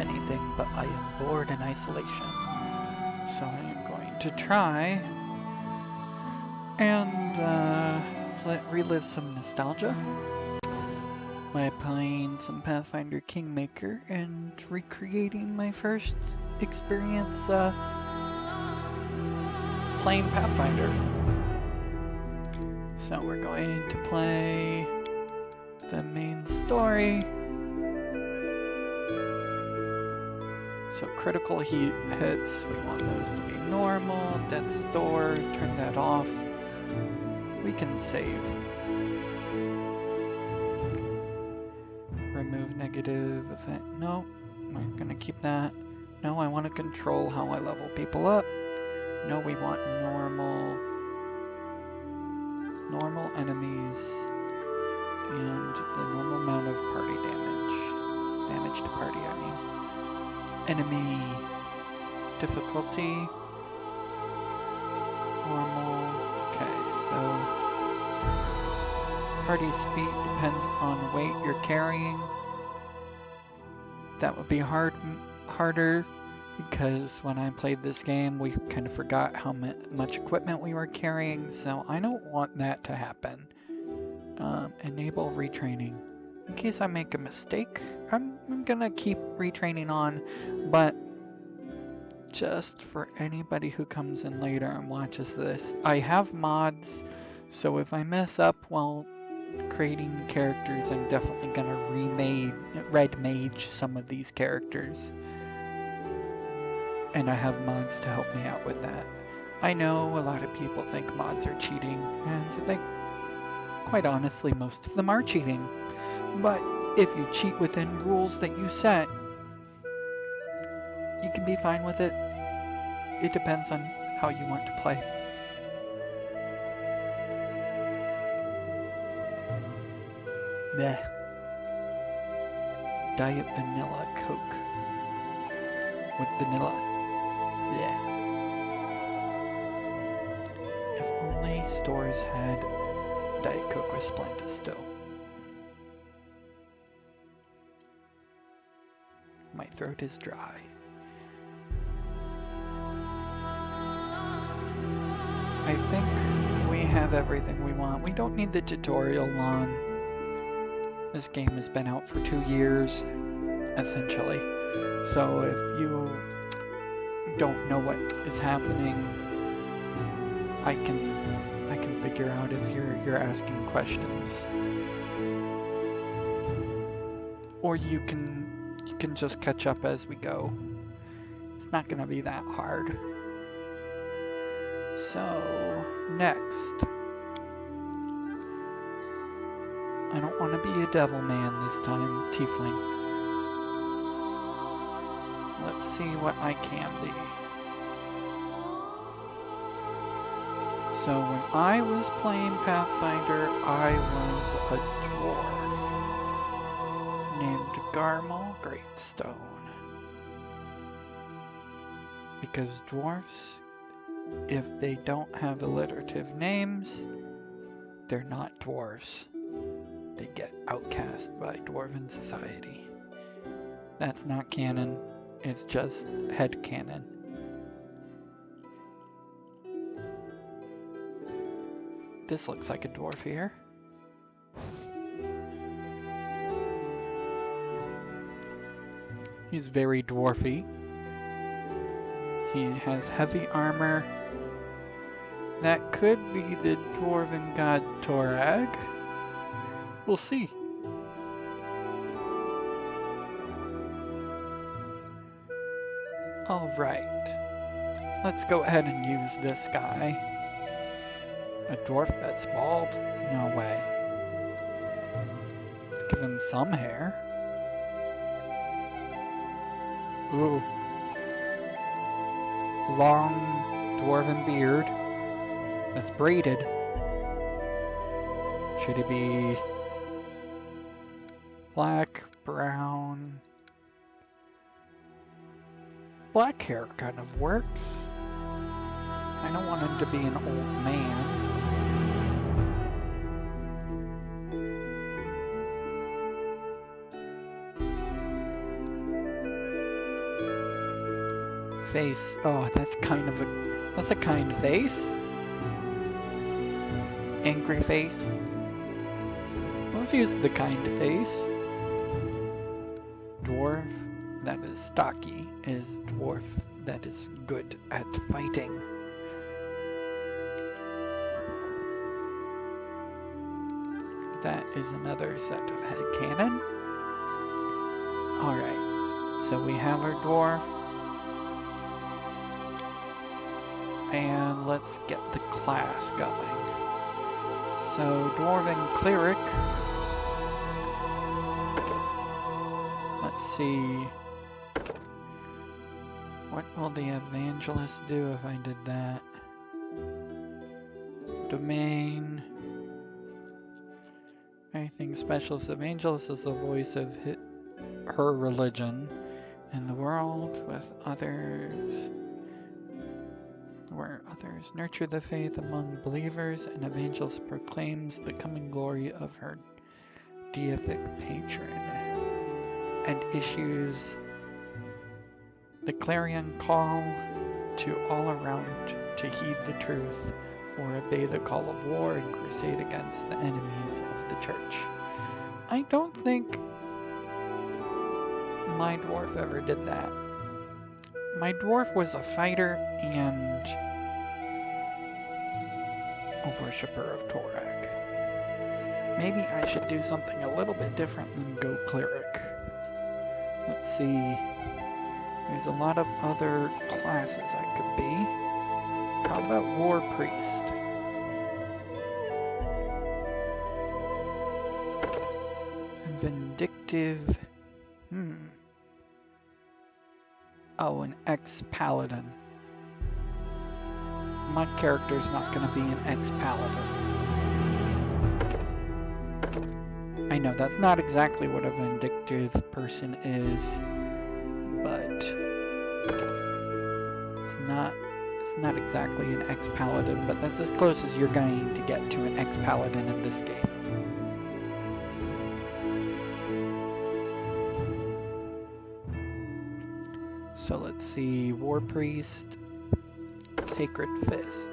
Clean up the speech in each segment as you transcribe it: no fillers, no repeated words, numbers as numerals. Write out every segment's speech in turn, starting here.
anything, but I am bored in isolation. So I am going to try and relive some nostalgia by playing some Pathfinder Kingmaker and recreating my first experience playing Pathfinder. So we're going to play the main story. So critical hits, we want those to be normal. Death's Door, turn that off. We can save. Remove negative effect. No, we're gonna keep that. No, I want to control how I level people up. No, we want normal enemies and the normal amount of party damage. Damage to party, I mean. Enemy difficulty. Normal. Okay, so party speed depends on the weight you're carrying. That would be harder because when I played this game, we kind of forgot how much equipment we were carrying, so I don't want that to happen. Enable retraining. In case I make a mistake, I'm gonna keep retraining on, but just for anybody who comes in later and watches this, I have mods, so if I mess up while creating characters, I'm definitely gonna red mage some of these characters. And I have mods to help me out with that. I know a lot of people think mods are cheating, and I think, quite honestly, most of them are cheating. But if you cheat within rules that you set, you can be fine with it. It depends on how you want to play. Bleh. Diet Vanilla Coke. With vanilla. Yeah. If only stores had Diet Coke with Splenda still. My throat is dry. I think we have everything we want. We don't need the tutorial on. This game has been out for 2 years, essentially. So if you don't know what is happening, I can figure out if you're asking questions, or you can just catch up as we go. It's not gonna be that hard. So next, I don't want to be a devil man this time, tiefling. Let's see what I can be. So when I was playing Pathfinder, I was a dwarf named Garmel Greatstone. Because dwarfs, if they don't have alliterative names, they're not dwarves. They get outcast by dwarven society. That's not canon. It's just headcanon. This looks like a dwarf here. He's very dwarfy. He has heavy armor. That could be the dwarven god Torag. We'll see. Alright. Let's go ahead and use this guy. A dwarf that's bald? No way. Let's give him some hair. Ooh. Long dwarven beard. That's braided. Should it be black, brown? Black hair kind of works. I don't want him to be an old man. face. Oh, that's a kind face. Angry face. Let's use the kind face. Dwarf that is stocky is dwarf that is good at fighting. That is another set of headcanon. Alright, so we have our dwarf. And let's get the class going. So, Dwarfing Cleric. Let's see. What will the Evangelist do if I did that? Domain. Anything specialist. Evangelist is the voice of her religion in the world with others. Where others nurture the faith among believers, an evangelist proclaims the coming glory of her deific patron and issues the clarion call to all around to heed the truth or obey the call of war and crusade against the enemies of the church. I don't think my dwarf ever did that. My dwarf was a fighter and a worshipper of Torag. Maybe I should do something a little bit different than go cleric. Let's see. There's a lot of other classes I could be. How about war priest? Vindictive. Oh, an ex-paladin. My character's not going to be an ex-paladin. I know that's not exactly what a vindictive person is, but it's not exactly an ex-paladin, but that's as close as you're going to get to an ex-paladin in this game. So let's see, War Priest, Sacred Fist.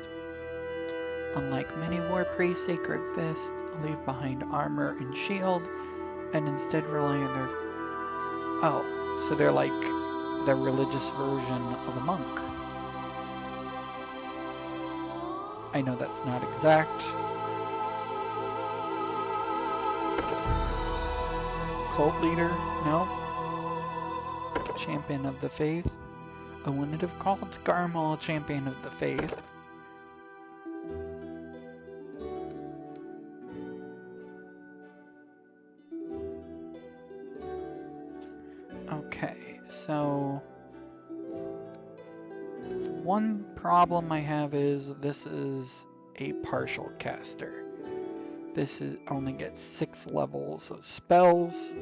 Unlike many War Priests, Sacred Fist leave behind armor and shield, and instead rely on their... Oh, so they're like the religious version of a monk. I know that's not exact. Cult leader? No. Champion of the Faith. I wouldn't have called Garmel Champion of the Faith. Okay, so one problem I have is this is a partial caster. This only gets 6 levels of spells.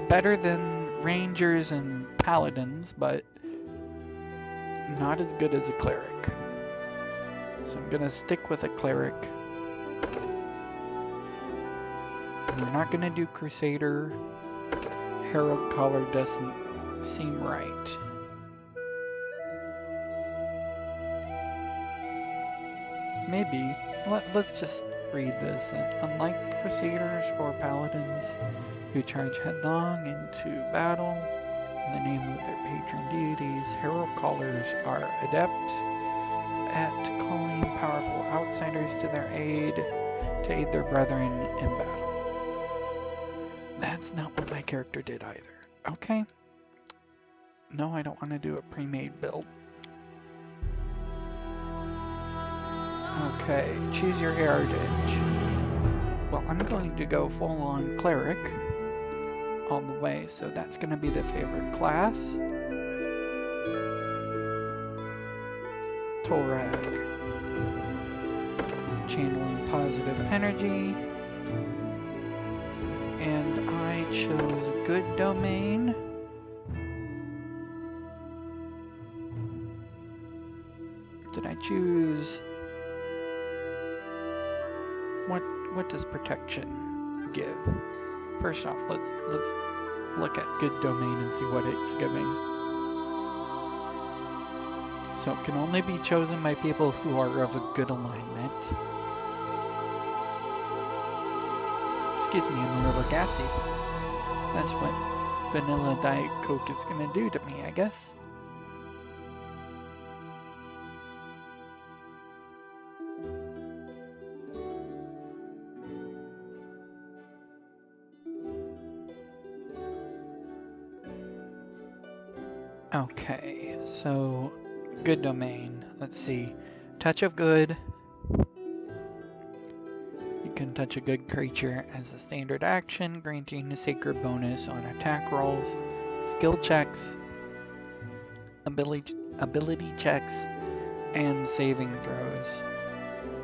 Better than rangers and paladins, but not as good as a cleric. So I'm gonna stick with a cleric. And we're not gonna do Crusader. Herald collar doesn't seem right. Maybe. Let's just read this. And unlike Crusaders or Paladins who charge headlong into battle in the name of their patron deities, Herald Callers are adept at calling powerful outsiders to their aid to aid their brethren in battle. That's not what my character did either. Okay. No, I don't want to do a pre-made build. Okay, choose your heritage. Well, I'm going to go full-on cleric all the way, so that's going to be the favorite class. Torag. Channeling positive energy. And I chose good domain. Did I choose... What does protection give? First off, let's look at good domain and see what it's giving. So it can only be chosen by people who are of a good alignment. Excuse me, I'm a little gassy. That's what vanilla Diet Coke is gonna do to me, I guess. Okay, so good domain. Let's see. Touch of good. You can touch a good creature as a standard action, granting a sacred bonus on attack rolls, skill checks, ability checks, and saving throws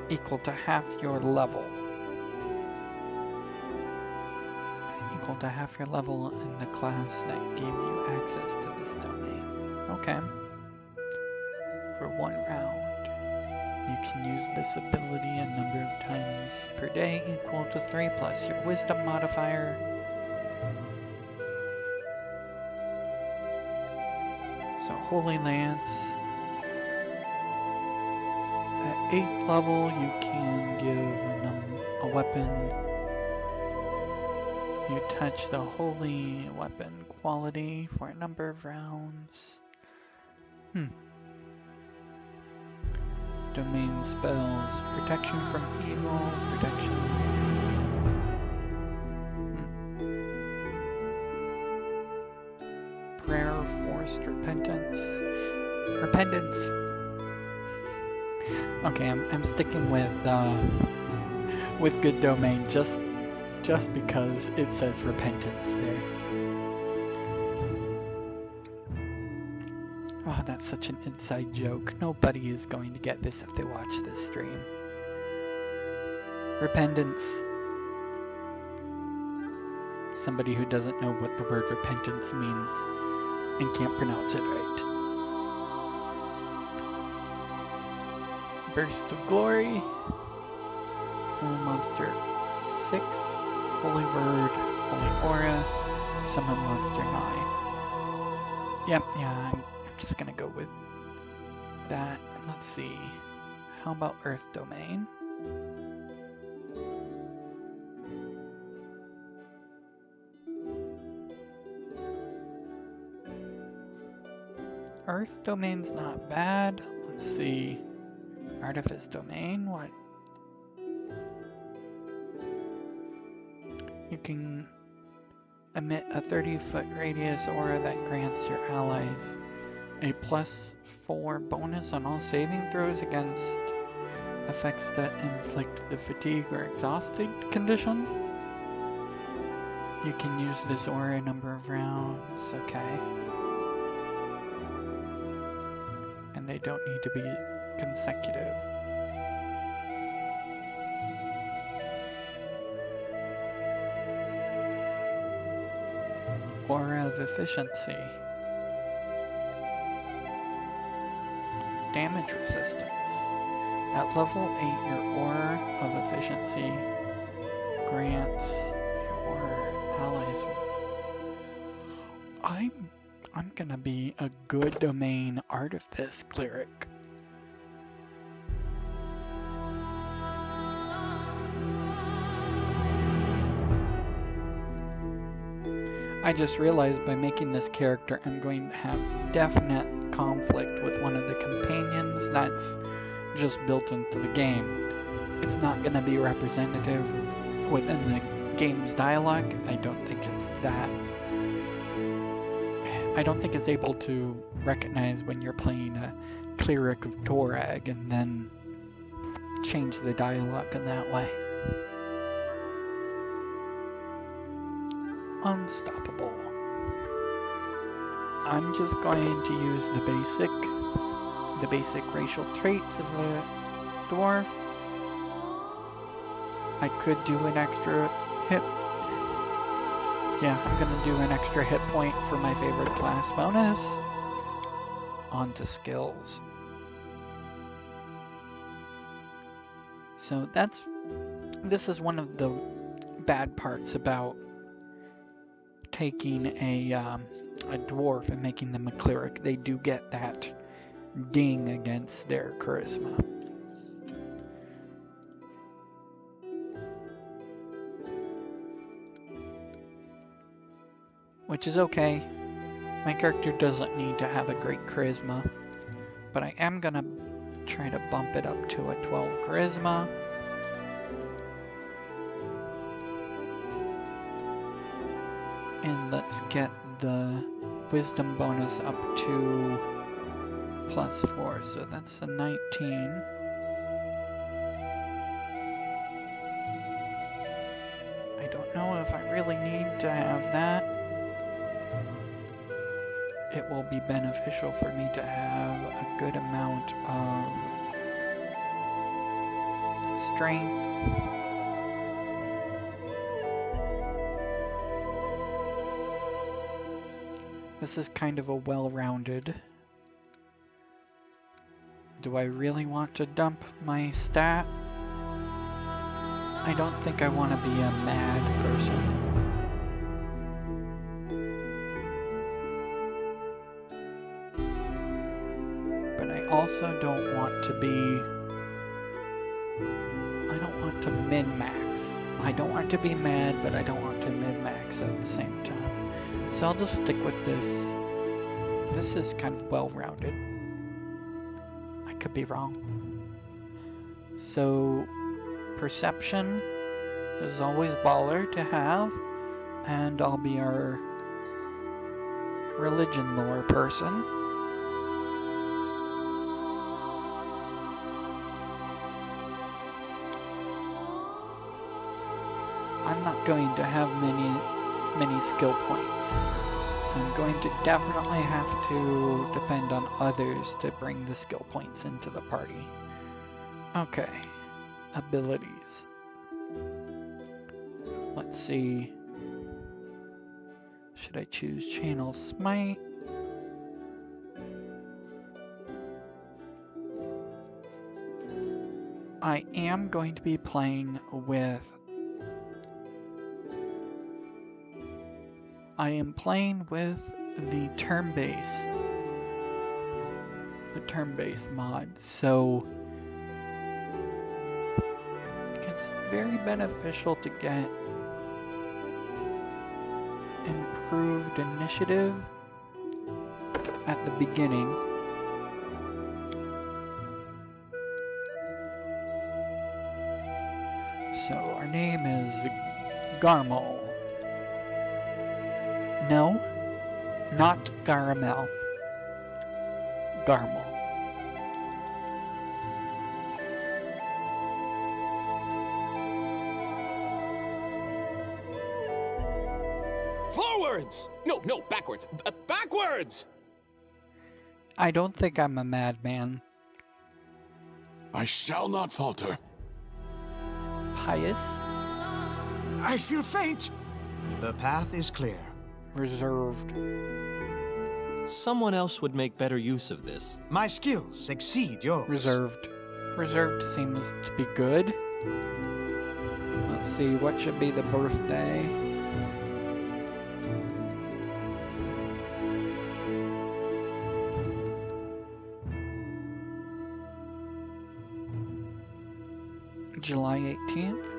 equal to half your level. Equal to half your level in the class that gave you access to this domain. Okay. For 1 round. You can use this ability a number of times per day equal to 3 plus your wisdom modifier. So Holy Lance. At 8th level you can give a weapon. You touch the holy weapon quality for a number of rounds. Domain spells, protection from evil, protection. Prayer, forced repentance. Repentance. Okay, I'm sticking with good domain just because it says repentance there. Oh, that's such an inside joke. Nobody is going to get this if they watch this stream. Repentance. Somebody who doesn't know what the word repentance means and can't pronounce it right. Burst of Glory. Summon Monster 6. Holy Word. Holy Aura. Summon Monster 9. Yep, yeah, I'm just gonna go with that. Let's see. How about Earth Domain? Earth Domain's not bad. Let's see. Artifice Domain, what? You can emit a 30-foot radius aura that grants your allies a +4 bonus on all saving throws against effects that inflict the fatigue or exhausted condition. You can use this aura a number of rounds, okay. And they don't need to be consecutive. Aura of Efficiency. Damage resistance. At level 8, your Aura of Efficiency grants your allies. I'm gonna be a good domain Artifice Cleric. I just realized by making this character I'm going to have definite conflict with one of the companions that's just built into the game. It's not going to be representative within the game's dialogue. I don't think it's that. I don't think it's able to recognize when you're playing a cleric of Torag and then change the dialogue in that way. Unstoppable. I'm just going to use the basic racial traits of a dwarf. I could do an extra hit. Yeah, I'm gonna do an extra hit point for my favorite class bonus. On to skills. So this is one of the bad parts about taking a dwarf and making them a cleric. They do get that ding against their charisma. Which is okay. My character doesn't need to have a great charisma, but I am gonna try to bump it up to a 12 charisma. And let's get the wisdom bonus up to +4, so that's a 19. I don't know if I really need to have that. It will be beneficial for me to have a good amount of strength. This is kind of a well-rounded. Do I really want to dump my stat? I don't think I want to be a mad person. But I also don't want to be... I don't want to min-max. I don't want to be mad, but I don't want to min-max at the same time. So I'll just stick with this. This is kind of well-rounded. I could be wrong. So, perception is always baller to have, and I'll be our religion lore person. I'm not going to have many skill points, so I'm going to definitely have to depend on others to bring the skill points into the party. Okay, abilities. Let's see. Should I choose Channel Smite? I am going to be playing with... I am playing with the turn-based mod, so it's very beneficial to get improved initiative at the beginning. So our name is Garmel. No, not Garmel. Garmel. Forwards! No, backwards. Backwards! I don't think I'm a madman. I shall not falter. Pious. I feel faint. The path is clear. Reserved. Someone else would make better use of this. My skills exceed yours. Reserved. Reserved seems to be good. Let's see, what should be the birthday? July 18th.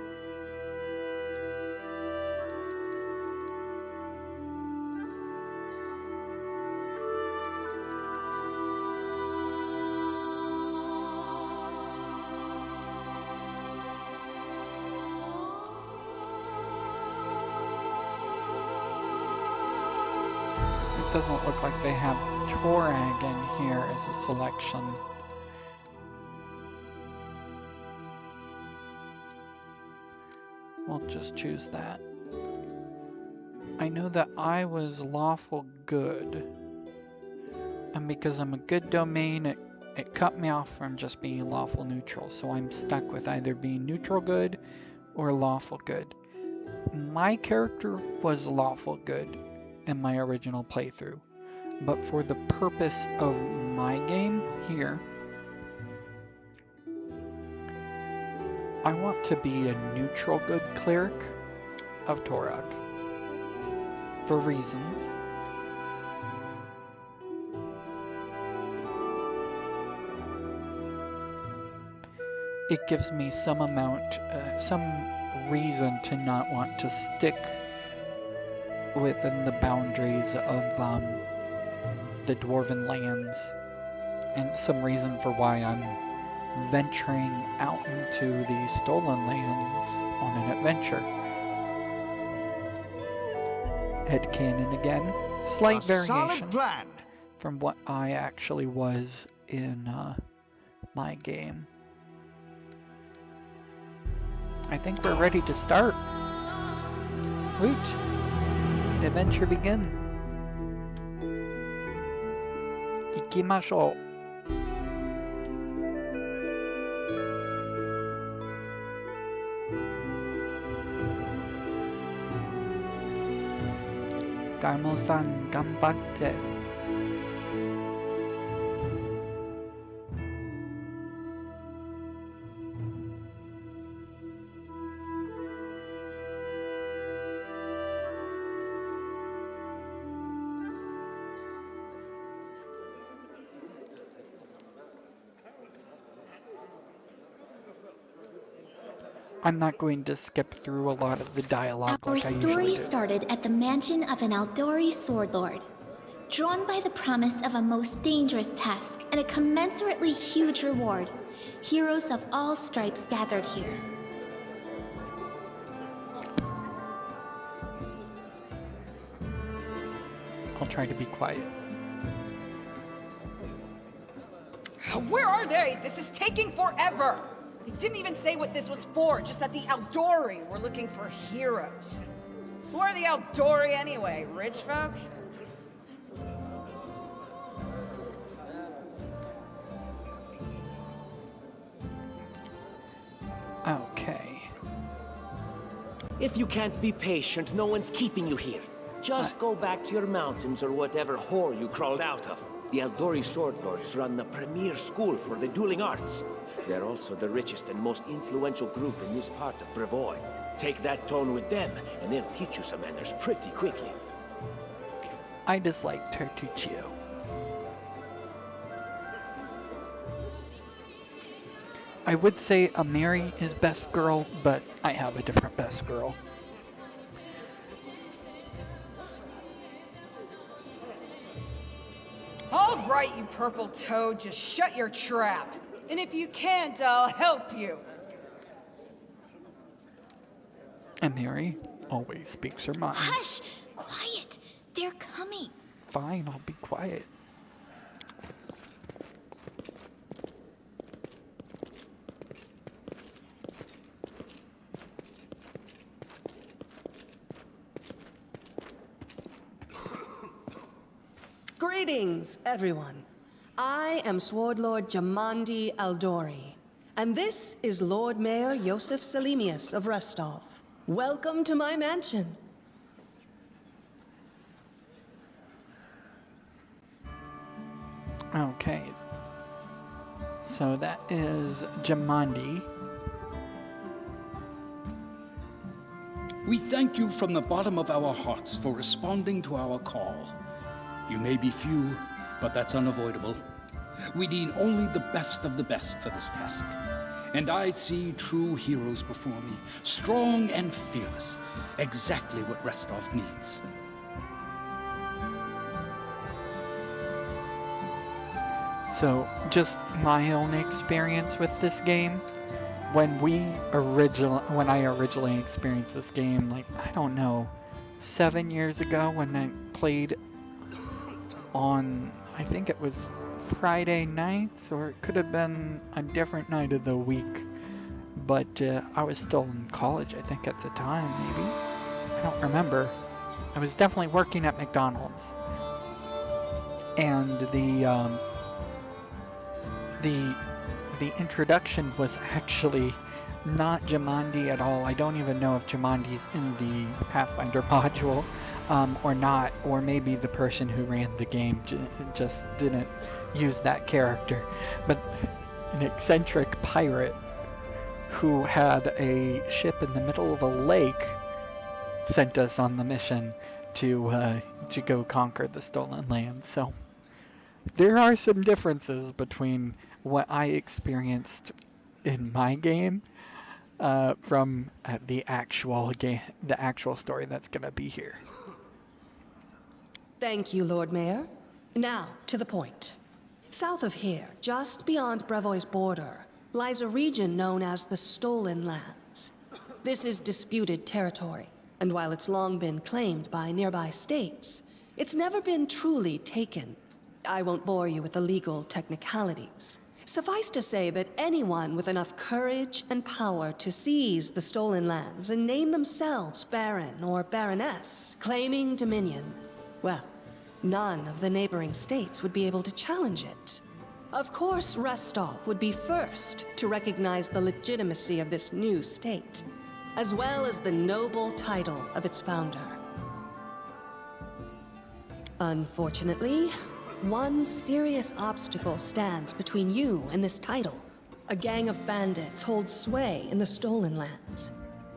Doesn't look like they have Torag in here as a selection. We'll just choose that. I know that I was lawful good, and because I'm a good domain, it cut me off from just being lawful neutral, so I'm stuck with either being neutral good or lawful good. My character was lawful good in my original playthrough, but for the purpose of my game here, I want to be a neutral good cleric of Torag for reasons. it gives me some reason to not want to stick within the boundaries of the Dwarven lands, and some reason for why I'm venturing out into the Stolen Lands on an adventure. Headcanon again. Slight variation solid plan. from what I actually was in my game. I think we're ready to start. Woot! Adventure begin. Ikimashou. Garmel-san, ganbatte. I'm not going to skip through a lot of the dialogue like I usually do. Our story started at the mansion of an Aldori sword lord. Drawn by the promise of a most dangerous task and a commensurately huge reward, heroes of all stripes gathered here. I'll try to be quiet. Where are they? This is taking forever! They didn't even say what this was for, just that the Aldori were looking for heroes. Who are the Aldori anyway? Rich folk? Okay. If you can't be patient, no one's keeping you here. Just go back to your mountains or whatever hole you crawled out of. The Aldori Sword Lords run the premier school for the dueling arts. They're also the richest and most influential group in this part of Brevoy. Take that tone with them, and they'll teach you some manners pretty quickly. I dislike Tertuccio. I would say Amiri is best girl, but I have a different best girl. All right, you purple toad, just shut your trap. And if you can't, I'll help you. Amiri always speaks her mind. Hush! Quiet! They're coming. Fine, I'll be quiet. Greetings, everyone. I am Sword Lord Jamandi Aldori, and this is Lord Mayor Yosef Selimius of Restov. Welcome to my mansion. Okay. So that is Jamandi. We thank you from the bottom of our hearts for responding to our call. You may be few, but that's unavoidable. We need only the best of the best for this task. And I see true heroes before me, strong and fearless, exactly what Restov needs. So, just my own experience with this game. When I originally experienced this game, like, I don't know, 7 years ago when I played on, I think it was Friday nights, or it could have been a different night of the week. But I was still in college, I think, at the time, maybe. I don't remember. I was definitely working at McDonald's. And the introduction was actually not Jamandi at all. I don't even know if Jamandi's in the Pathfinder module or not, or maybe the person who ran the game just didn't use that character. But an eccentric pirate who had a ship in the middle of a lake sent us on the mission to go conquer the Stolen Lands. So there are some differences between what I experienced in my game from the actual game, the actual story that's gonna be here. Thank you, Lord Mayor. Now, to the point. South of here, just beyond Brevoy's border, lies a region known as the Stolen Lands. This is disputed territory, and while it's long been claimed by nearby states, it's never been truly taken. I won't bore you with the legal technicalities. Suffice to say that anyone with enough courage and power to seize the Stolen Lands and name themselves Baron or Baroness, claiming dominion, well, none of the neighboring states would be able to challenge it. Of course, Restov would be first to recognize the legitimacy of this new state, as well as the noble title of its founder. Unfortunately, one serious obstacle stands between you and this title. A gang of bandits holds sway in the Stolen Lands.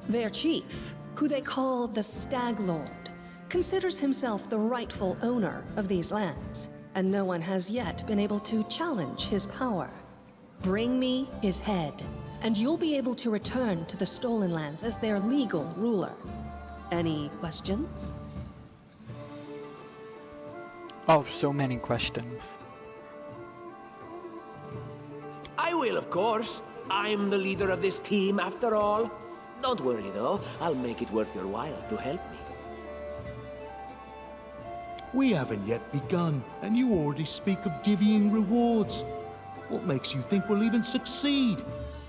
Their chief, who they call the Stag Lord, considers himself the rightful owner of these lands, and no one has yet been able to challenge his power. Bring me his head, and you'll be able to return to the Stolen Lands as their legal ruler. Any questions? Oh, so many questions. I will, of course. I'm the leader of this team, after all. Don't worry, though. I'll make it worth your while to help me. We haven't yet begun, and you already speak of divvying rewards. What makes you think we'll even succeed?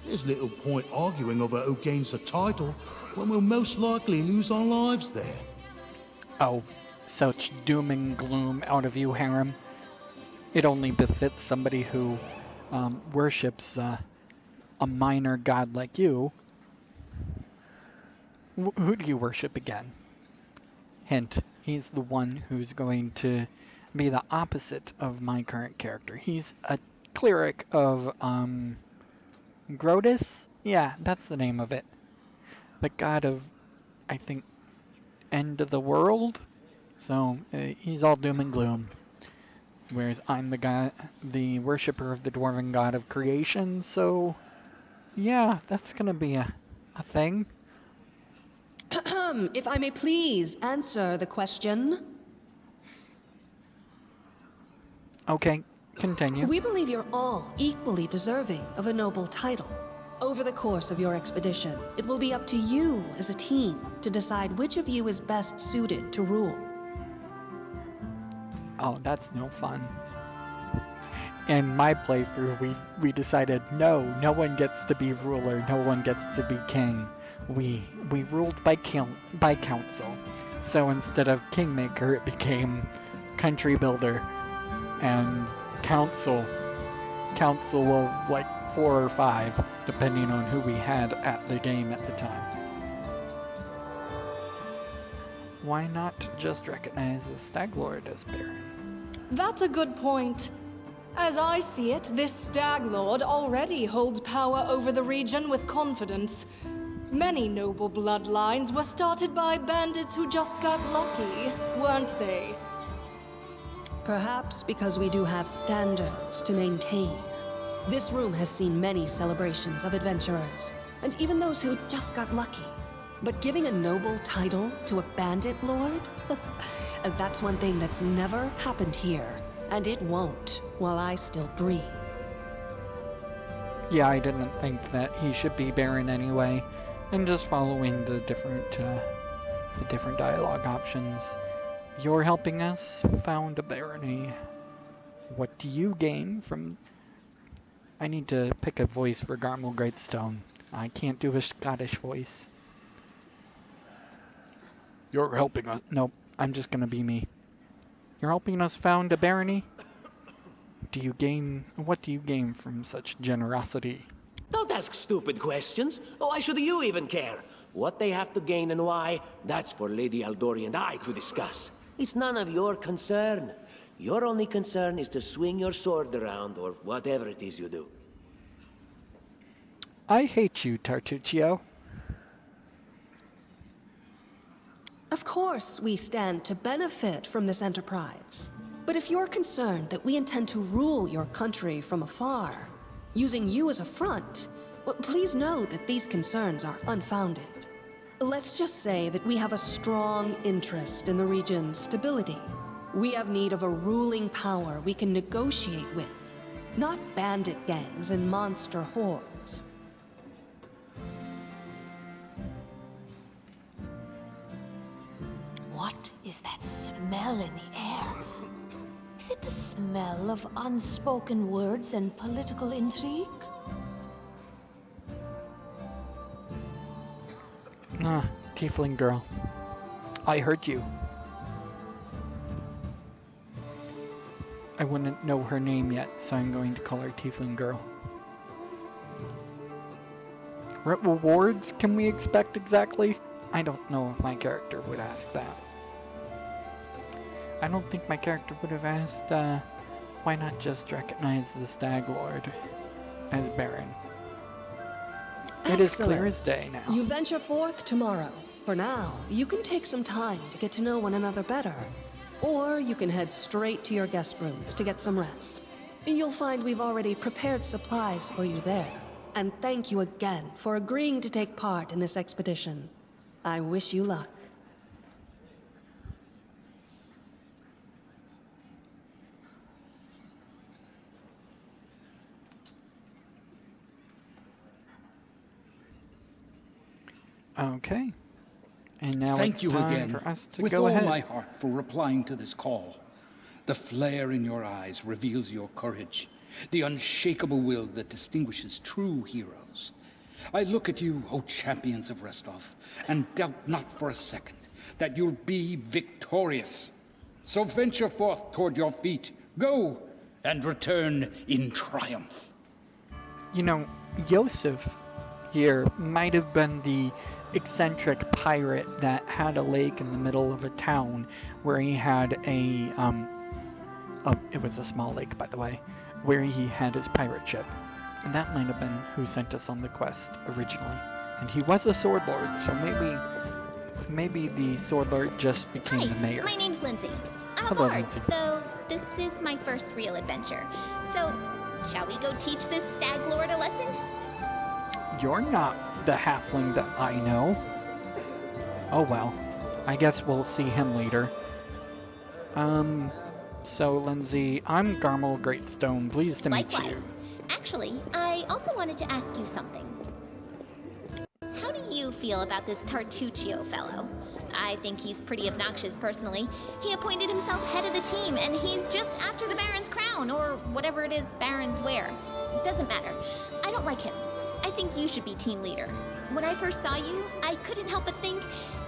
There's little point arguing over who gains the title, when we'll most likely lose our lives there. Oh, such doom and gloom out of you, Harem. It only befits somebody who worships a minor god like you. Who do you worship again? Hint, he's the one who's going to be the opposite of my current character. He's a cleric of Grotus? Yeah, that's the name of it. The god of, I think, end of the world? So he's all doom and gloom. Whereas I'm the worshipper of the dwarven god of creation, so yeah, that's gonna be a thing. If I may please answer the question. Okay, continue. We believe you're all equally deserving of a noble title. Over the course of your expedition, it will be up to you as a team to decide which of you is best suited to rule. Oh, that's no fun. In my playthrough, we decided no one gets to be ruler, no one gets to be king. We ruled by council. So instead of Kingmaker, it became Country Builder and Council of like 4 or 5, depending on who we had at the game at the time. Why not just recognize the Stag Lord as Baron? That's a good point. As I see it, this Stag Lord already holds power over the region with confidence. Many noble bloodlines were started by bandits who just got lucky, weren't they? Perhaps because we do have standards to maintain. This room has seen many celebrations of adventurers, and even those who just got lucky. But giving a noble title to a bandit lord? That's one thing that's never happened here, and it won't while I still breathe. Yeah, I didn't think that he should be Baron anyway, and just following the different dialogue options. You're helping us found a barony. What do you gain from... I need to pick a voice for Garmel Greatstone. I can't do a Scottish voice. You're helping us... Nope, I'm just gonna be me. You're helping us found a barony? What do you gain from such generosity? Don't ask stupid questions. Why should you even care? What they have to gain and why, that's for Lady Aldori and I to discuss. It's none of your concern. Your only concern is to swing your sword around, or whatever it is you do. I hate you, Tartuccio. Of course, we stand to benefit from this enterprise. But if you're concerned that we intend to rule your country from afar, using you as a front, Well, please know that these concerns are unfounded. Let's just say that we have a strong interest in the region's stability. We have need of a ruling power we can negotiate with, not bandit gangs and monster hordes. What is that smell in the air? Is it the smell of unspoken words and political intrigue? Ah, tiefling girl. I heard you. I wouldn't know her name yet, so I'm going to call her tiefling girl. What rewards can we expect exactly? I don't know if my character would ask that. I don't think my character would have asked, why not just recognize the Stag Lord as Baron? It is clear as day now. You venture forth tomorrow. For now, you can take some time to get to know one another better. Or you can head straight to your guest rooms to get some rest. You'll find we've already prepared supplies for you there. And thank you again for agreeing to take part in this expedition. I wish you luck. Okay. And now Thank it's you time again, for us to with go all ahead. my heart, for replying to this call. The flare in your eyes reveals your courage, the unshakable will that distinguishes true heroes. I look at you, O champions of Restov, and doubt not for a second that you'll be victorious. So venture forth toward your feet, go, and return in triumph. You know, Yosef here might have been the eccentric pirate that had a lake in the middle of a town where he had it was a small lake, by the way, where he had his pirate ship. And that might have been who sent us on the quest originally. And he was a sword lord, so maybe the sword lord just became the mayor. My name's Lindsay. I'm Hello, a bard, Lindsay. though this is my first real adventure. So, shall we go teach this stag lord a lesson? You're not the halfling that I know. Oh well, I guess we'll see him later. So Lindsay, I'm Garmel Greatstone. Pleased to meet Likewise. you. Actually, I also wanted to ask you something. How do you feel about this Tartuccio fellow? I think he's pretty obnoxious personally. He appointed himself head of the team, and he's just after the Baron's crown, or whatever it is barons wear. It doesn't matter. I don't like him. I think you should be team leader. When I first saw you, I couldn't help but think,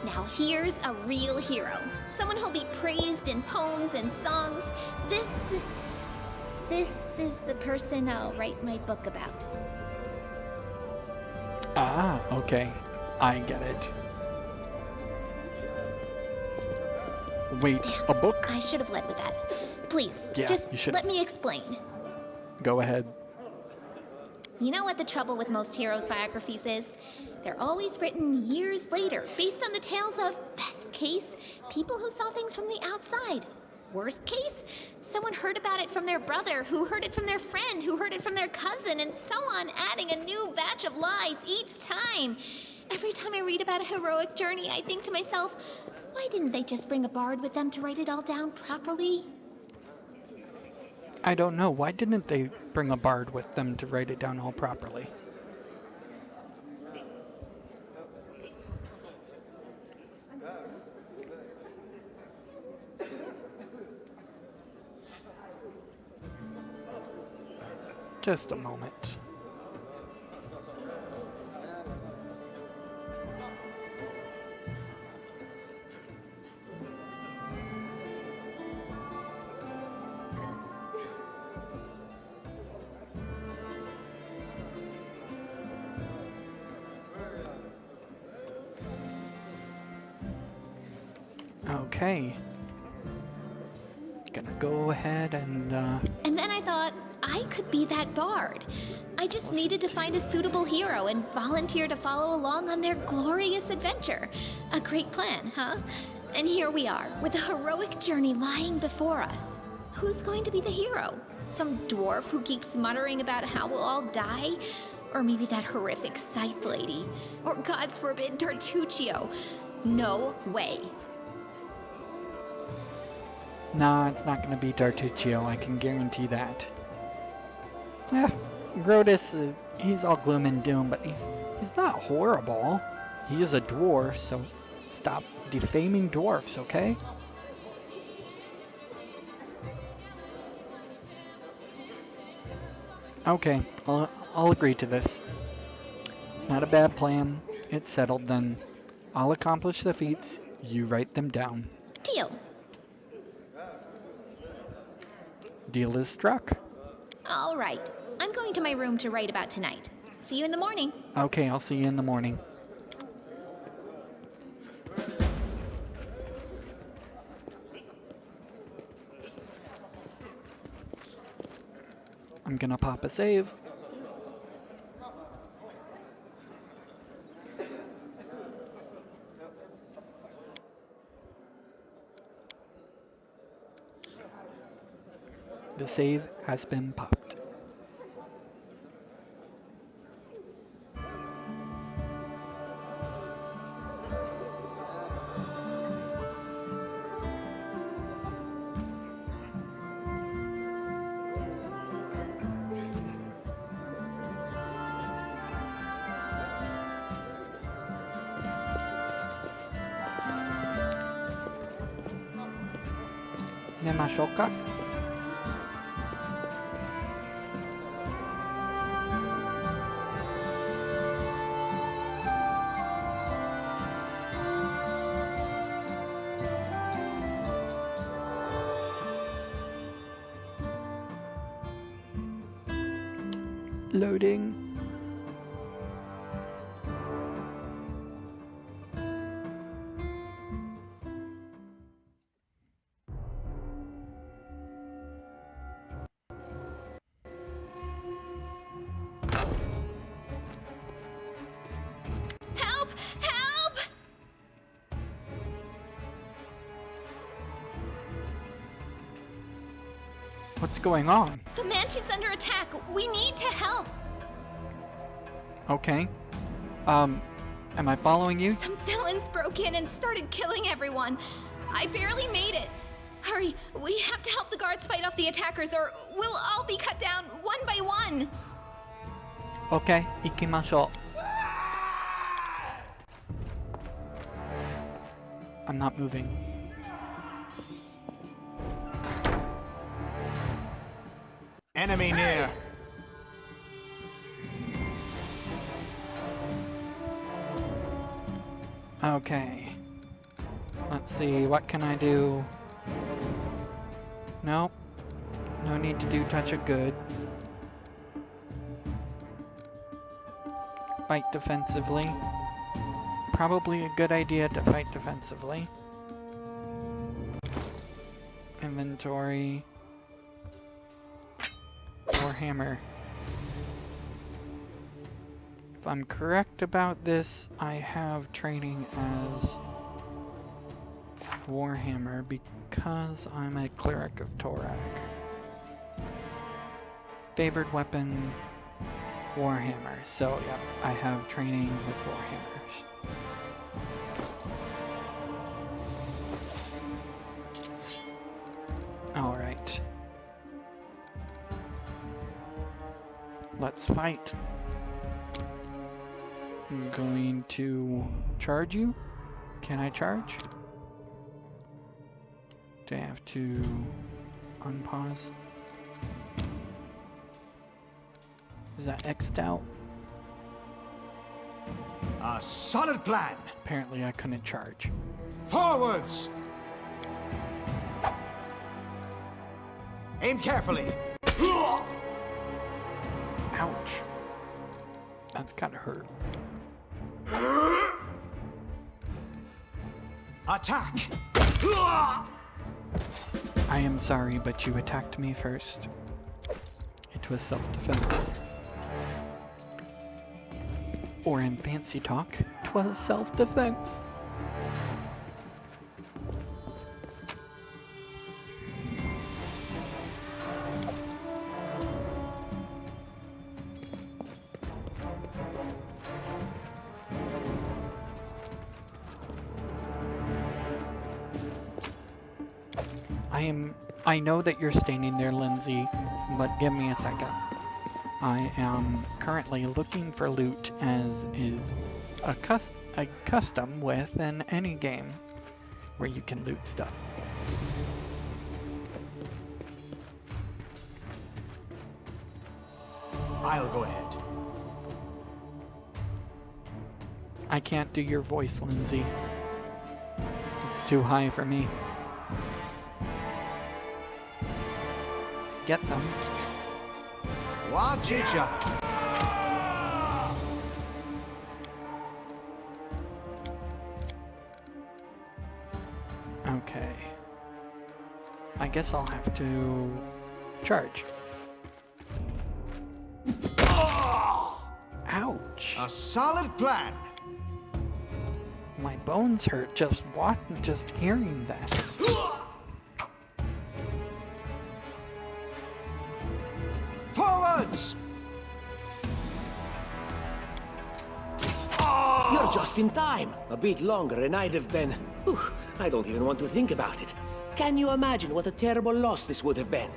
now here's a real hero. Someone who'll be praised in poems and songs. This is the person I'll write my book about. Ah, okay. I get it. Wait, Damn, a book? I should have led with that. Please, Yeah, just you should've. let me explain. Go ahead. You know what the trouble with most heroes' biographies is? They're always written years later, based on the tales of, best case, people who saw things from the outside. Worst case, someone heard about it from their brother, who heard it from their friend, who heard it from their cousin, and so on, adding a new batch of lies each time. Every time I read about a heroic journey, I think to myself, why didn't they just bring a bard with them to write it all down properly? I don't know. Why didn't they bring a bard with them to write it down all properly? Just a moment. Okay. Gonna go ahead and And then I thought, I could be that bard. I just needed to find a suitable hero and volunteer to follow along on their glorious adventure. A great plan, huh? And here we are, with a heroic journey lying before us. Who's going to be the hero? Some dwarf who keeps muttering about how we'll all die? Or maybe that horrific scythe lady. Or gods forbid, Tartuccio. No way. Nah, it's not gonna be Tartuccio, I can guarantee that. Grotus, he's all gloom and doom, but he's not horrible. He is a dwarf, so stop defaming dwarfs, okay? Okay, I'll agree to this. Not a bad plan. It's settled then. I'll accomplish the feats. You write them down. Deal. Deal is struck. All right. I'm going to my room to write about tonight. See you in the morning. Okay, I'll see you in the morning. I'm gonna pop a save. The save has been popped. Nie ma szoka? Loading. Help! Help! What's going on? The mansion's under attack. We need to help. Okay. Am I following you? Some villains broke in and started killing everyone. I barely made it. Hurry, we have to help the guards fight off the attackers or we'll all be cut down one by one. Okay, ikimashou. I'm not moving. Enemy near. Okay. Let's see, what can I do? Nope. No need to do touch of good. Fight defensively. Probably a good idea to fight defensively. Inventory. Warhammer. If I'm correct about this, I have training as Warhammer because I'm a cleric of Torag. Favored weapon, Warhammer. So, yep, I have training with Warhammers. Alright. Let's fight. I'm going to charge you. Can I charge? Do I have to unpause? Is that X'd out? A solid plan. Apparently I couldn't charge. Forwards. Aim carefully. Ouch. That's gotta hurt. Attack. I am sorry, but you attacked me first. It was self-defense. Or in fancy talk, 'twas self-defense. I know that you're standing there, Lindsay, but give me a second. I am currently looking for loot, as is a custom within any game where you can loot stuff. I'll go ahead. I can't do your voice, Lindsay. It's too high for me. Get them. Watch each other. Okay. I guess I'll have to charge. Ouch. A solid plan. My bones hurt just hearing that. Forwards! You're just in time. A bit longer and I'd have been... Whew, I don't even want to think about it. Can you imagine what a terrible loss this would have been?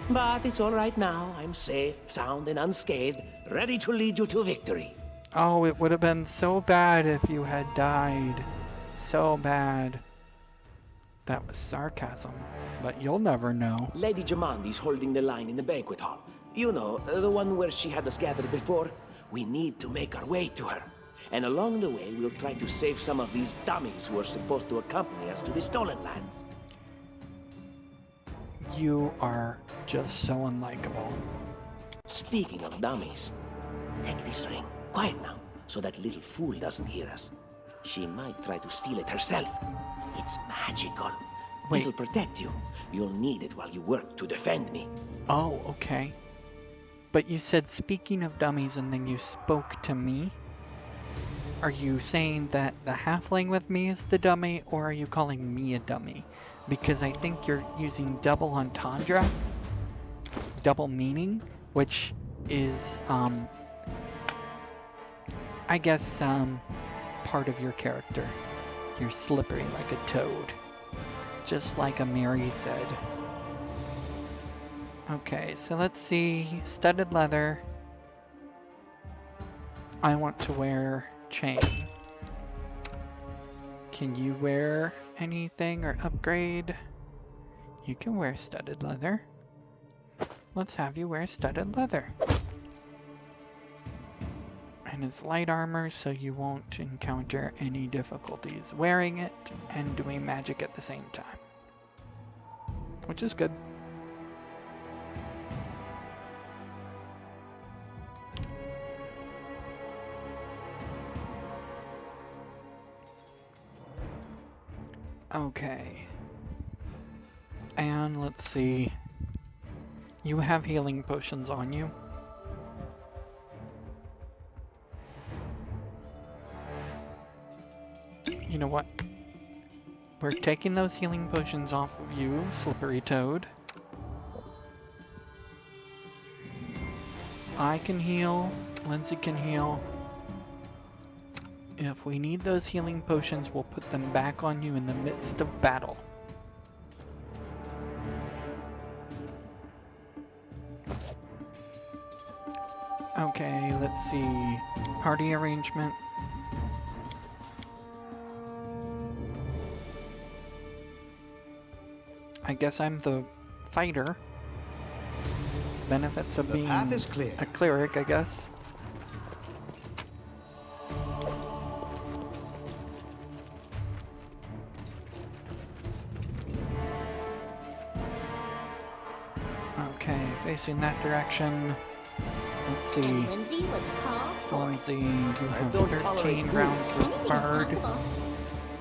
But it's all right now. I'm safe, sound, and unscathed, ready to lead you to victory. Oh, it would have been so bad if you had died. So bad. That was sarcasm, but you'll never know. Lady Jamandi's holding the line in the banquet hall. You know, the one where she had us gathered before. We need to make our way to her. And along the way, we'll try to save some of these dummies who are supposed to accompany us to the Stolen Lands. You are just so unlikable. Speaking of dummies, take this ring. Quiet now, so that little fool doesn't hear us. She might try to steal it herself. It's magical. Wait. It'll protect you. You'll need it while you work to defend me. Oh, okay. But you said speaking of dummies and then you spoke to me? Are you saying that the halfling with me is the dummy, or are you calling me a dummy? Because I think you're using double entendre, double meaning, which is, I guess, part of your character. You're slippery like a toad. Just like Amiri said. Okay, so let's see. Studded leather. I want to wear chain. Can you wear anything or upgrade? You can wear studded leather. Let's have you wear studded leather. And it's light armor, so you won't encounter any difficulties wearing it and doing magic at the same time. Which is good. Okay. And let's see. You have healing potions on you. You know what? We're taking those healing potions off of you, Slippery Toad. I can heal. Lindsay can heal. If we need those healing potions, we'll put them back on you in the midst of battle. Okay, let's see. Party arrangement. I guess I'm the fighter. Benefits of being a cleric, I guess. Okay, facing that direction. Let's see. And Lindsay was called for. Lindsay, you have 13 rounds of Bard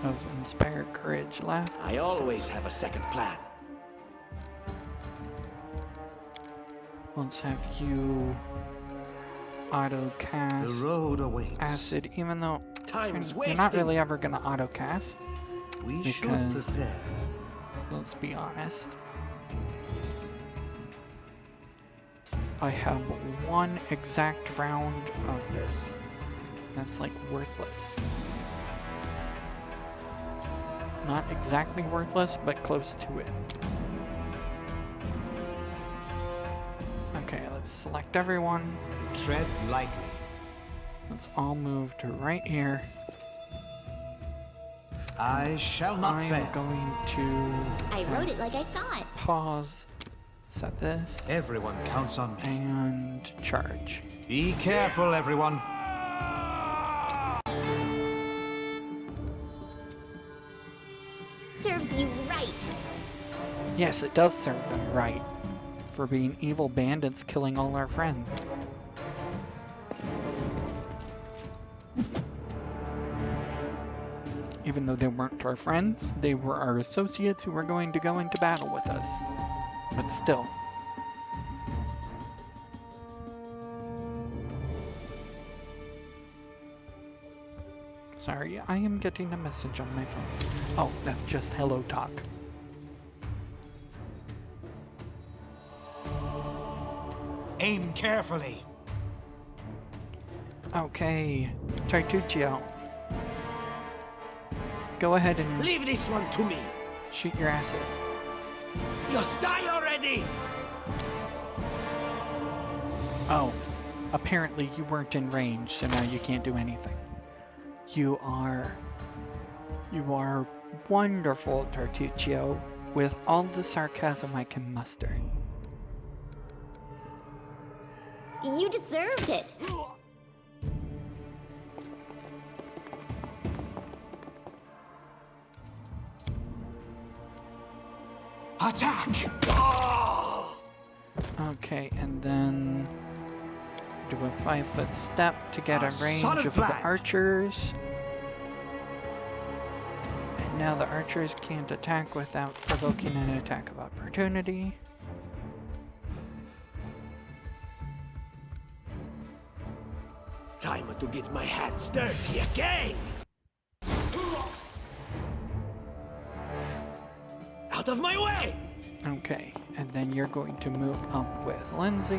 of Inspired Courage left. I always have a second plan. Let's have you auto cast The road awaits. acid, even though Time's you're not wasting. really ever gonna auto cast. We should Because prepare. let's be honest, I have one exact round of this. That's like worthless. Not exactly worthless, but close to it. Okay, let's select everyone. Tread lightly. Let's all move to right here. I shall not fail. I'm going to... I wrote it like I saw it. Pause. Set this. Everyone counts on me. And charge. Be careful, everyone. Serves you right. Yes, it does serve them right. For being evil bandits killing all our friends. Even though they weren't our friends, they were our associates who were going to go into battle with us. But still. Sorry, I am getting a message on my phone. Oh, that's just hello talk. Aim carefully. Okay, Tartuccio. Go ahead and leave this one to me. Shoot your acid. Just die already! Oh, apparently you weren't in range, so now you can't do anything. You are wonderful, Tartuccio, with all the sarcasm I can muster. You deserved it. Attack! Okay, and then do a 5-foot step to get a range of the archers. And now the archers can't attack without provoking an attack of opportunity. Time to get my hands dirty again! Out of my way! Okay, and then you're going to move up with Lindsay.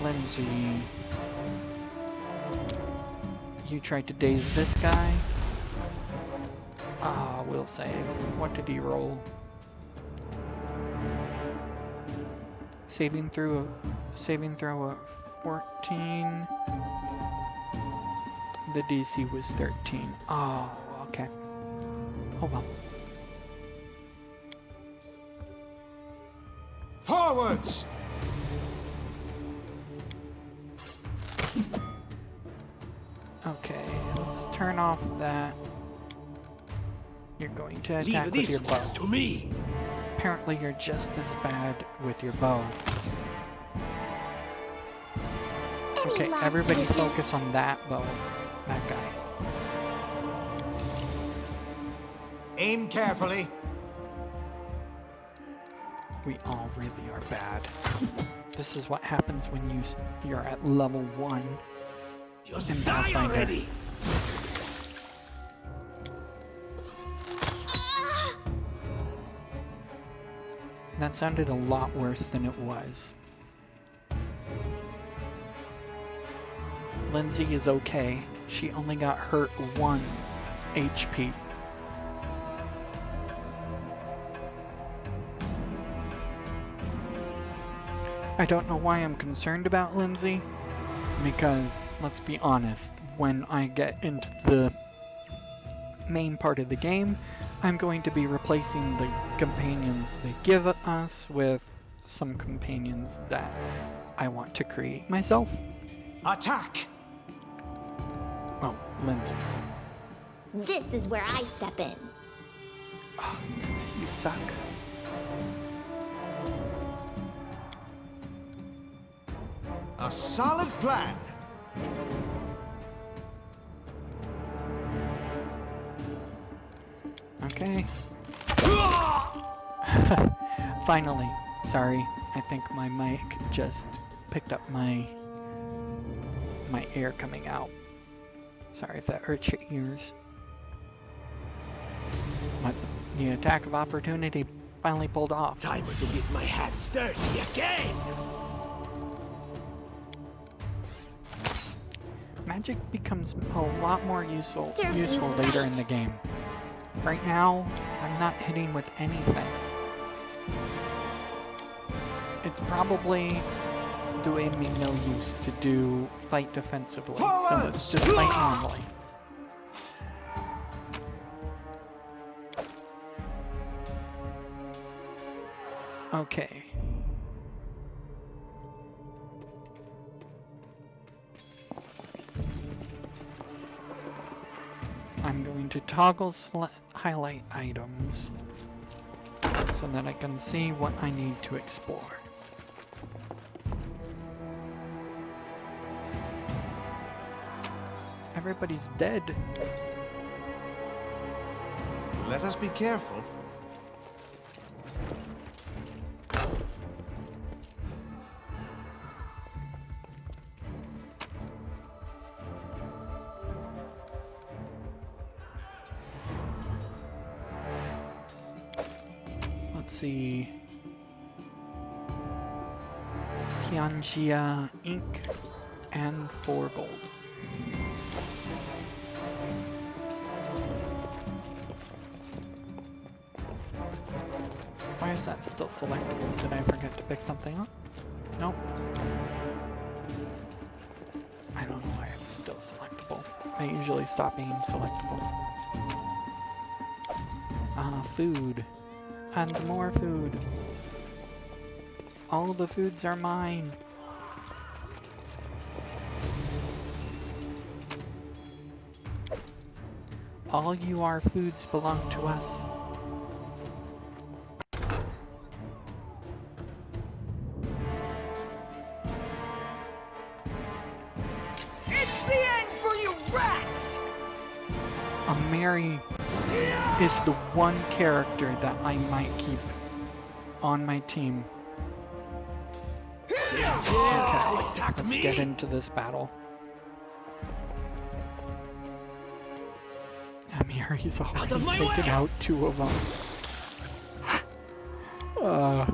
Lindsay, you tried to daze this guy. Ah, we'll save. What did he roll? Saving throw of 14. The DC was 13. Oh, okay. Oh well. Forwards! Okay, let's turn off that. You're going to attack with your bow. To me. Apparently you're just as bad with your bow. Okay, everybody focus on that bow. That guy. Aim carefully. We all really are bad. This is what happens when you're at level 1 in Pathfinder. That sounded a lot worse than it was. Lindsay is okay. She only got hurt 1 HP. I don't know why I'm concerned about Lindsay, because, let's be honest, when I get into the main part of the game, I'm going to be replacing the companions they give us with some companions that I want to create myself. Attack! Oh, Lindsay. This is where I step in. Oh, Lindsay, you suck. A solid plan. Okay. Finally. Sorry, I think my mic just picked up my air coming out. Sorry if that hurts your ears. But the attack of opportunity finally pulled off. Time to get my hands dirty again! Magic becomes a lot more useful Serves you later right. in the game. Right now, I'm not hitting with anything. It's probably doing me no use to do fight defensively, so let's just fight normally. Okay. I'm going to toggle highlight items so that I can see what I need to explore. Everybody's dead. Let us be careful. Let's see. Tianjia ink and 4 gold. Why is that still selectable? Did I forget to pick something up? Nope. I don't know why it was still selectable. They usually stop being selectable. Food. And more food. All the foods are mine. All you our foods belong to us. It's the end for you rats! Mary is the one character that I might keep on my team. Okay, let's get into this battle. Mary's already taken out 2 of them.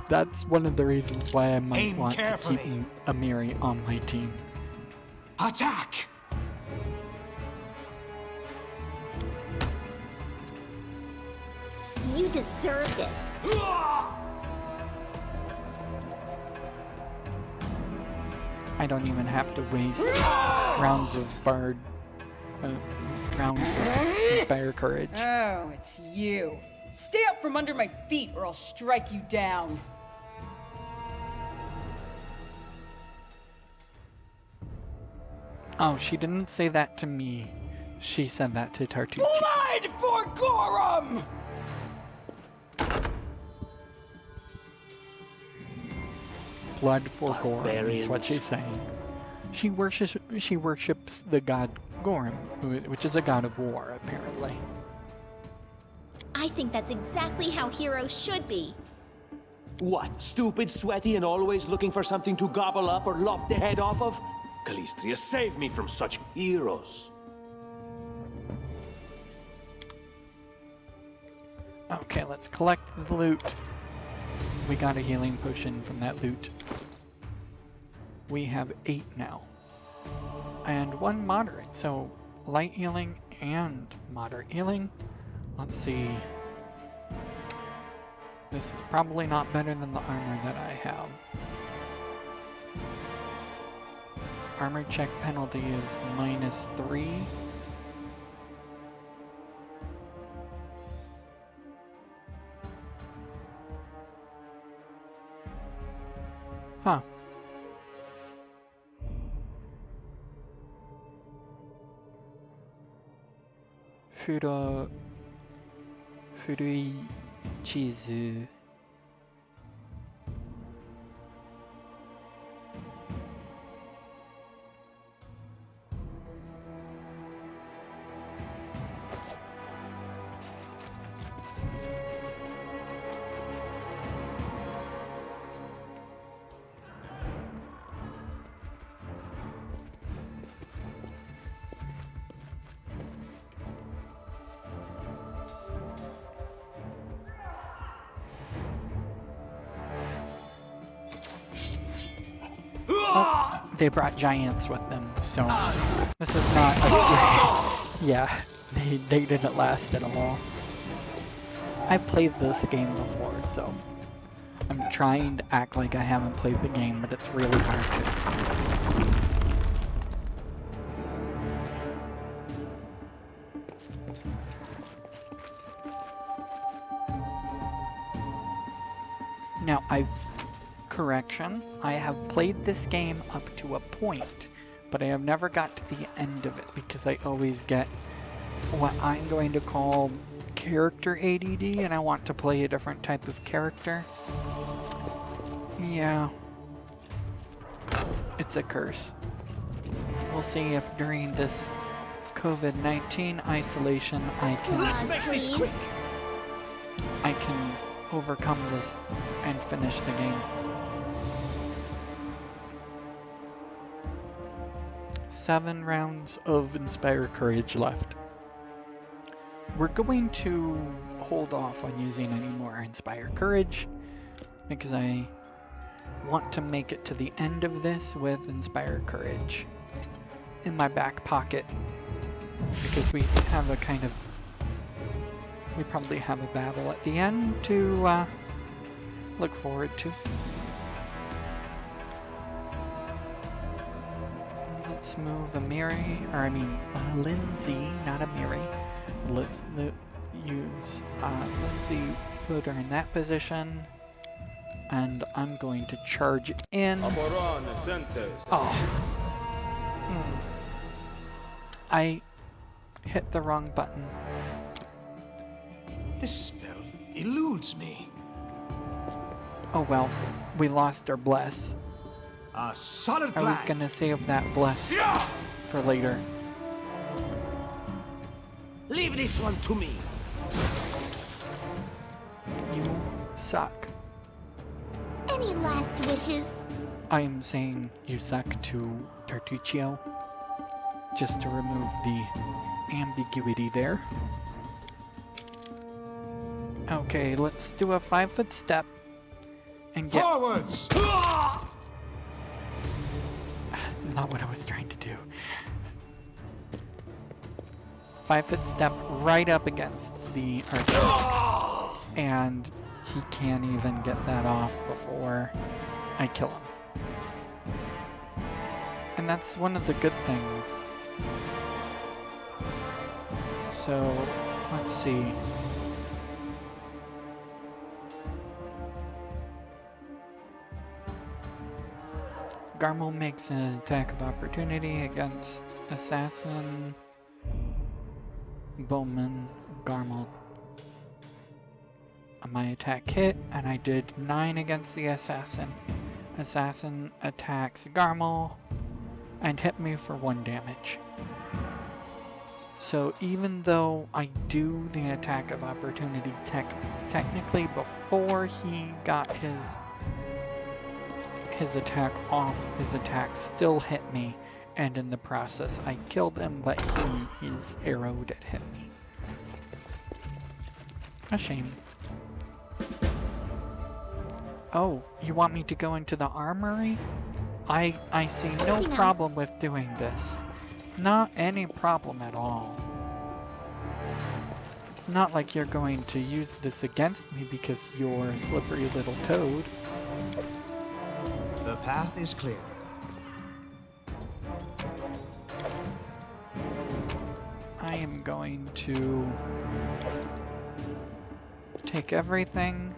That's one of the reasons why I might want to keep Amiri on my team. Attack! You deserved it. I don't even have to waste rounds of Bard, rounds of Inspire Courage. Oh, it's you. Stay up from under my feet or I'll strike you down. Oh, she didn't say that to me. She said that to Tartucci. Blood for Gorum! Blood for Gorum is what she's saying. She worships the god Gorum, which is a god of war, apparently. I think that's exactly how heroes should be. What, stupid, sweaty, and always looking for something to gobble up or lop the head off of? Calistria, save me from such heroes. Okay, let's collect the loot. We got a healing potion from that loot. We have 8 now. And 1 moderate, so light healing and moderate healing. Let's see. This is probably not better than the armor that I have. Armor check penalty is -3. Huh. Furui Chizu. Oh, they brought giants with them, so this is not a yeah, they didn't last at all. I've played this game before, so I'm trying to act like I haven't played the game, but it's really hard to. Now, correction, I have played this game up to a point, but I have never got to the end of it because I always get what I'm going to call character ADD, and I want to play a different type of character. Yeah. It's a curse. We'll see if during this COVID-19 isolation I can overcome this and finish the game. 7 rounds of Inspire Courage left. We're going to hold off on using any more Inspire Courage because I want to make it to the end of this with Inspire Courage in my back pocket, because we have a kind of, we probably have a battle at the end to look forward to. Let's move Lindsay, not Amiri. Let's use Lindsay, put her in that position, and I'm going to charge in. Oh. I hit the wrong button. This spell eludes me. Oh well, we lost our bless. A solid plan. I was gonna save that bless for later. Leave this one to me. You suck. Any last wishes? I'm saying you suck to Tartuccio, just to remove the ambiguity there. Okay, let's do a 5-foot step and get forwards. Not what I was trying to do. 5-foot step right up against the archer, and he can't even get that off before I kill him. And that's one of the good things. So, let's see. Garmel makes an attack of opportunity against Assassin, Bowman, Garmel. My attack hit, and I did 9 against the Assassin. Assassin attacks Garmel and hit me for 1 damage. So even though I do the attack of opportunity technically before he got his attack off, his attack still hit me, and in the process I killed him, but his arrow did hit me. A shame. Oh, you want me to go into the armory? I see no problem with doing this. Not any problem at all. It's not like you're going to use this against me because you're a slippery little toad. The path is clear. I am going to take everything.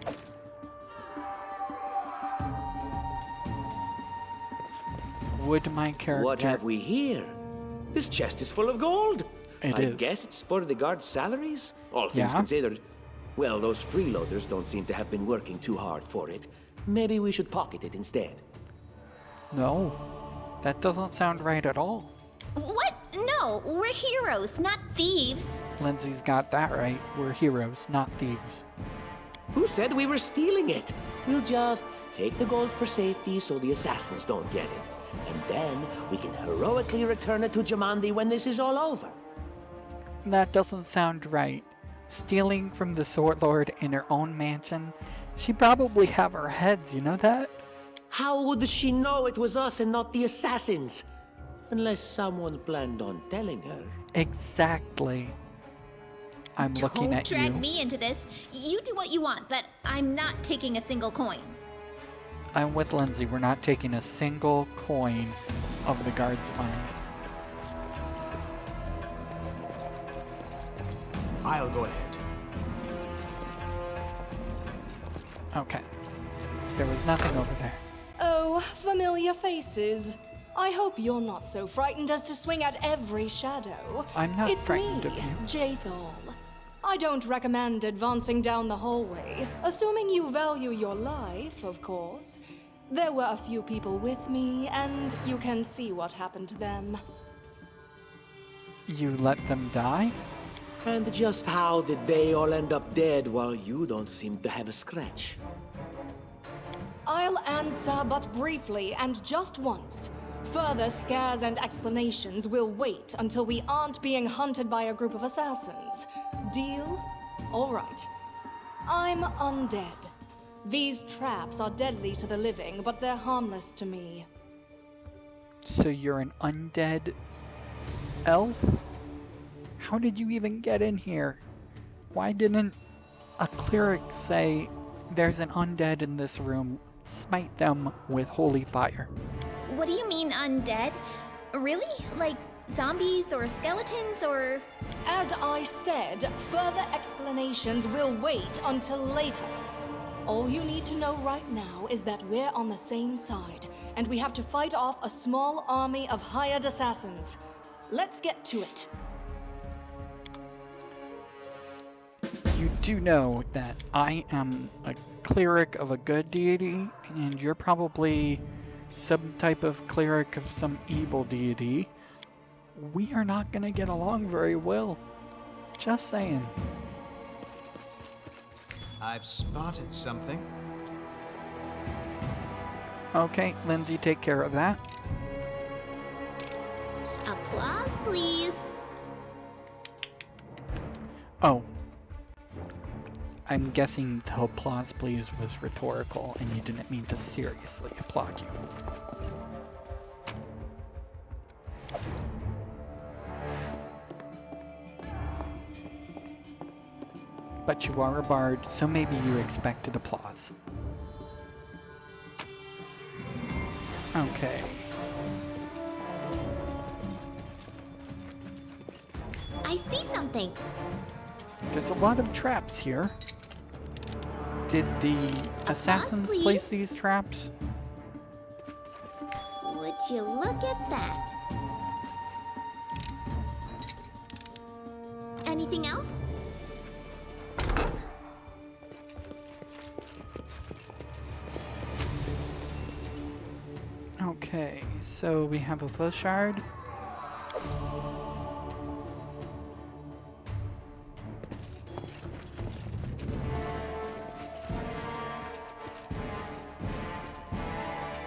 Would my character... What have we here? This chest is full of gold. I guess it's for the guards' salaries, all things considered. Well, those freeloaders don't seem to have been working too hard for it. Maybe we should pocket it instead. No, that doesn't sound right at all. What? No, we're heroes, not thieves. Lindsay's got that right. We're heroes, not thieves. Who said we were stealing it? We'll just take the gold for safety so the assassins don't get it. And then we can heroically return it to Jamandi when this is all over. That doesn't sound right. Stealing from the Sword Lord in her own mansion? She'd probably have her heads, you know that? How would she know it was us and not the assassins? Unless someone planned on telling her. Exactly. I'm looking at you. Don't drag me into this. You do what you want, but I'm not taking a single coin. I'm with Lindsay. We're not taking a single coin of the guard's money. I'll go ahead. Okay. There was nothing over there. Oh, familiar faces. I hope you're not so frightened as to swing at every shadow. I'm not it's frightened me, of you. Jaethal. I don't recommend advancing down the hallway, assuming you value your life, of course. There were a few people with me, and you can see what happened to them. You let them die? And just how did they all end up dead while you don't seem to have a scratch? I'll answer but briefly and just once. Further scares and explanations will wait until we aren't being hunted by a group of assassins. Deal? All right. I'm undead. These traps are deadly to the living, but they're harmless to me. So you're an undead elf? How did you even get in here? Why didn't a cleric say, there's an undead in this room, smite them with holy fire? What do you mean undead? Really? Like zombies or skeletons or... As I said, further explanations will wait until later. All you need to know right now is that we're on the same side, and we have to fight off a small army of hired assassins. Let's get to it. You do know that I am a cleric of a good deity, and you're probably some type of cleric of some evil deity. We are not gonna get along very well. Just saying. I've spotted something. Okay, Lindsay, take care of that. Applause, please. Oh. I'm guessing the applause please was rhetorical and you didn't mean to seriously applaud you. But you are a bard, so maybe you expected applause. Okay. I see something. There's a lot of traps here. Did the assassins please. place these traps? Would you look at that? Anything else? Okay, so we have a full shard.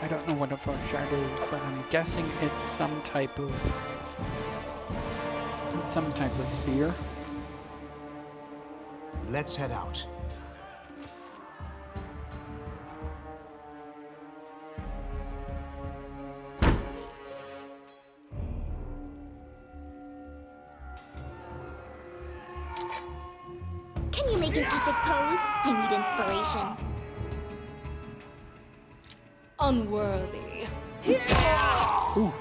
I don't know what a full shard is, but I'm guessing it's some type of spear. Let's head out. Can you make an epic pose? I need inspiration. Unworthy. Ooh.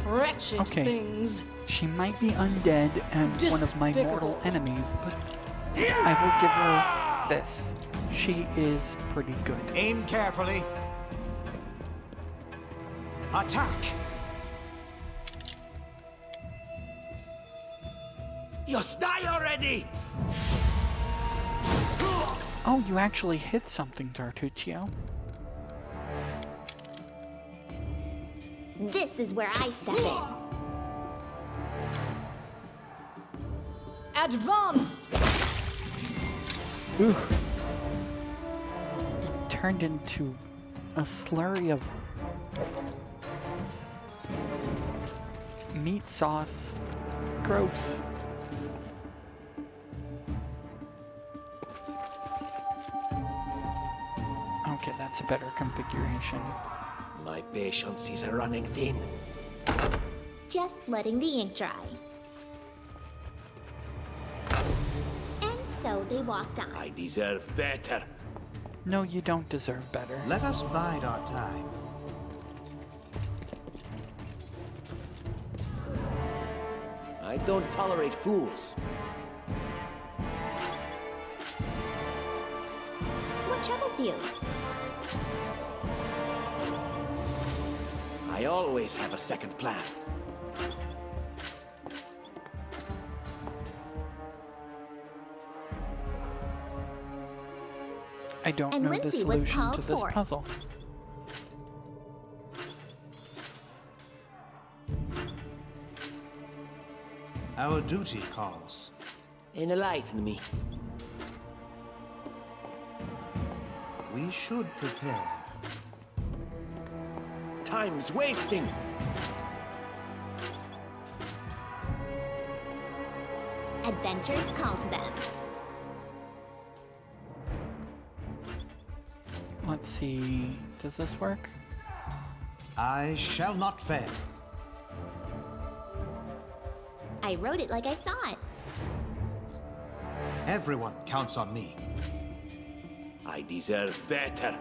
Wretched things. She might be undead and one of my mortal enemies, but I will give her this. She is pretty good. Aim carefully. Attack! Just die already! Oh, you actually hit something, Tartuccio. This is where I step in. Advance! Ooh. It turned into a slurry of meat sauce. Gross. Okay, that's a better configuration. My patience is running thin. Just letting the ink dry. And so they walked on. I deserve better. No, you don't deserve better. Let us bide our time. I don't tolerate fools. What troubles you? I always have a second plan. I don't And know the Lindsay was solution called to this for it. puzzle. Our duty calls. Enlighten me. We should prepare. Time's wasting. Adventures call to them. Let's see, does this work? I shall not fail. I wrote it like I saw it. Everyone counts on me. I deserve better.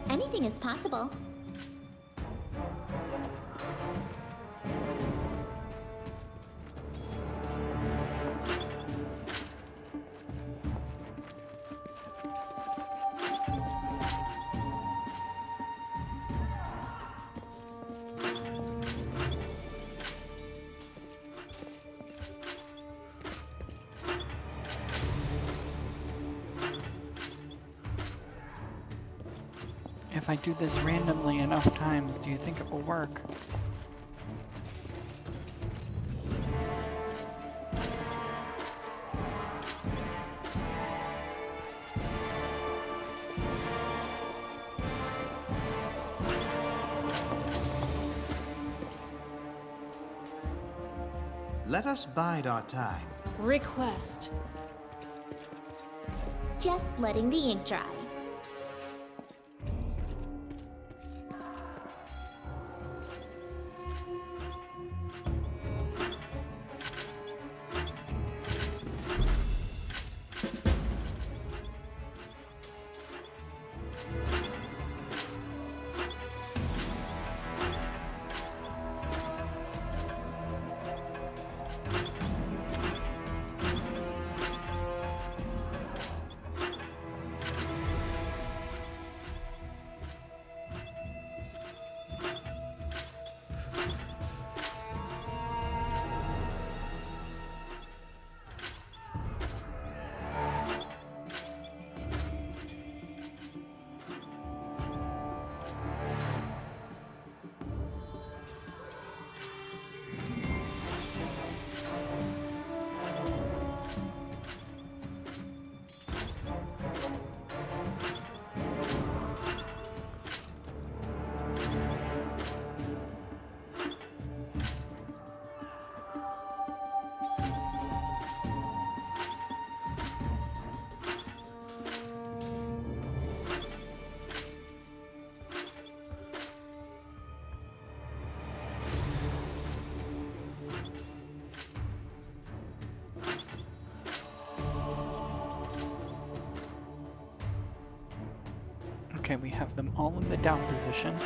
Anything is possible. If I do this randomly enough times, do you think it will work? Let us bide our time. Request. Just letting the ink dry. Okay, we have them all in the down position.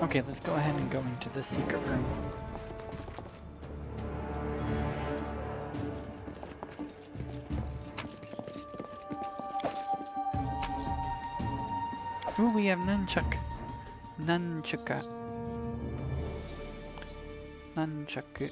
Okay, let's go ahead and go into the secret room. Ooh, we have nunchuck. Nunchuck. Nunchuck.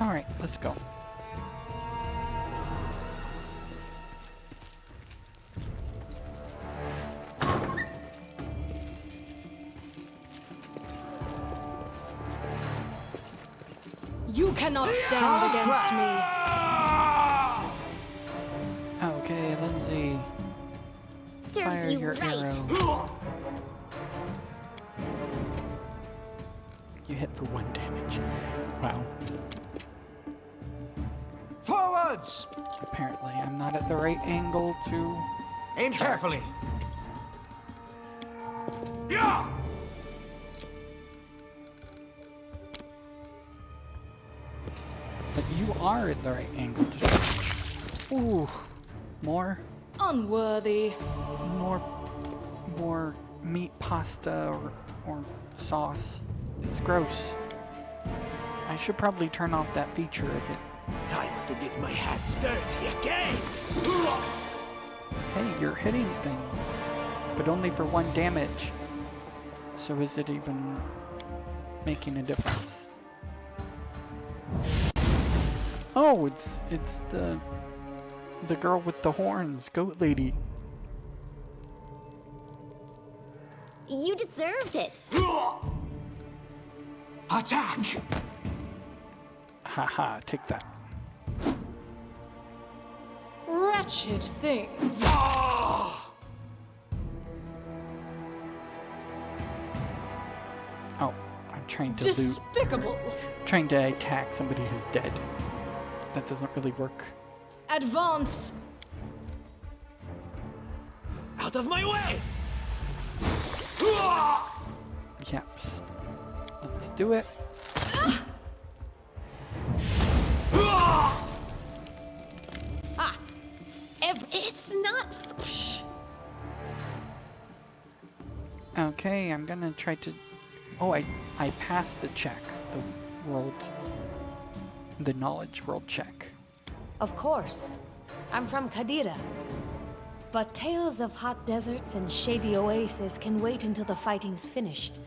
Alright, let's go. You cannot stand against me. Okay, Lindsay. Serves Fire you your right. arrow. You hit for 1 damage. Wow. Forwards! Apparently, I'm not at the right angle to... Aim carefully. Yeah! But you are at the right angle to charge. Ooh. More? Unworthy. More meat pasta or sauce. It's gross. I should probably turn off that feature if it... Time to get my hands dirty again! Hey, you're hitting things, but only for 1 damage. So is it even making a difference? Oh, it's the girl with the horns, goat lady. You deserved it. Attack! Haha, take that. Wretched things. Oh, I'm trying to loot. Despicable. Trying to attack somebody who's dead. That doesn't really work. Advance. Out of my way! Yaps. Let's do it. It's not... Okay, I'm gonna try to... Oh, I passed the check. The knowledge world check. Of course. I'm from Kadira. But tales of hot deserts and shady oases can wait until the fighting's finished.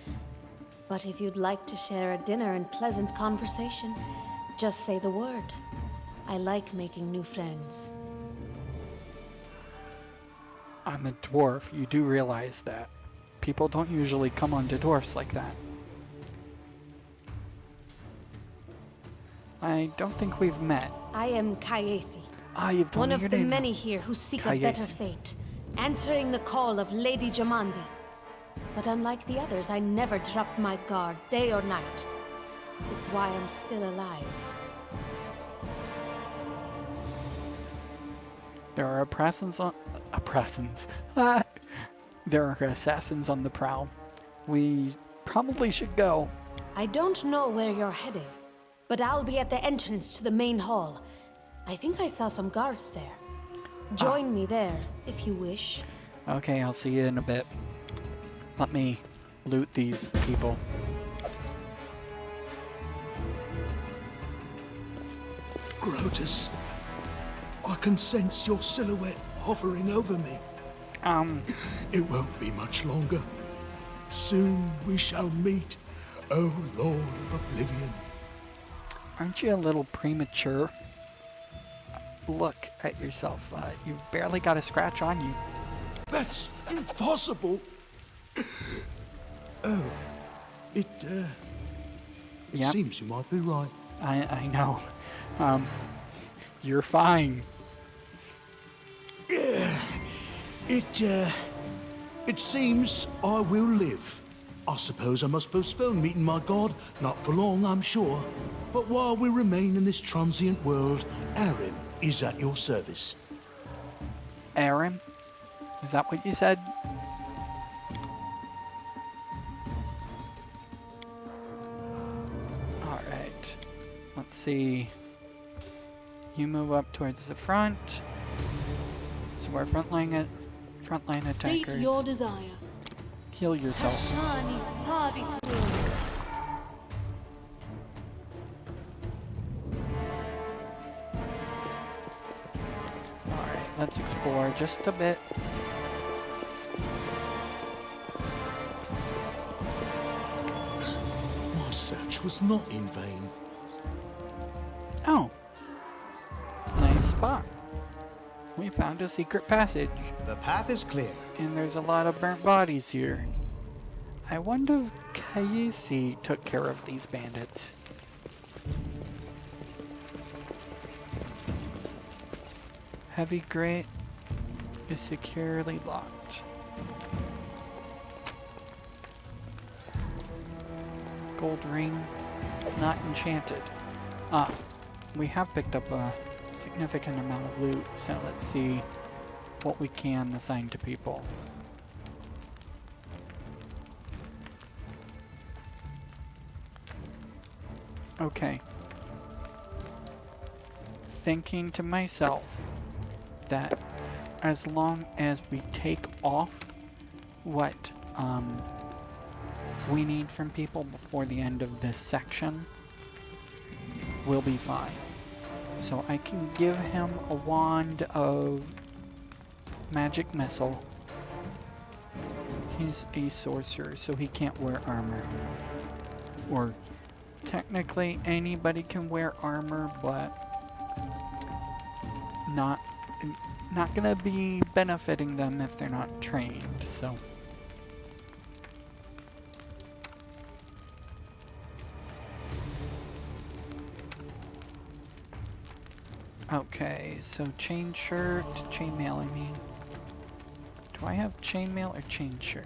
But if you'd like to share a dinner and pleasant conversation, just say the word. I like making new friends. I'm a dwarf. You do realize that. People don't usually come onto dwarfs like that. I don't think we've met. I am Kayesi. Ah, you've told one me of your the name. many here who seek a better Kayesi. fate, answering the call of Lady Jamandi. But unlike the others, I never dropped my guard, day or night. It's why I'm still alive. There are assassins on... There are assassins on the prowl. We probably should go. I don't know where you're heading, but I'll be at the entrance to the main hall. I think I saw some guards there. Join me there, if you wish. Okay, I'll see you in a bit. Let me loot these people. Grotus, I can sense your silhouette hovering over me. It won't be much longer. Soon we shall meet, O Lord of Oblivion. Aren't you a little premature? Look at yourself. You've barely got a scratch on you. That's impossible. Oh, it Yep. seems you might be right. I know. You're fine. Yeah, it seems I will live. I suppose I must postpone meeting my god, not for long, I'm sure. But while we remain in this transient world, Arim is at your service. Arim? Is that what you said? Alright. Let's see. You move up towards the front. So we're frontline attackers. State your desire. Heal yourself. Alright, let's explore just a bit. My search was not in vain. Oh. Nice spot. We found a secret passage. The path is clear. And there's a lot of burnt bodies here. I wonder if Kayesi took care of these bandits. Heavy grate is securely locked. Gold ring, not enchanted. Ah, we have picked up a significant amount of loot, so let's see what we can assign to people. Okay. Thinking to myself that as long as we take off what we need from people before the end of this section, we'll be fine. So I can give him a wand of magic missile. He's a sorcerer, so he can't wear armor. Or technically anybody can wear armor, but not gonna be benefiting them if they're not trained, so. Okay, so chain shirt, chainmail I mean. Do I have chainmail or chain shirt?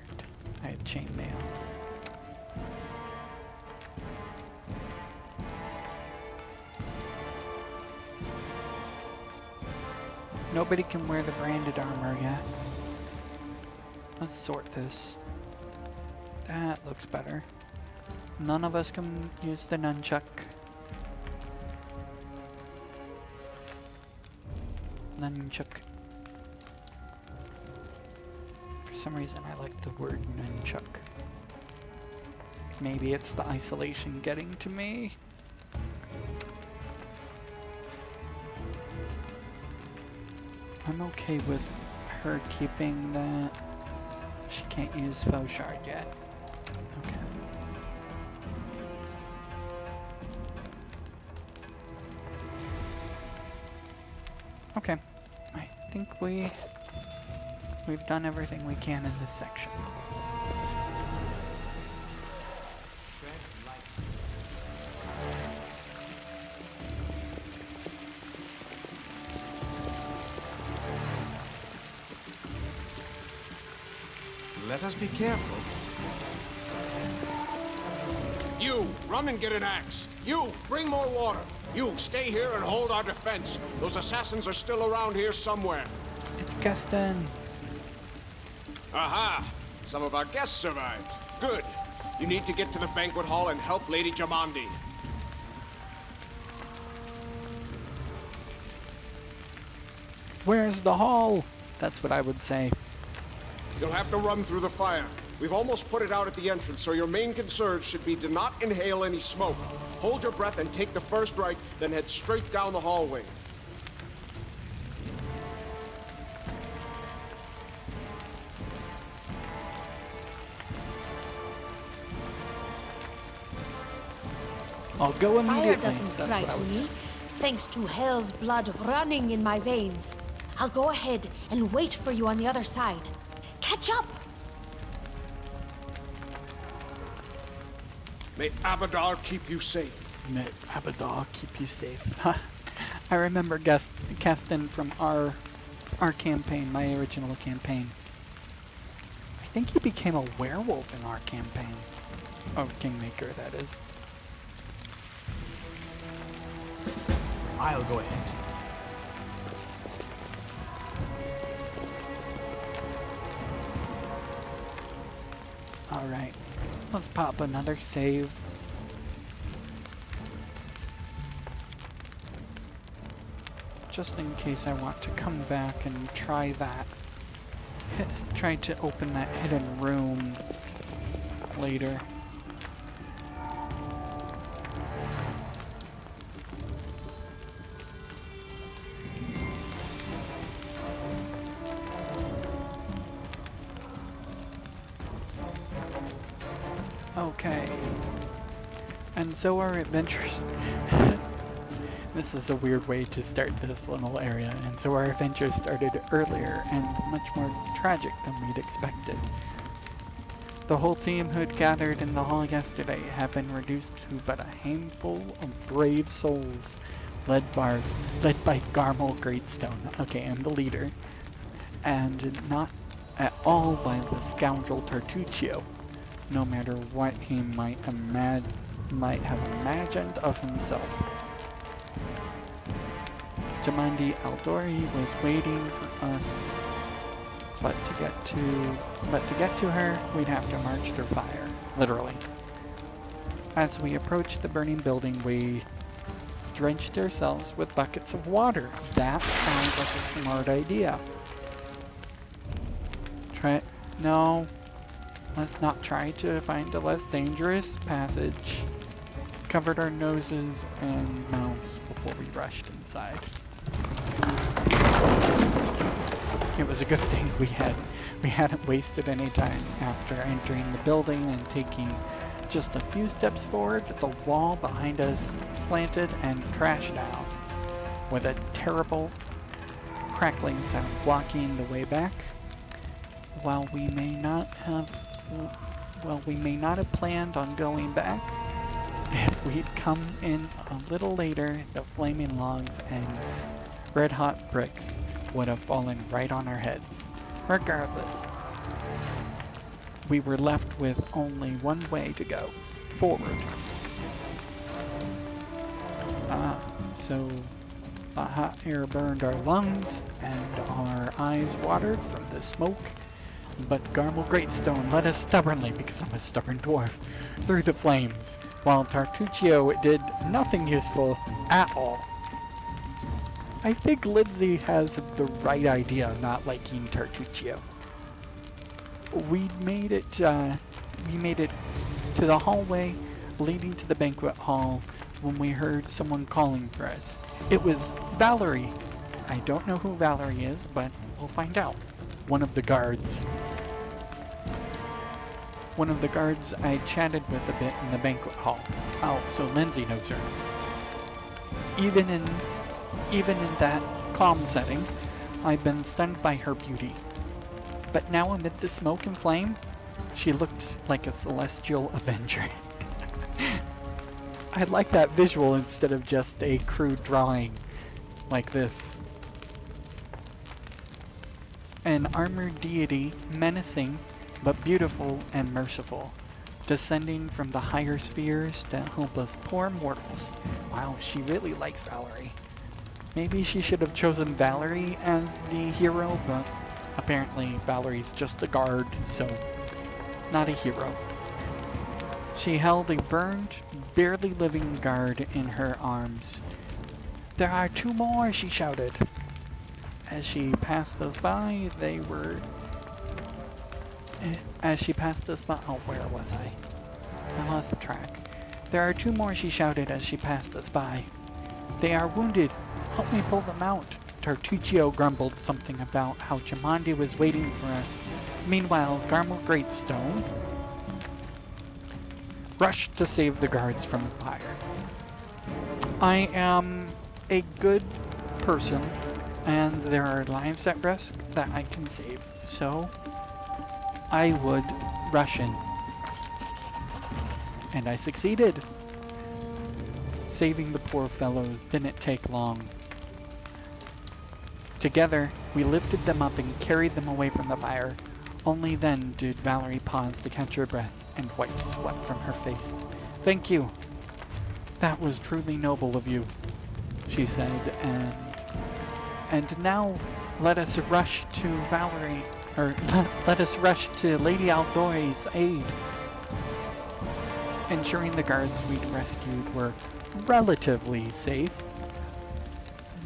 I have chainmail. Nobody can wear the branded armor yet. Let's sort this. That looks better. None of us can use the nunchuck. Nunchuck. For some reason I like the word nunchuck. Maybe it's the isolation getting to me. I'm okay with her keeping that. She can't use Faux Shard yet. Okay. Okay. I think we've done everything we can in this section. Let us be careful. You, run and get an axe. You, bring more water. You, stay here and hold our defense. Those assassins are still around here somewhere. It's Gaston. Aha! Some of our guests survived. Good. You need to get to the banquet hall and help Lady Jamandi. Where's the hall? That's what I would say. You'll have to run through the fire. We've almost put it out at the entrance, so your main concern should be to not inhale any smoke. Hold your breath and take the first right, then head straight down the hallway. I'll go immediately. Fire doesn't That's what I frighten would say. me, thanks to hell's blood running in my veins. I'll go ahead and wait for you on the other side. Catch up! May Abadar keep you safe. May Abadar keep you safe. I remember Keston from our campaign, my original campaign. I think he became a werewolf in our campaign of Kingmaker, that is. I'll go ahead. Alright, let's pop another save. Just in case I want to come back and try that. Try to open that hidden room later. Okay, and so our adventures, this is a weird way to start this little area, and so our adventures started earlier and much more tragic than we'd expected. The whole team who'd gathered in the hall yesterday had been reduced to but a handful of brave souls, led by Garmel Greatstone. Okay, I'm the leader, and not at all by the scoundrel Tartuccio. No matter what he might have imagined of himself. Jamandi Aldori was waiting for us, but to get to her, we'd have to march through fire, literally. As we approached the burning building, we drenched ourselves with buckets of water. That sounds like a smart idea. No. Let's not try to find a less dangerous passage. Covered our noses and mouths before we rushed inside. It was a good thing we hadn't wasted any time. After entering the building and taking just a few steps forward, the wall behind us slanted and crashed down, with a terrible crackling sound blocking the way back. While we may not have planned on going back, if we'd come in a little later, the flaming logs and red-hot bricks would have fallen right on our heads. Regardless, we were left with only one way to go, forward. So the hot air burned our lungs and our eyes watered from the smoke. But Garmel Greatstone led us stubbornly, because I'm a stubborn dwarf, through the flames, while Tartuccio did nothing useful at all. I think Lindsay has the right idea of not liking Tartuccio. We made it to the hallway leading to the banquet hall when we heard someone calling for us. It was Valerie. I don't know who Valerie is, but we'll find out. One of the guards I chatted with a bit in the banquet hall. Oh, so Lindsay knows her. Even in that calm setting, I'd been stunned by her beauty. But now amid the smoke and flame, she looked like a celestial avenger. I like that visual instead of just a crude drawing like this. An armored deity, menacing, but beautiful and merciful, descending from the higher spheres to help us poor mortals. Wow, she really likes Valerie. Maybe she should have chosen Valerie as the hero, but apparently Valerie's just a guard, so not a hero. She held a burned, barely living guard in her arms. "There are 2 more," she shouted. As she passed us by, they were as she passed us by. Oh, where was I? I lost track. There are 2 more, she shouted as she passed us by. They are wounded. Help me pull them out. Tartuccio grumbled something about how Jamandi was waiting for us. Meanwhile, Garmel Greatstone rushed to save the guards from the fire. I am a good person, and there are lives at risk that I can save, so I would rush in. And I succeeded. Saving the poor fellows didn't take long. Together, we lifted them up and carried them away from the fire. Only then did Valerie pause to catch her breath and wipe sweat from her face. Thank you. That was truly noble of you, she said, and now let us rush to let us rush to Lady Aldori's aid. Ensuring the guards we'd rescued were relatively safe,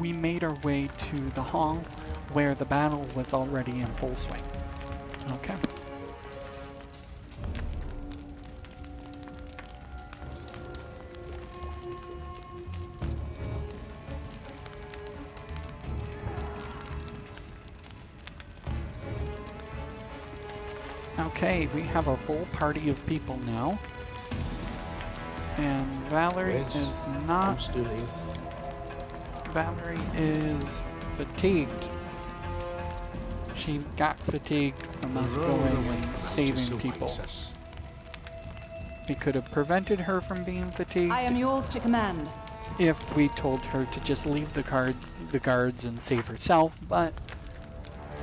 we made our way to the hall where the battle was already in full swing. Okay. Okay, we have a full party of people now. And Valerie is not... I'm still here. Valerie is fatigued. She got fatigued from us going and saving people. We could have prevented her from being fatigued. I am yours to command. If we told her to just leave the guards and save herself, but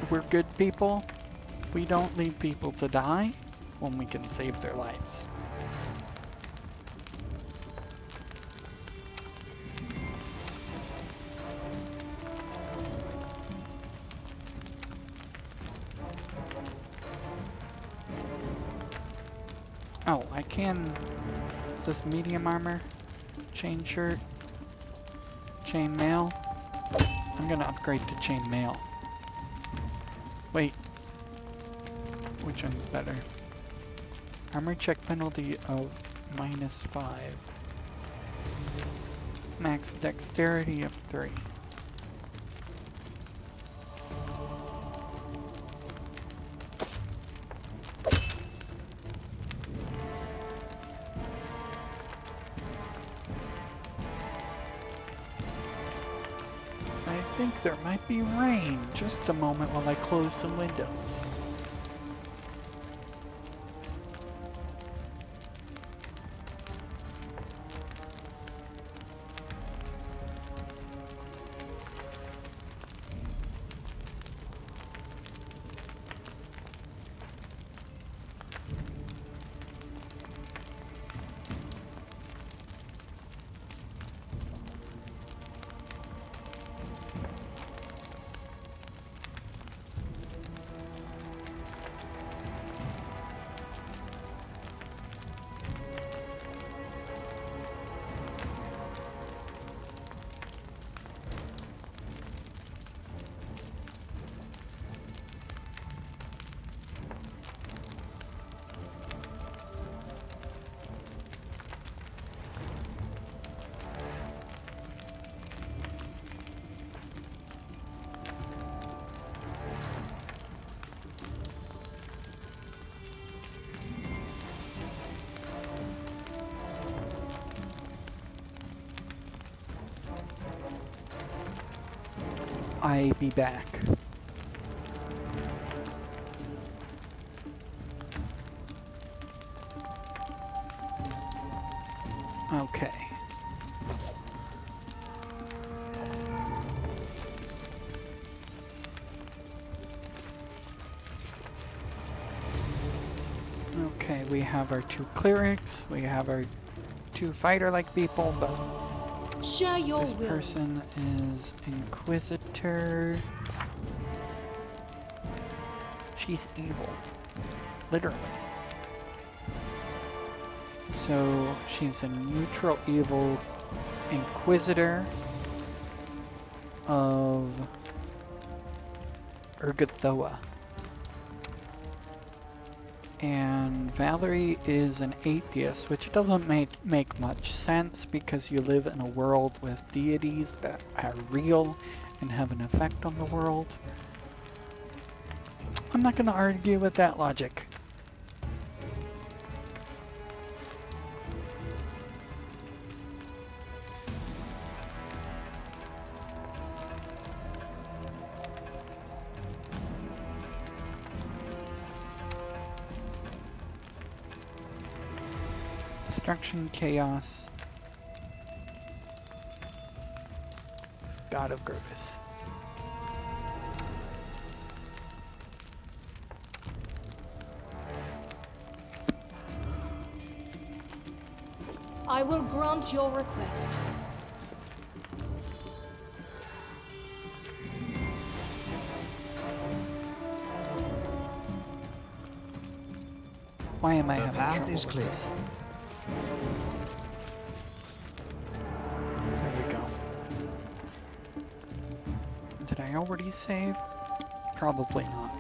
we're good people. We don't leave people to die when we can save their lives. Oh, I can... Is this medium armor? Chain shirt? Chain mail? I'm gonna upgrade to chain mail. Wait. Which one's better? Armor check penalty of -5. Max dexterity of 3. I think there might be rain. Just a moment while I close some windows. I be back. Okay. Okay, we have our 2 clerics, we have our 2 fighter-like people, but share your this will. person is Inquisitor. She's evil. Literally. So she's a neutral evil Inquisitor of Urgathoa. And Valerie is an atheist, which doesn't make much sense because you live in a world with deities that are real and have an effect on the world. I'm not going to argue with that logic. Destruction, chaos, God of Grovis. I will grant your request. Why am I The having path trouble is with clear. this? There we go. Did I already save? Probably not.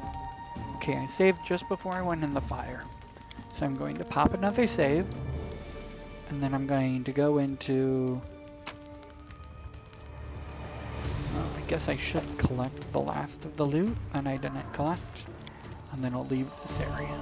Okay, I saved just before I went in the fire. So I'm going to pop another save. And then I'm going to go into... I guess I should collect the last of the loot that I didn't collect. And then I'll leave this area.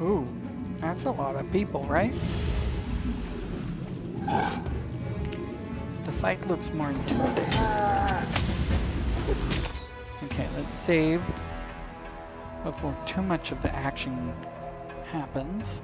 Ooh, that's a lot of people, right? The fight looks more intimidating. Okay, let's save before too much of the action happens.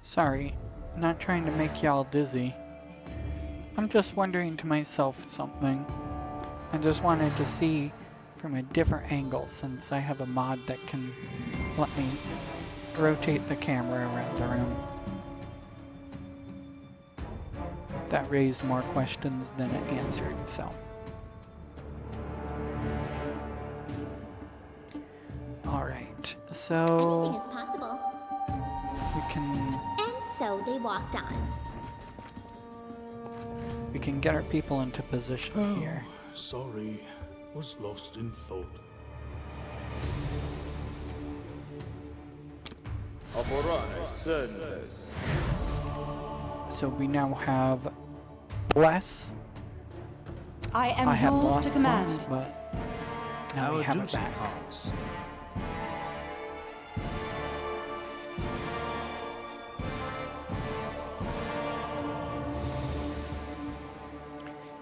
Sorry, not trying to make y'all dizzy. I'm just wondering to myself something. I just wanted to see from a different angle since I have a mod that can let me rotate the camera around the room. That raised more questions than it answered, so. Alright, so... Anything is possible. We can... So they walked on. We can get our people into position here. Sorry, was lost in thought. So we now have Bless. I am had yours lost to command. Bless, but now we have it back.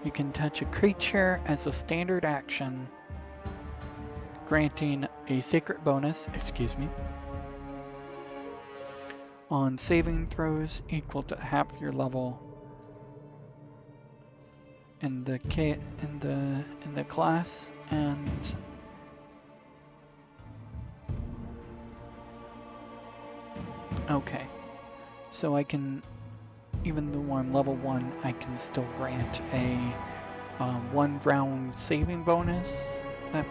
You can touch a creature as a standard action, granting a sacred bonus, on saving throws equal to half your level in the class, and okay, so I can, even though I'm level 1, I can still grant a 1 round saving bonus. That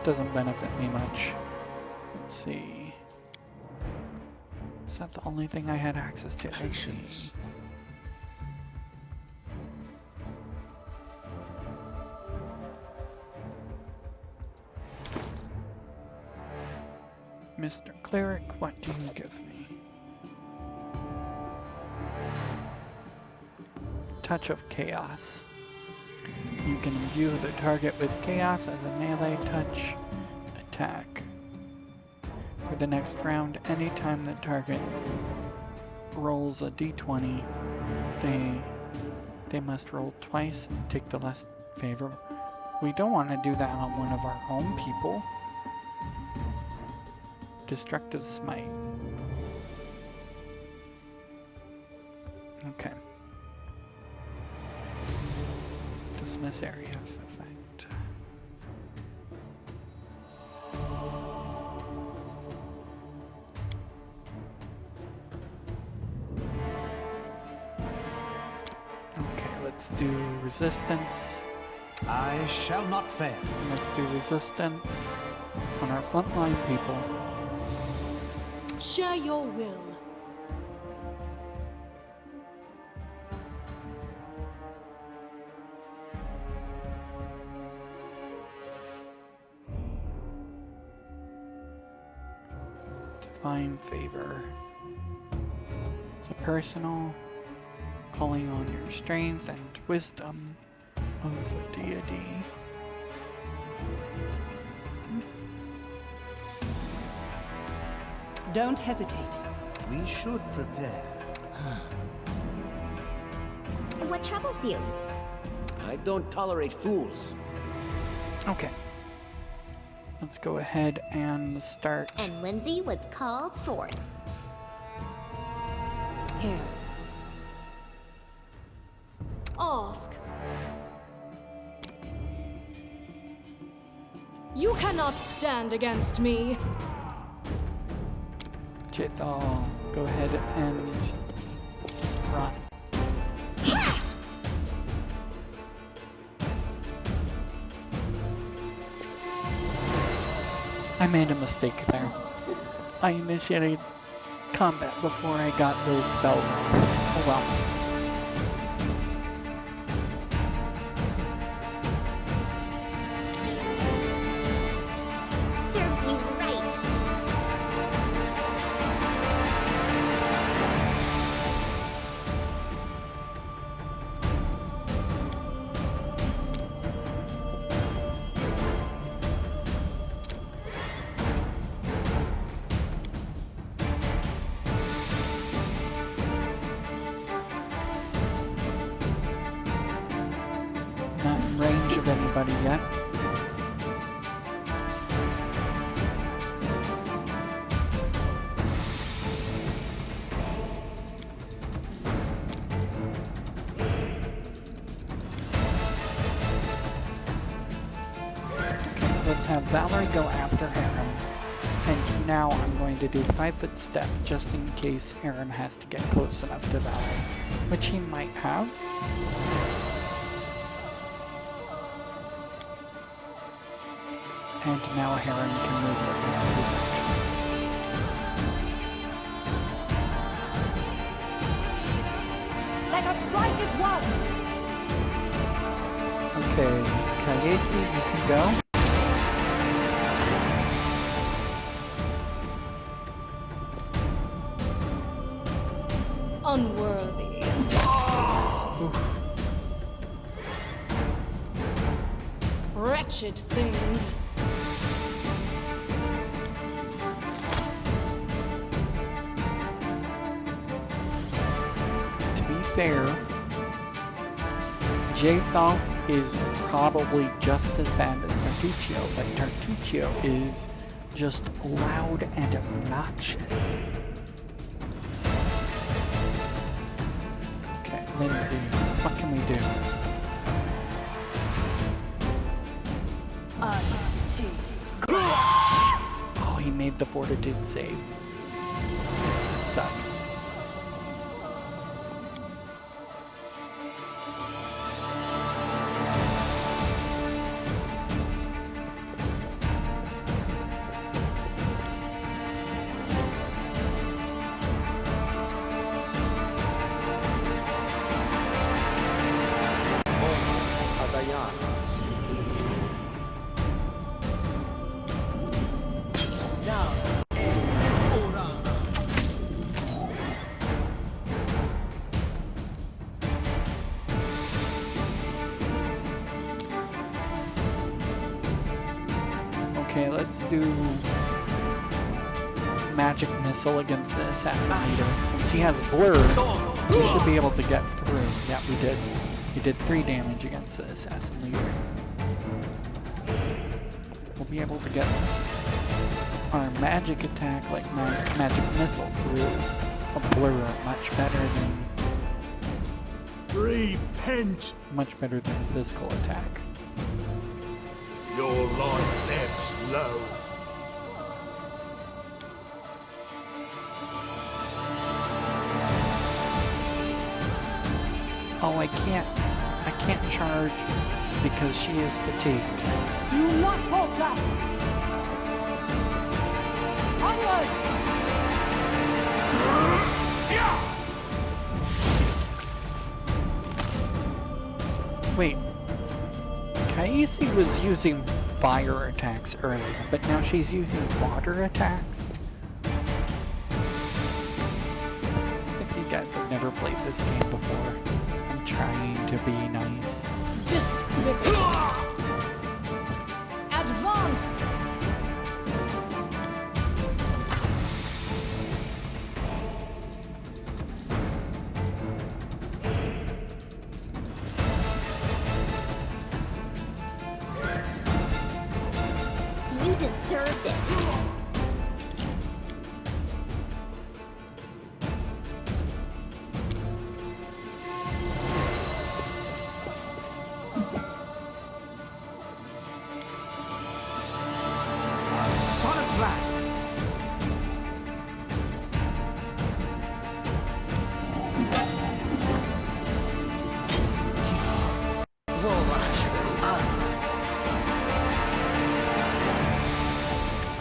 doesn't benefit me much. Let's see. Is that the only thing I had access to? Patience. Mr. Cleric, what do you give me? Touch of Chaos. You can imbue the target with Chaos as a melee touch attack. For the next round, anytime the target rolls a d20, they must roll twice and take the less favorable. We don't want to do that on one of our own people. Destructive Smite. Okay. Dismiss area of effect. let's do resistance. I shall not fail. Let's do resistance on our frontline people. Share your will. Divine favor. It's a personal, calling on your strength and wisdom of a deity. Don't hesitate. We should prepare. What troubles you? I don't tolerate fools. Okay. Let's go ahead and start. And Lindsay was called forth. Here. Ask. You cannot stand against me. I'll go ahead and run. I made a mistake there. I initiated combat before I got those spells. Oh well. Anybody yet? Okay, let's have Valerie go after Aram. And now I'm going to do 5-foot step just in case Aram has to get close enough to Valerie, which he might have. And now Heron can move with his action. Let us strike as one! Okay, Kayesi, you can go. Unworthy. Oof. Wretched things. Fair, J-Thal is probably just as bad as Tartuccio, but Tartuccio is just loud and obnoxious. Okay, Lindsay, what can we do? Oh, he made the fortitude save. That sucks. Okay, let's do magic missile against the assassin leader. Since he has blur, we should be able to get through. Yeah, we did. We did 3 damage against the assassin leader. We'll be able to get our magic attack, like magic missile, through a blur much better than much better than a physical attack. Your life ebbs low. Oh, I can't can't charge because she is fatigued. Do not falter! Onwards! Wait, Kaisi was using fire attacks earlier, but now she's using water attacks? If you guys have never played this game before, I'm trying to be nice. Advance! You deserved it. Solid plan.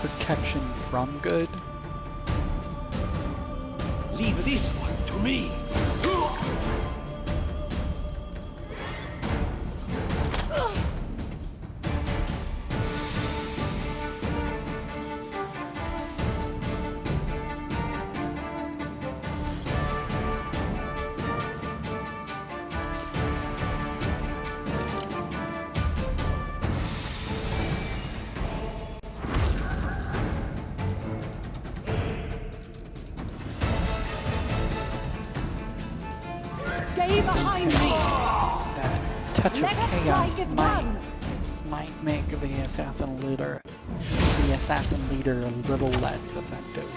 Protection from good? Leave this one to me. Stay behind me! That touch of Next chaos strike is one. might make the assassin leader a little less effective.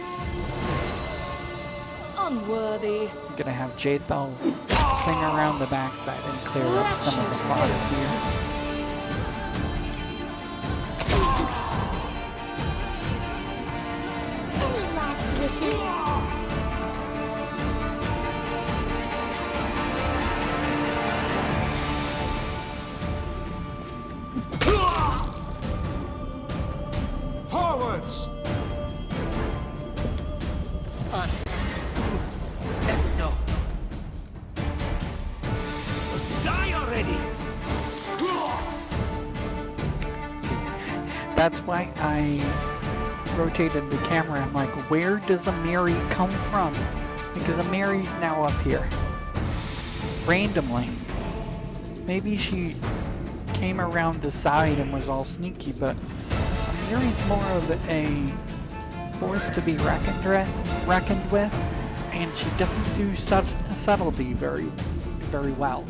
Unworthy. I'm gonna have Jaethal swing around the backside and clear up some of the fodder here. Any last wishes? Forwards! No. Let's die already. See, that's why I rotated the camera. I'm like, where does Amiri come from? Because Amiri's now up here. Randomly. Maybe she came around the side and was all sneaky, but Amiri's more of a force to be reckoned with, and she doesn't do subtlety very well.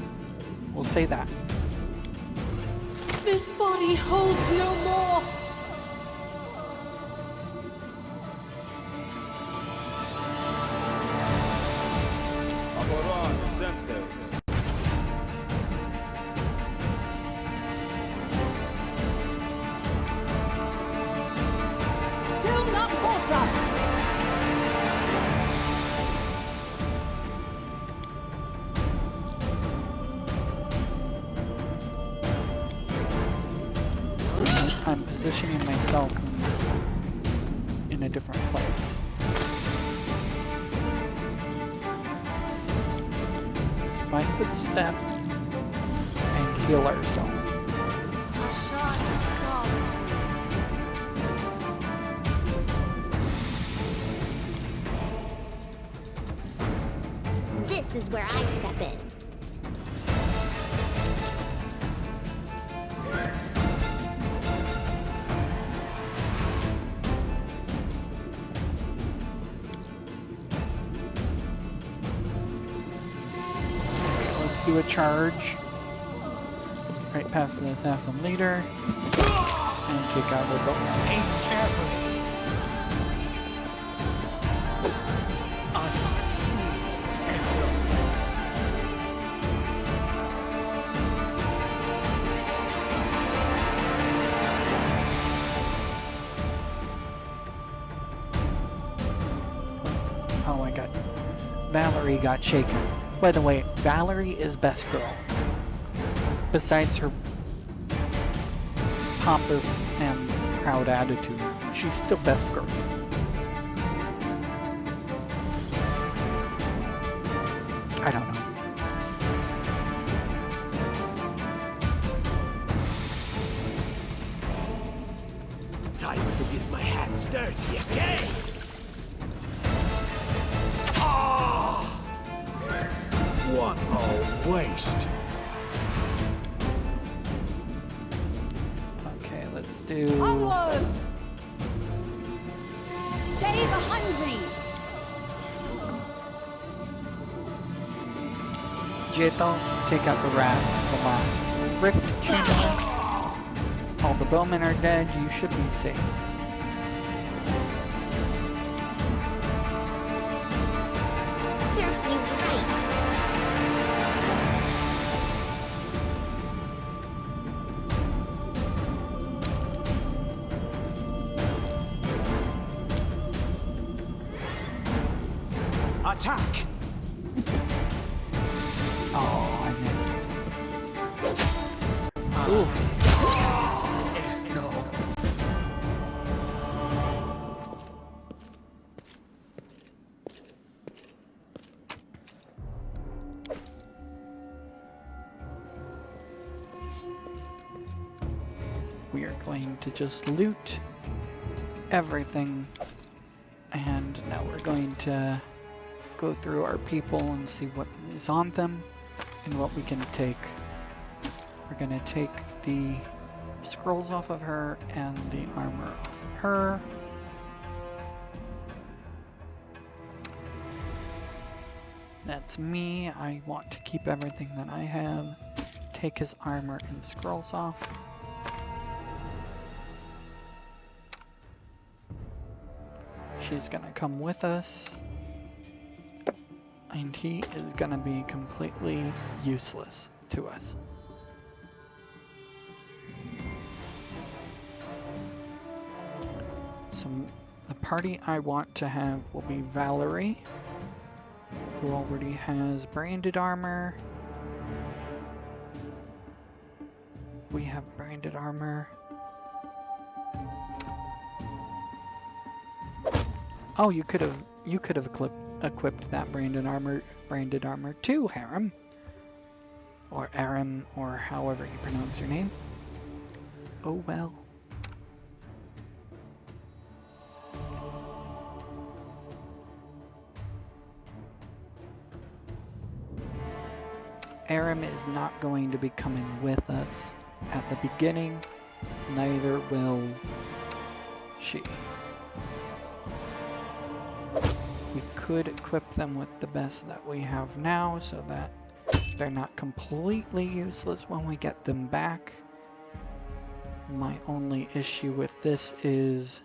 We'll say that. This body holds no more. Do not falter. I'm positioning myself in a different place. Let's 5-foot step and heal ourselves. This is where I step in. Do a charge right past the assassin leader and take out the boat. Aim carefully. Oh my god. Valerie got shaken. By the way, Valerie is best girl. besides her pompous and proud attitude, she's still best girl. I don't know. Time to get my hands dirty again! Ah! What a waste! Okay, let's do... Onwards! Stay the hungry! Jeton, take out the rat, the last rift chamber. All the bowmen are dead, you should be safe. Serves you right. Attack! Oh, I missed. Ooh. No. We are going to just loot everything, and now we're going to go through our people and see what is on them and what we can take. We're gonna take the scrolls off of her and the armor off of her. That's me. I want to keep everything that I have. Take his armor and scrolls off. She's gonna come with us. And he is gonna be completely useless to us. So the party I want to have will be Valerie, who already has branded armor. We have branded armor. Oh, you could have equipped that branded armor to Harem, or Aram, or however you pronounce your name. Oh well. Aram is not going to be coming with us at the beginning, neither will she. We could equip them with the best that we have now so that they're not completely useless when we get them back. My only issue with this is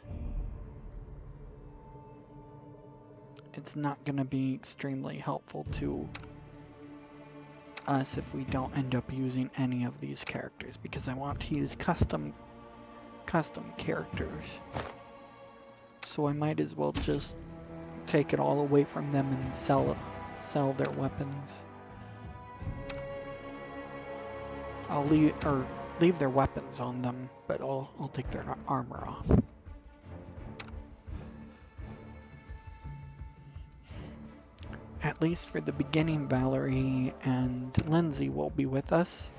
it's not going to be extremely helpful to us if we don't end up using any of these characters, because I want to use custom characters. So I might as well just take it all away from them and sell their weapons. I'll leave their weapons on them, but I'll take their armor off. At least for the beginning, Valerie and Lindsay will be with us.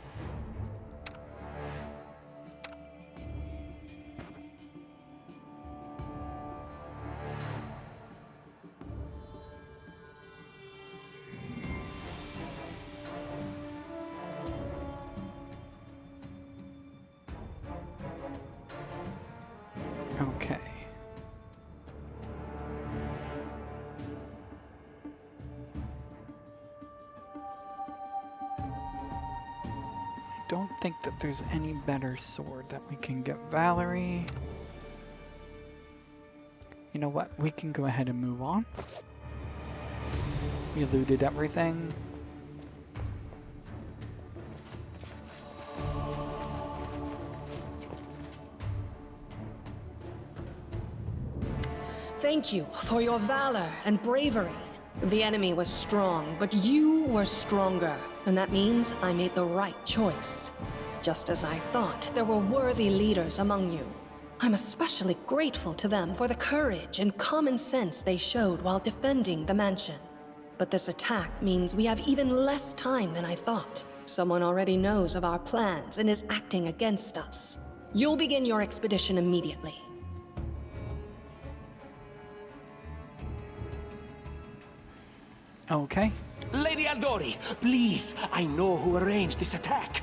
Okay. I don't think that there's any better sword that we can get Valerie. You know what? We can go ahead and move on. We looted everything. Thank you for your valor and bravery. The enemy was strong, but you were stronger. And that means I made the right choice. Just as I thought, there were worthy leaders among you. I'm especially grateful to them for the courage and common sense they showed while defending the mansion. But this attack means we have even less time than I thought. Someone already knows of our plans and is acting against us. You'll begin your expedition immediately. Okay. Lady Aldori, please, I know who arranged this attack.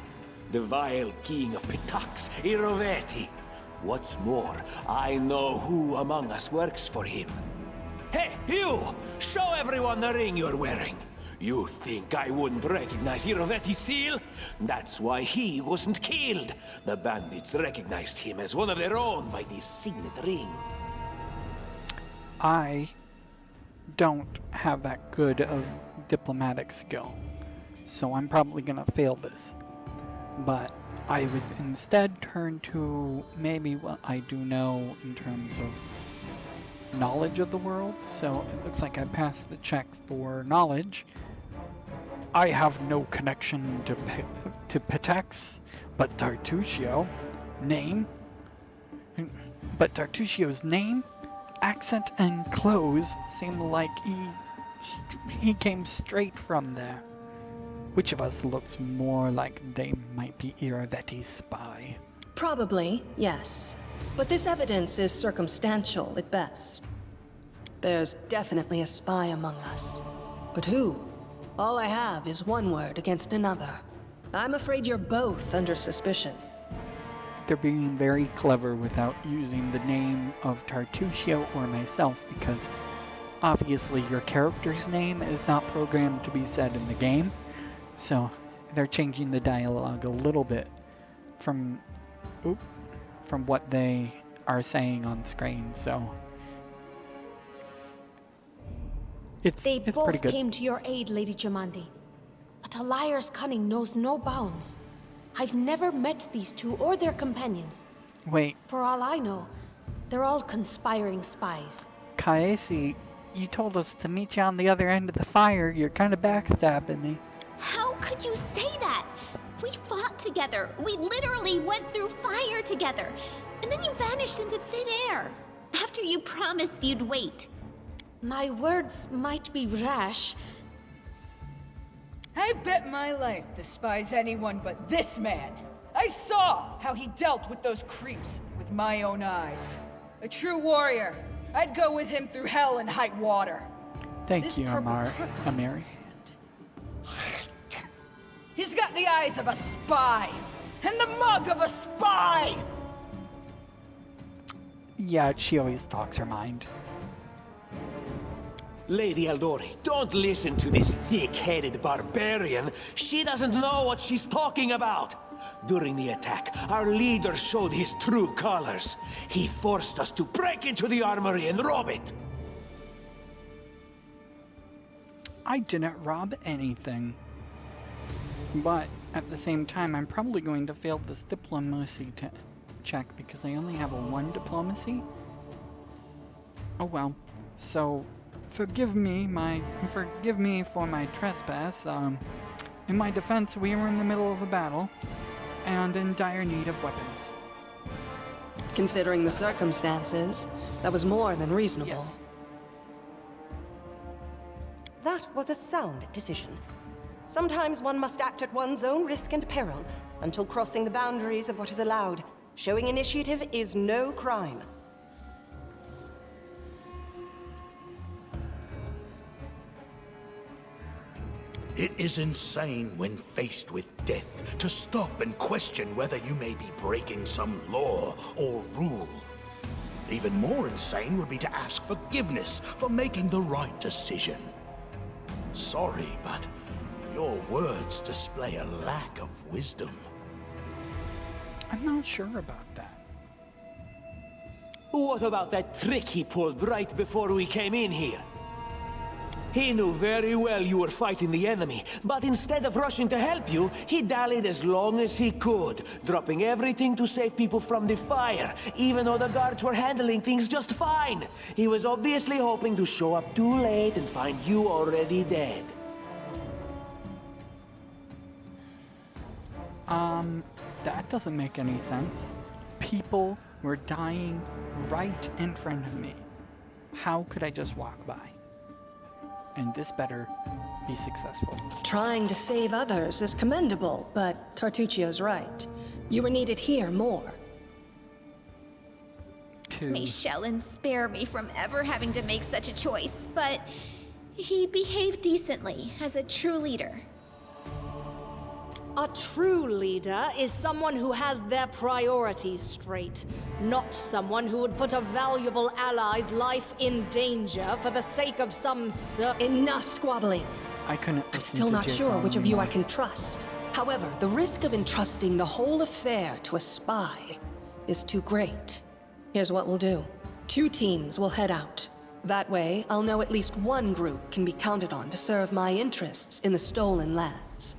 The vile king of Pitax, Iroveti. What's more, I know who among us works for him. Hey, you! Show everyone the ring you're wearing. You think I wouldn't recognize Iroveti's seal? That's why he wasn't killed. The bandits recognized him as one of their own by this signet ring. I don't have that good of diplomatic skill, so I'm probably gonna fail this. But I would instead turn to maybe what I do know in terms of knowledge of the world. So it looks like I passed the check for knowledge. I have no connection to Pitax, but Tartuccio. Name? But Tartuccio's name, accent, and clothes seem like he came straight from there. Which of us looks more like they might be Iroveti's spy? Probably, yes. But this evidence is circumstantial at best. There's definitely a spy among us. But who? All I have is one word against another. I'm afraid you're both under suspicion. They're being very clever without using the name of Tartuccio or myself, because obviously your character's name is not programmed to be said in the game. So they're changing the dialogue a little bit from what they are saying on screen. So it's pretty good. They both came to your aid, Lady Jamandi. But a liar's cunning knows no bounds. I've never met these two or their companions. Wait. For all I know, they're all conspiring spies. Kaesi, you told us to meet you on the other end of the fire. You're kind of backstabbing me. How could you say that? We fought together. We literally went through fire together. And then you vanished into thin air. After you promised you'd wait. My words might be rash. I bet my life despise anyone but this man. I saw how he dealt with those creeps with my own eyes. A true warrior. I'd go with him through hell and high water. Thank you, Amiri. He's got the eyes of a spy, and the mug of a spy! Yeah, she always talks her mind. Lady Aldori, don't listen to this thick-headed barbarian. She doesn't know what she's talking about. During the attack, our leader showed his true colors. He forced us to break into the armory and rob it. I didn't rob anything. But at the same time, I'm probably going to fail this diplomacy check because I only have a 1 diplomacy. Oh well. So forgive me for my trespass. In my defense, we were in the middle of a battle and in dire need of weapons. Considering the circumstances, that was more than reasonable. Yes. That was a sound decision. Sometimes one must act at one's own risk and peril, until crossing the boundaries of what is allowed. Showing initiative is no crime. It is insane when faced with death to stop and question whether you may be breaking some law or rule. Even more insane would be to ask forgiveness for making the right decision. Sorry, but your words display a lack of wisdom. I'm not sure about that. What about that trick he pulled right before we came in here? He knew very well you were fighting the enemy, but instead of rushing to help you, he dallied as long as he could, dropping everything to save people from the fire, even though the guards were handling things just fine. He was obviously hoping to show up too late and find you already dead. That doesn't make any sense. People were dying right in front of me. How could I just walk by? And this better be successful. Trying to save others is commendable, but Tartuccio's right. You were needed here more. May Shellen spare me from ever having to make such a choice, but he behaved decently as a true leader. A true leader is someone who has their priorities straight, not someone who would put a valuable ally's life in danger for the sake of some Enough squabbling. I couldn't. I'm still not sure which of you I can trust. However, the risk of entrusting the whole affair to a spy is too great. Here's what we'll do. 2 teams will head out. That way, I'll know at least one group can be counted on to serve my interests in the stolen lands.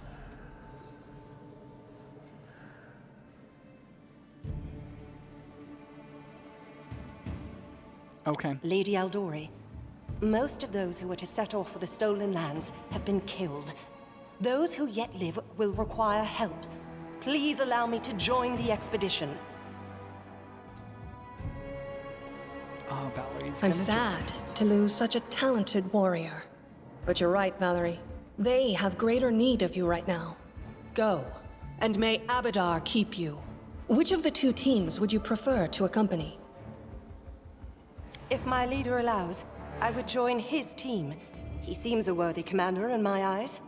Okay. Lady Aldori, most of those who were to set off for the stolen lands have been killed. Those who yet live will require help. Please allow me to join the expedition. Oh, Valerie's I'm gonna sad to lose such a talented warrior. But you're right, Valerie. They have greater need of you right now. Go, and may Abadar keep you. Which of the 2 teams would you prefer to accompany? If my leader allows, I would join his team. He seems a worthy commander in my eyes.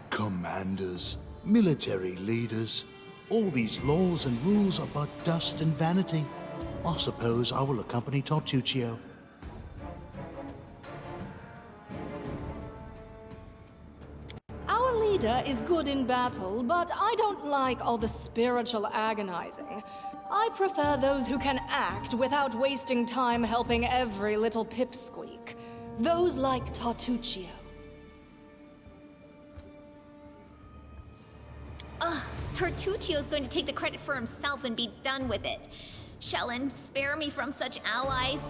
Commanders, military leaders, all these laws and rules are but dust and vanity. I suppose I will accompany Tartuccio. Our leader is good in battle, but I don't like all the spiritual agonizing. I prefer those who can act without wasting time helping every little pipsqueak. Those like Tartuccio. Ugh, Tartuccio's going to take the credit for himself and be done with it. Shellen, spare me from such allies.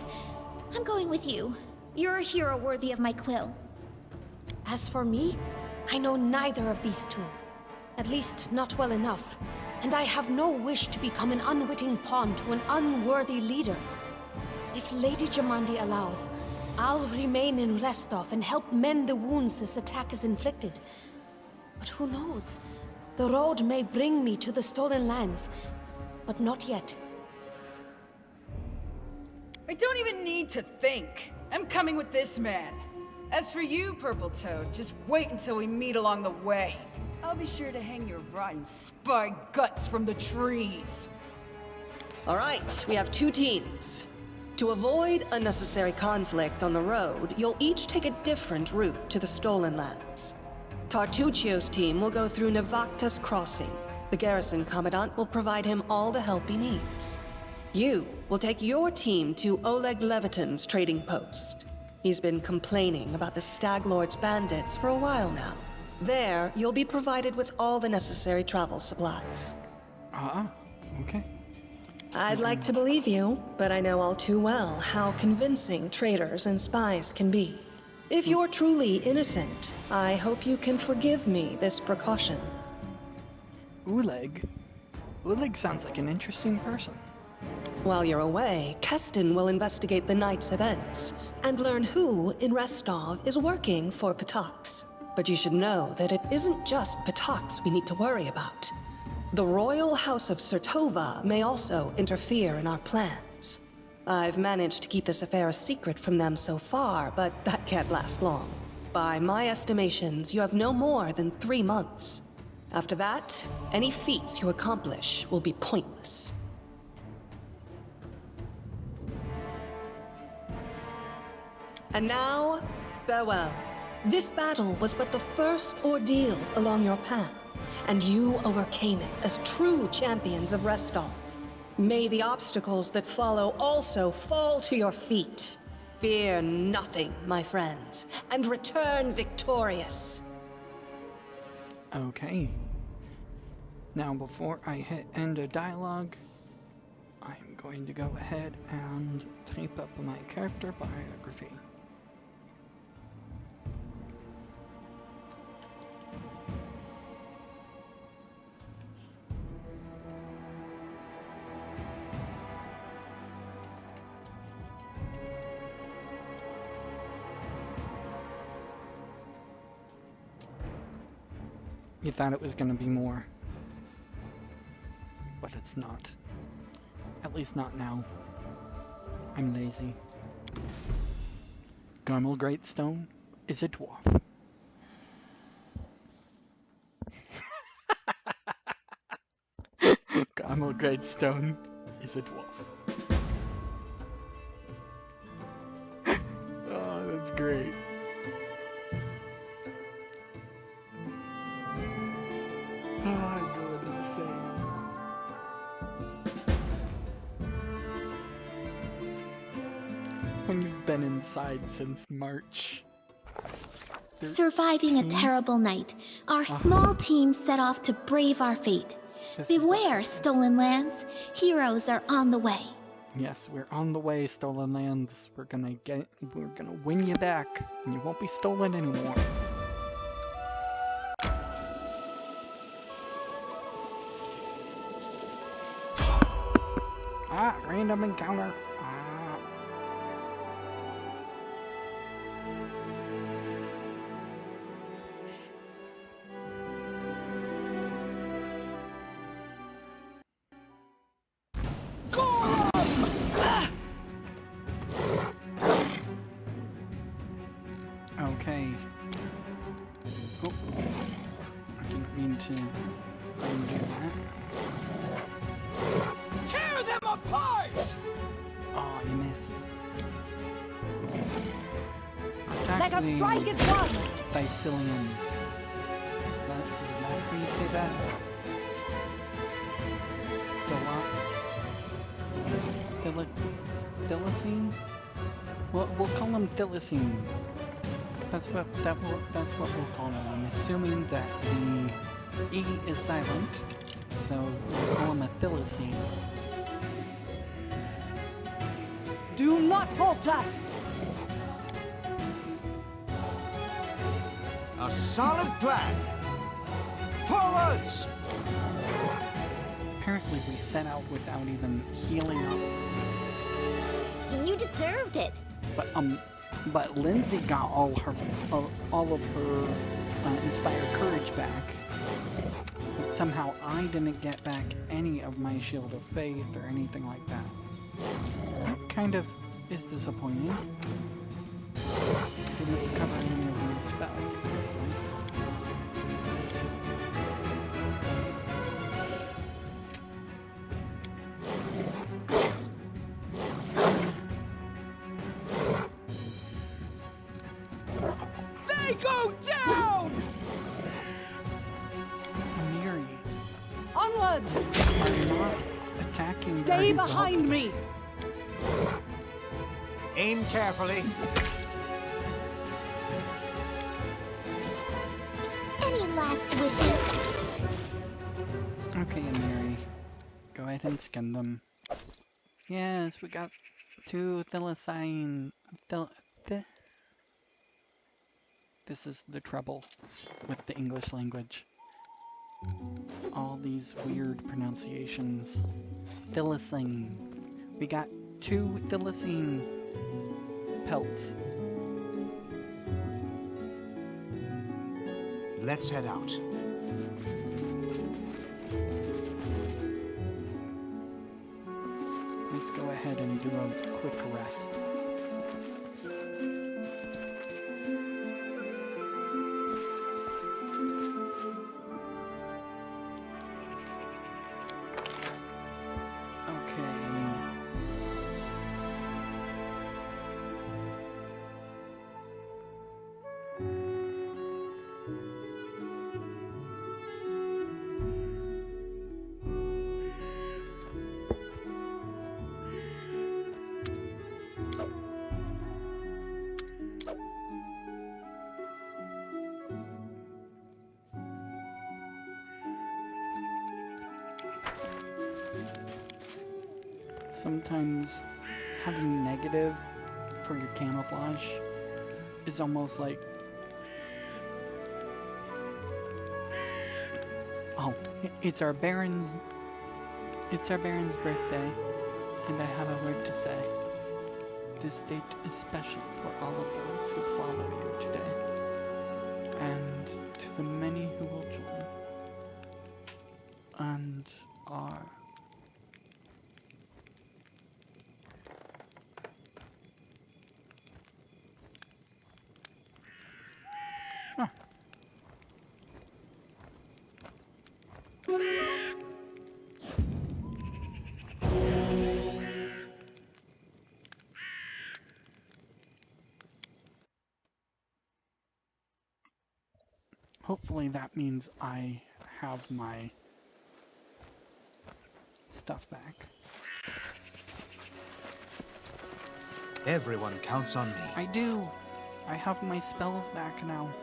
I'm going with you. You're a hero worthy of my quill. As for me, I know neither of these 2. At least, not well enough. And I have no wish to become an unwitting pawn to an unworthy leader. If Lady Jamandi allows, I'll remain in Restov and help mend the wounds this attack has inflicted. But who knows? The road may bring me to the stolen lands, but not yet. I don't even need to think. I'm coming with this man. As for you, Purple Toad, just wait until we meet along the way. I'll be sure to hang your rotten spy guts from the trees. All right, we have 2 teams. To avoid unnecessary conflict on the road, you'll each take a different route to the stolen lands. Tartuccio's team will go through Navakta's crossing. The garrison commandant will provide him all the help he needs. You will take your team to Oleg Levitin's trading post. He's been complaining about the Stag Lord's bandits for a while now. There, you'll be provided with all the necessary travel supplies. Okay. I'd like to believe you, but I know all too well how convincing traitors and spies can be. If you're truly innocent, I hope you can forgive me this precaution. Oleg? Oleg sounds like an interesting person. While you're away, Keston will investigate the night's events and learn who in Restov is working for Patox. But you should know that it isn't just Patox we need to worry about. The royal house of Sertova may also interfere in our plans. I've managed to keep this affair a secret from them so far, but that can't last long. By my estimations, you have no more than 3 months. After that, any feats you accomplish will be pointless. And now, farewell. This battle was but the first ordeal along your path, and you overcame it as true champions of Restov. May the obstacles that follow also fall to your feet. Fear nothing, my friends, and return victorious. Okay. Now, before I hit end a dialogue, I'm going to go ahead and type up my character biography. You thought it was going to be more, but it's not. At least not now. I'm lazy. Garmel Greatstone is a dwarf. Garmel Greatstone is a dwarf. Oh, that's great. Oh, I'm going insane. When you've been inside since March. Surviving a terrible night, our small team set off to brave our fate. Beware, Stolen Lands. Heroes are on the way. Yes, we're on the way, Stolen Lands. We're gonna win you back, and you won't be stolen anymore. Ah, random encounter. Ah. Okay. Oh, I didn't mean to undo that. Tear them apart! Oh, you missed. Let us strike as one! Dicillion. Is that how you say that? Thylacine? We'll call him Thylacine. That's what we'll call him. I'm assuming that the E is silent, so we'll call him a Thylacine. Do not falter! A solid plan. Forwards! Apparently we set out without even healing up. You deserved it. But Lindsay got all of her inspired courage back. But somehow I didn't get back any of my shield of faith or anything like that. That kind of is disappointing. Didn't recover any of my spells. They go down! Miri, Onwards! I'm not attacking. Stay behind me! Aim carefully. Any last wishes? Okay, Miri, go ahead and skin them. Yes, we got 2 Thylacine. This is the trouble with the English language. All these weird pronunciations. Thylacine. We got 2 Thylacine pelts. Let's head out. Let's go ahead and do a quick rest. sometimes having negative for your camouflage is almost like, oh, it's our Baron's birthday, and I have a word to say. This date is special for all of those who follow you today, and to the many who will join, and are. Huh. Hopefully that means I have my stuff back. Everyone counts on me. I do. I have my spells back now.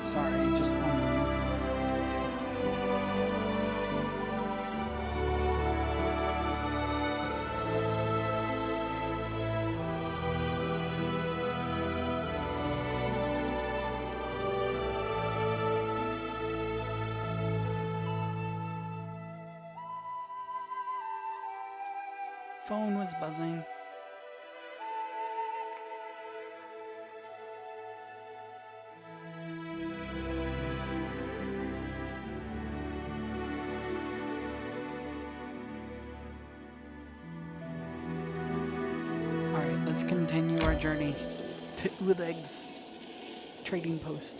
Sorry, just one moment. Phone was buzzing. Let's continue our journey to Uleg's trading post.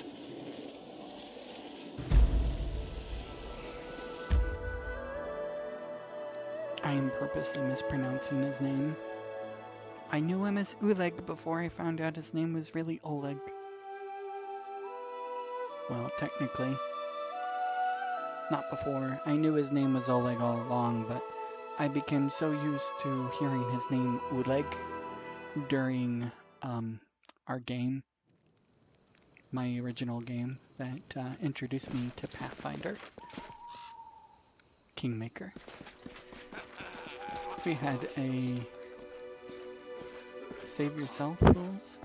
I am purposely mispronouncing his name. I knew him as Uleg before I found out his name was really Oleg. Well, technically, not before. I knew his name was Oleg all along, but I became so used to hearing his name Uleg during our game, my original game that introduced me to Pathfinder Kingmaker. We had a save yourself rules.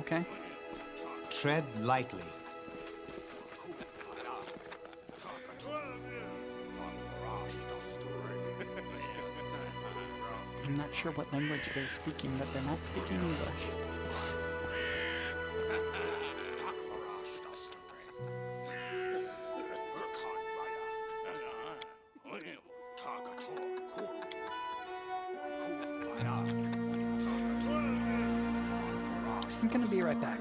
Okay. Tread lightly. I'm not sure what language they're speaking, but they're not speaking English. I'm gonna be right back.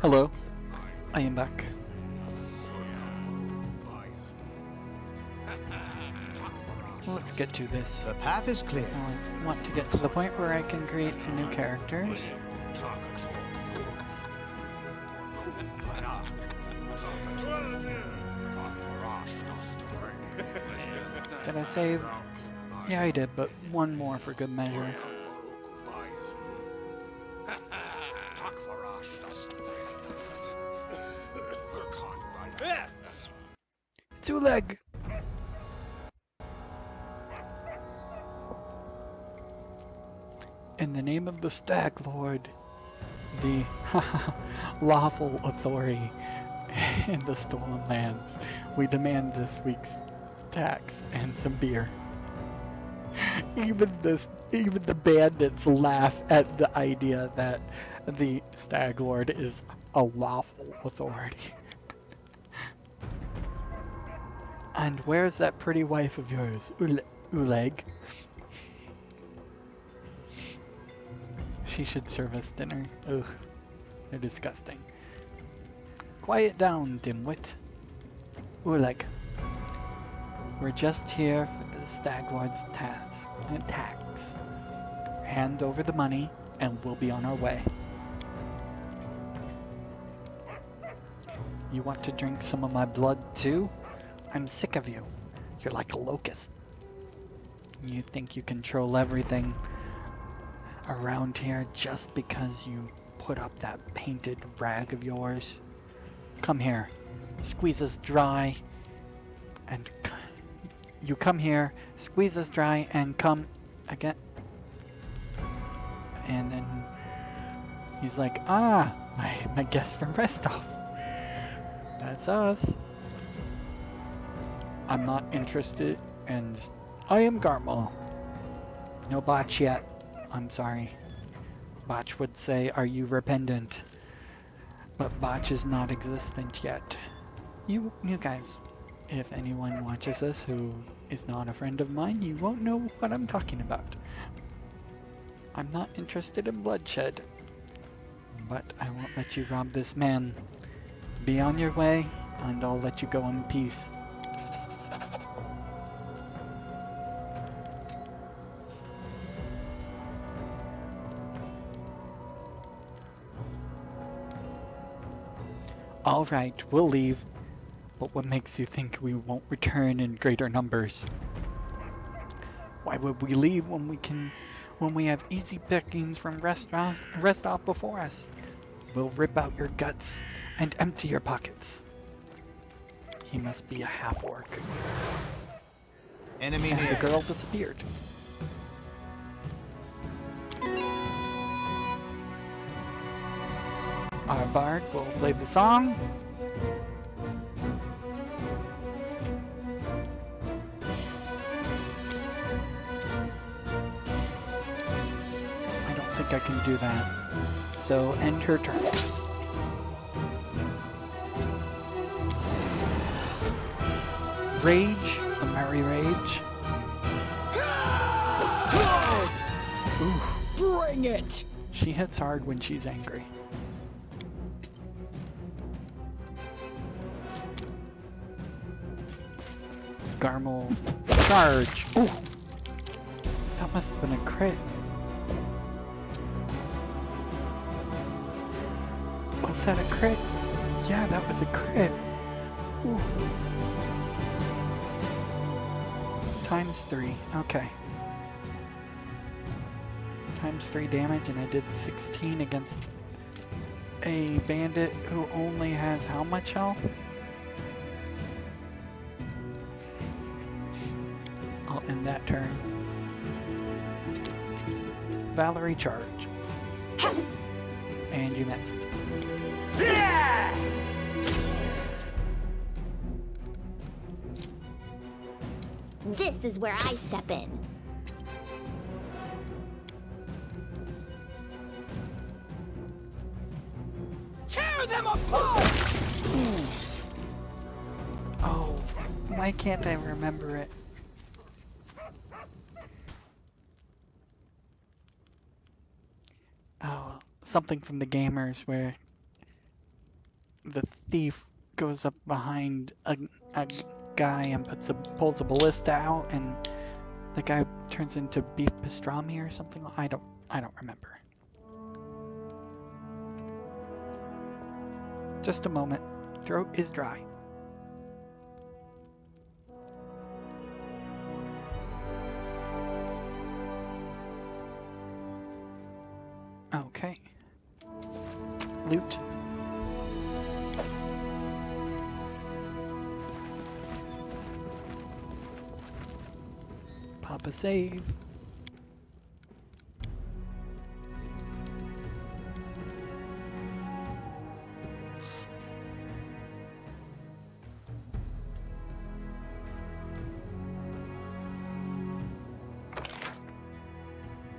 Hello, I am back. Let's get to this. The path is clear. I want to get to the point where I can create some new characters. Did I save? Yeah, I did, but one more for good measure. Two-leg! In the name of the Stag Lord, the lawful authority in the stolen lands, we demand this week's tax and some beer. Even the bandits laugh at the idea that the Stag Lord is a lawful authority. And where's that pretty wife of yours, Uleg? She should serve us dinner. Ugh, they're disgusting. Quiet down, dimwit. Uleg, we're just here for the Stag Lord's tax. Hand over the money, and we'll be on our way. You want to drink some of my blood too? I'm sick of you. You're like a locust. You think you control everything around here just because you put up that painted rag of yours? Come here. Squeeze us dry. And you come here, squeeze us dry, and come again. And then he's like, ah, my guest from Restov. That's us. I'm not interested, and I am Garmel. No Botch yet. I'm sorry. Botch would say, are you rependant? But Botch is not existent yet. You guys, if anyone watches this who is not a friend of mine, you won't know what I'm talking about. I'm not interested in bloodshed, but I won't let you rob this man. Be on your way, and I'll let you go in peace. All right, we'll leave. But what makes you think we won't return in greater numbers? Why would we leave when we have easy pickings from Restov before us? We'll rip out your guts and empty your pockets. He must be a half-orc. Enemy and near. The girl disappeared. Our bard will play the song. I don't think I can do that. So end her turn. Rage, a merry rage. Ooh. Bring it! She hits hard when she's angry. Garmel charge. Ooh! That must have been a crit. Was that a crit? Yeah, that was a crit. Ooh. ×3. Okay. ×3 damage, and I did 16 against a bandit who only has how much health? I'll end that turn. Valerie charge. And you missed. This is where I step in. Tear them apart! Oh, why can't I remember it? Oh, something from the gamers where the thief goes up behind a guy and pulls a ballista out, and the guy turns into beef pastrami or something. I don't remember. Just a moment. Throat is dry. Okay. Loot. Pop a save.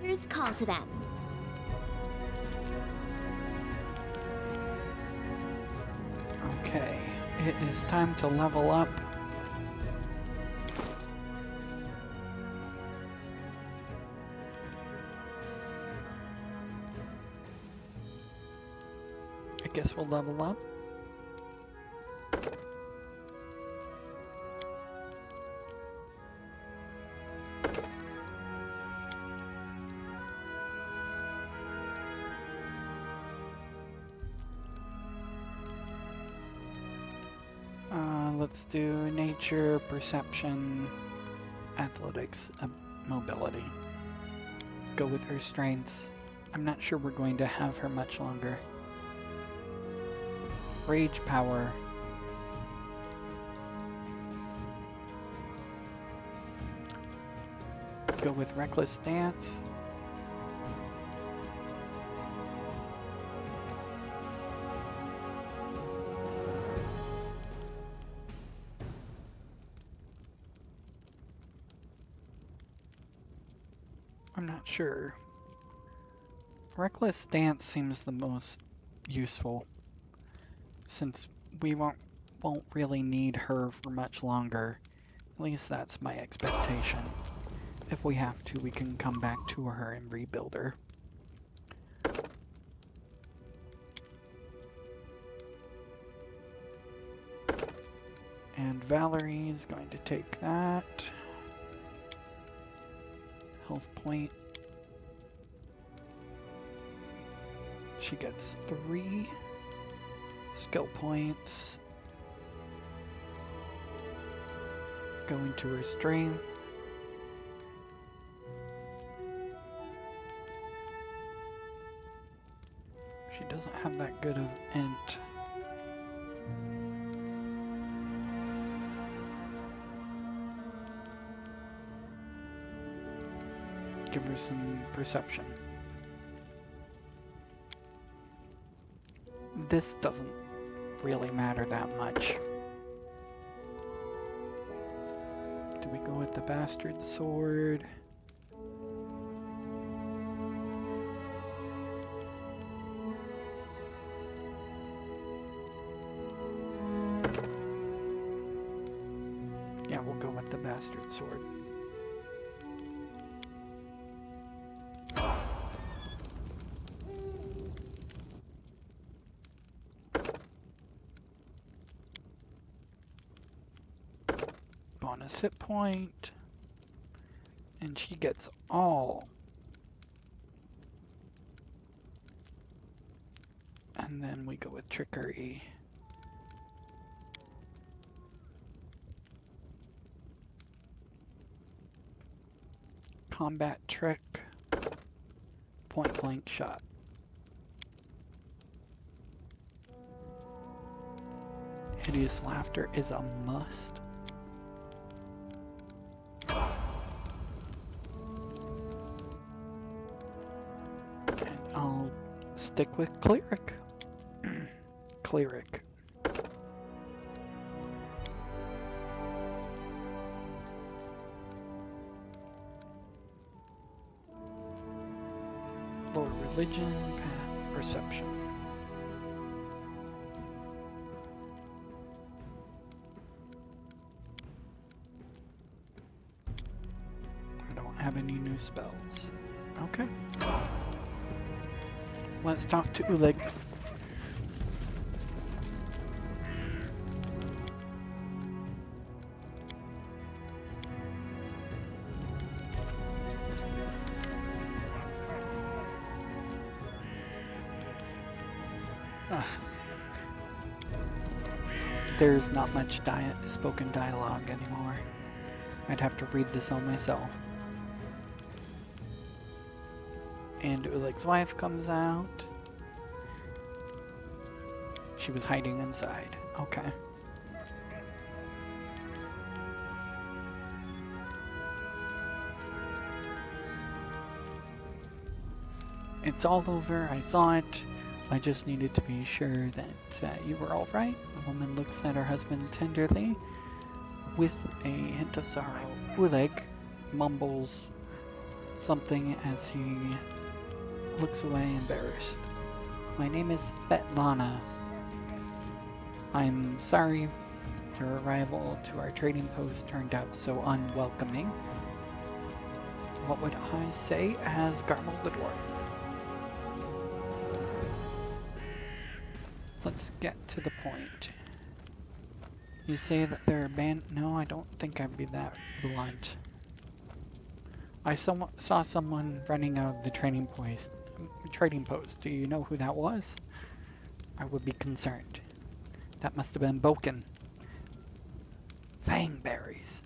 Here's call to them. Okay, it is time to level up. I guess we'll level up. Let's do nature, perception, athletics, mobility. Go with her strengths. I'm not sure we're going to have her much longer. Rage power. Go with reckless stance. I'm not sure. Reckless stance seems the most useful, since we won't really need her for much longer. At least that's my expectation. If we have to, we can come back to her and rebuild her. And Valerie's going to take that. Health point. She gets 3 skill points. Go into her strength. She doesn't have that good of int. Give her some perception. This doesn't really matter that much. Do we go with the bastard sword? Yeah, we'll go with the bastard sword. bonus hit point. And she gets all. And then we go with trickery. Combat trick. Point blank shot. Hideous laughter is a must. And I'll stick with cleric. Cleric. Low religion, perception. I don't have any new spells. Okay. Let's talk to Ulig. There's not much spoken dialogue anymore. I'd have to read this all myself. And Ulig's wife comes out. She was hiding inside. Okay. It's all over. I saw it. I just needed to be sure that you were all right. The woman looks at her husband tenderly with a hint of sorrow. Ulig mumbles something as he looks away embarrassed. My name is Svetlana. I'm sorry your arrival to our trading post turned out so unwelcoming. What would I say as Garmel the dwarf? Let's get to the point. You say that they're bandit? No, I don't think I'd be that blunt. I saw someone running out of the trading post. Do you know who that was? I would be concerned. That must have been Boken. Fangberries.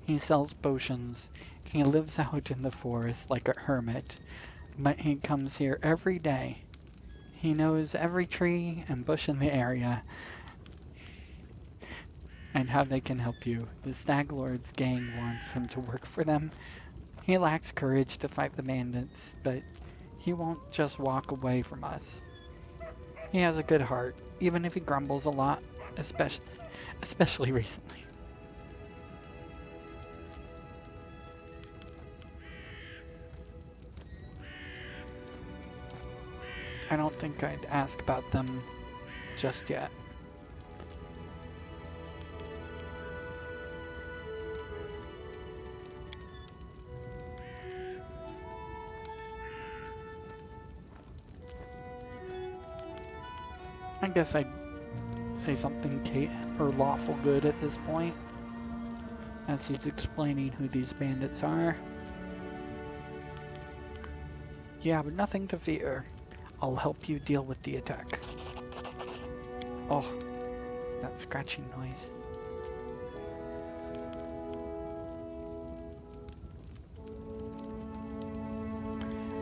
He sells potions. He lives out in the forest like a hermit, but he comes here every day. He knows every tree and bush in the area and how they can help you. The Stag Lord's gang wants him to work for them. He lacks courage to fight the bandits, but he won't just walk away from us. He has a good heart, even if he grumbles a lot, especially recently. I don't think I'd ask about them just yet. I guess I'd say something or lawful good at this point, as he's explaining who these bandits are. Yeah, but nothing to fear. I'll help you deal with the attack. Oh, that scratching noise.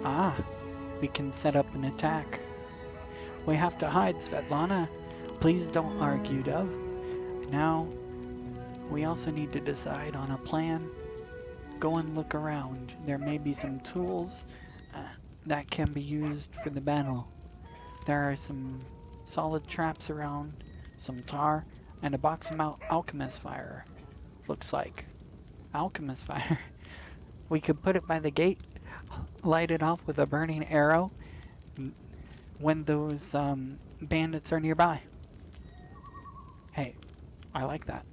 Ah, we can set up an attack. We have to hide, Svetlana. Please don't argue, Dove. Now, we also need to decide on a plan. Go and look around. There may be some tools that can be used for the battle. There are some solid traps around, some tar, and a box of alchemist fire. Looks like. Alchemist fire. We could put it by the gate, light it off with a burning arrow when those bandits are nearby. Hey, I like that.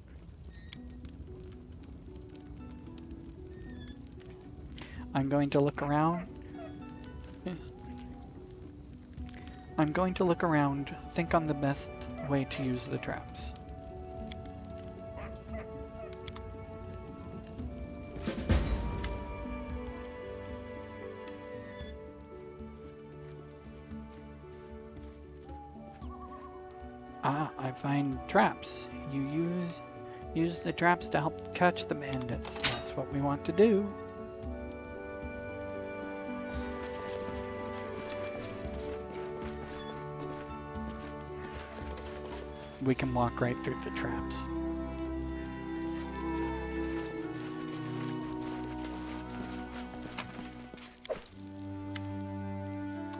I'm going to look around. Think on the best way to use the traps. I find traps. You use the traps to help catch the bandits. That's what we want to do. We can walk right through the traps.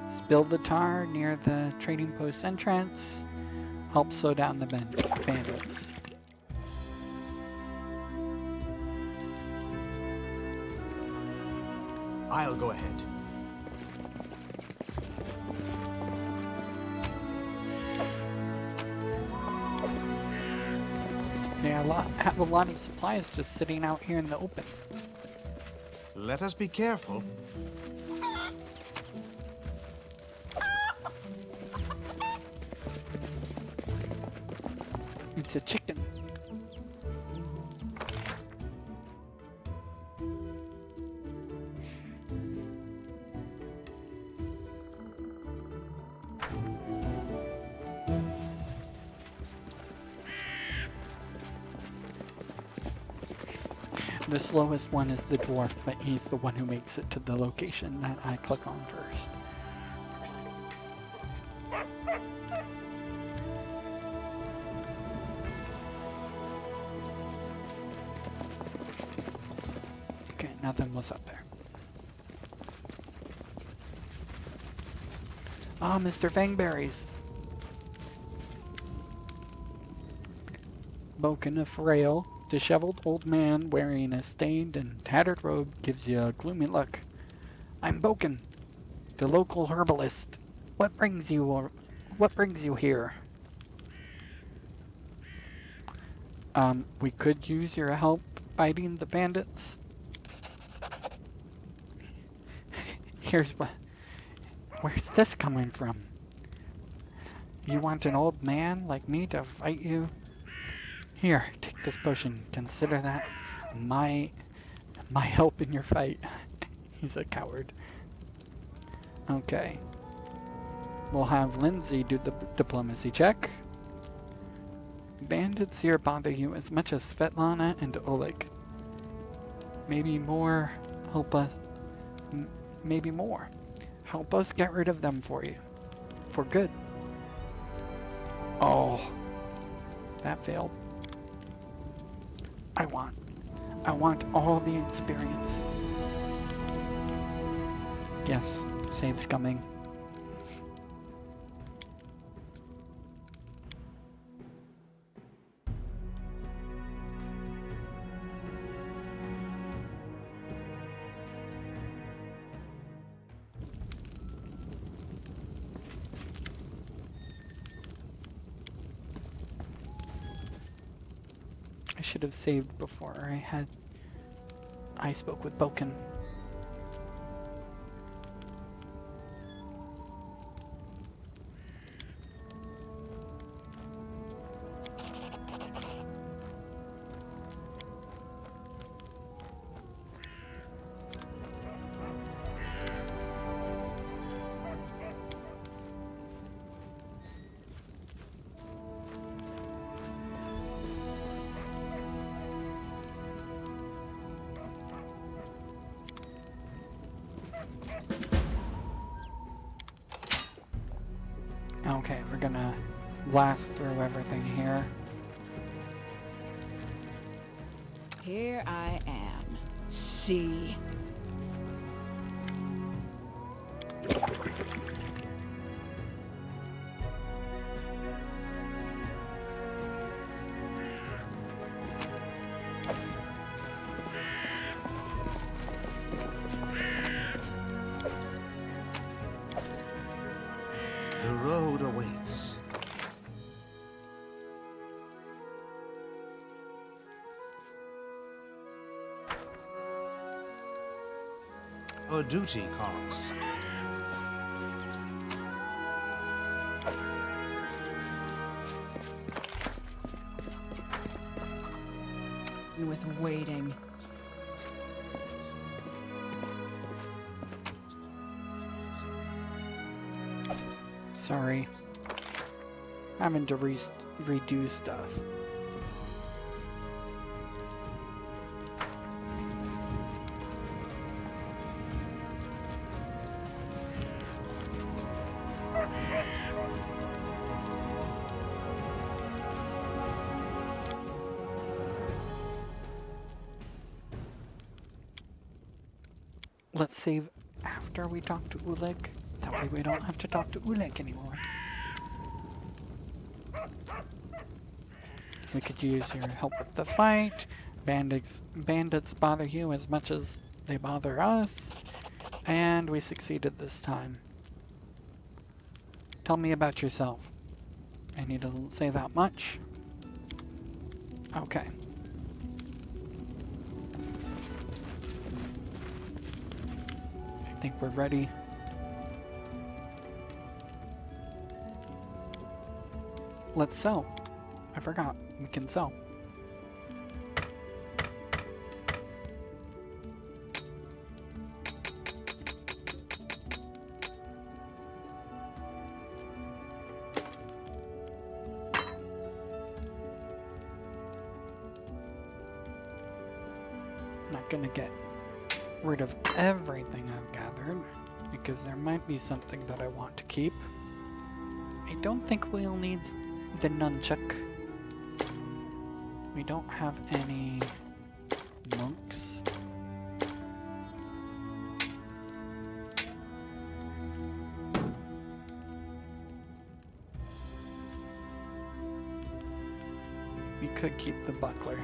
Spill the tar near the trading post entrance. Help slow down the bandits. I'll go ahead. Yeah, I have a lot of supplies just sitting out here in the open. Let us be careful. It's a chicken. The slowest one is the dwarf, but he's the one who makes it to the location that I click on first. Okay, nothing was up there. Ah, Mr. Fangberries. Boken, a frail, disheveled old man wearing a stained and tattered robe gives you a gloomy look. I'm Boken, the local herbalist. What brings you here? We could use your help fighting the bandits. Where's this coming from? You want an old man like me to fight you? Here, take this potion. Consider that my help in your fight. He's a coward. Okay. We'll have Lindsay do the diplomacy check. Bandits here bother you as much as Svetlana and Oleg. Maybe more. Help us. Maybe more. Help us get rid of them for you. For good. Oh. That failed. I want all the experience. Yes, save's coming. I should have saved before I spoke with Boken. Okay, we're gonna blast through everything here. Here I am. See? The road awaits. Our duty calls. With waiting. Sorry. Having to redo stuff. Let's save after we talk to Ulik. That way we don't have to talk to Ulik anymore. We could use your help with the fight. Bandits bother you as much as they bother us. And we succeeded this time. Tell me about yourself. And he doesn't say that much. Okay. I think we're ready. Let's sell. I forgot. We can sell. Not gonna get rid of everything I've gathered because there might be something that I want to keep. I don't think we'll need the nunchuck. We don't have any monks. We could keep the buckler.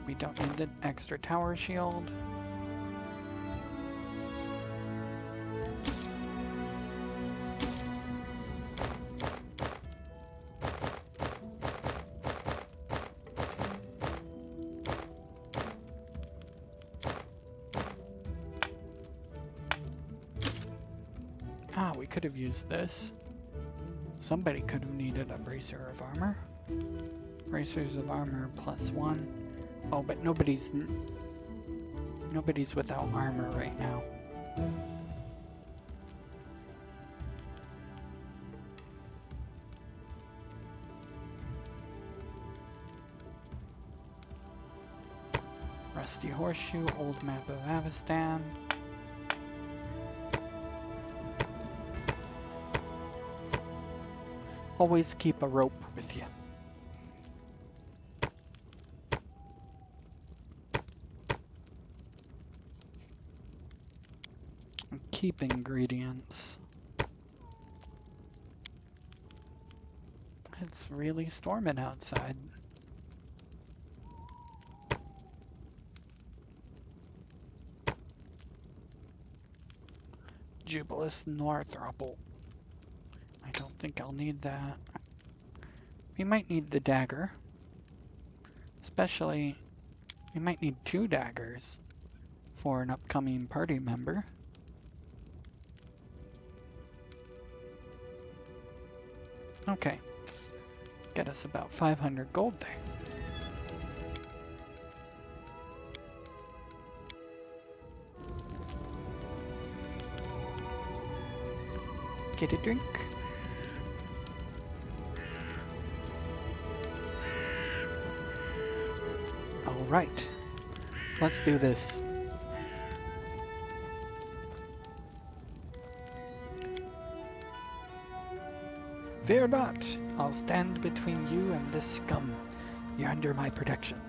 We don't need the extra tower shield. Ah, we could have used this. Somebody could have needed a bracer of armor. Bracers of armor +1. Oh, but nobody's without armor right now. Rusty Horseshoe, Old Map of Avestan. Always keep a rope with you. Keep ingredients. It's really storming outside. Jubilous Northruple. I don't think I'll need that. We might need the dagger. Especially, we might need 2 daggers for an upcoming party member. Okay. Get us about 500 gold there. Get a drink. All right, let's do this. Fear not, I'll stand between you and this scum. You're under my protection.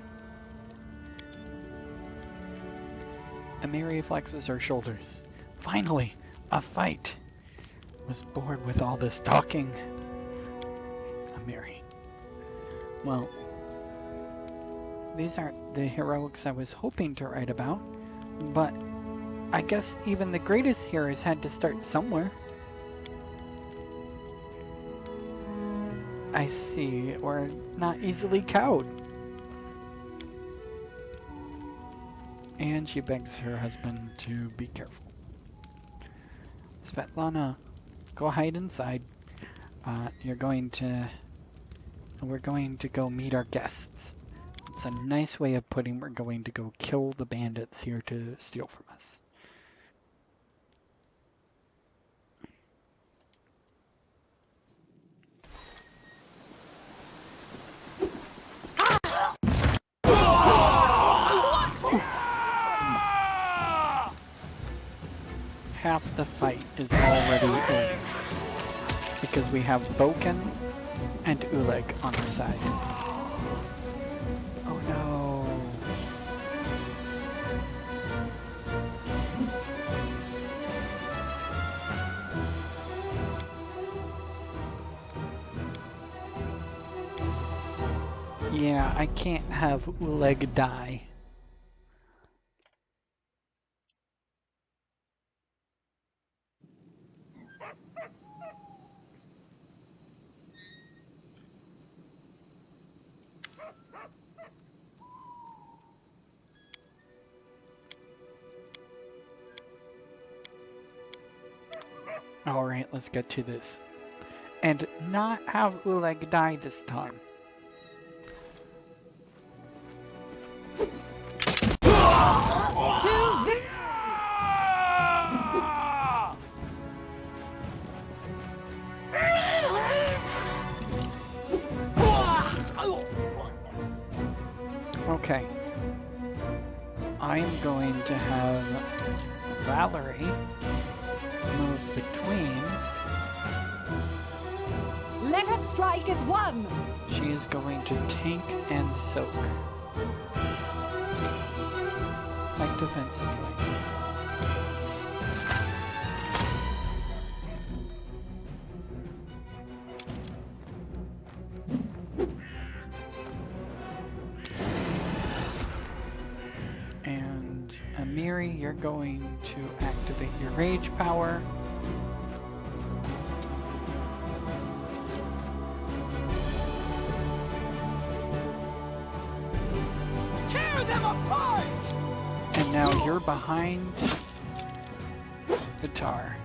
Amiri flexes her shoulders. Finally, a fight. Was bored with all this talking. Amiri. Well, these aren't the heroics I was hoping to write about, but I guess even the greatest heroes had to start somewhere. I see, we're not easily cowed. And she begs her husband to be careful. Svetlana, go hide inside. We're going to go meet our guests. It's a nice way of putting we're going to go kill the bandits here to steal from us. already in. Because we have Boken and Uleg on our side. Oh no. Yeah, I can't have Uleg die. Alright, let's get to this. And not have Uleg die this time. Okay. I'm going to have Valerie move between. Let us strike as one! She is going to tank and soak. Like defensively. And Amiri, you're going to activate your rage power. Tear them apart! And now you're behind the tar.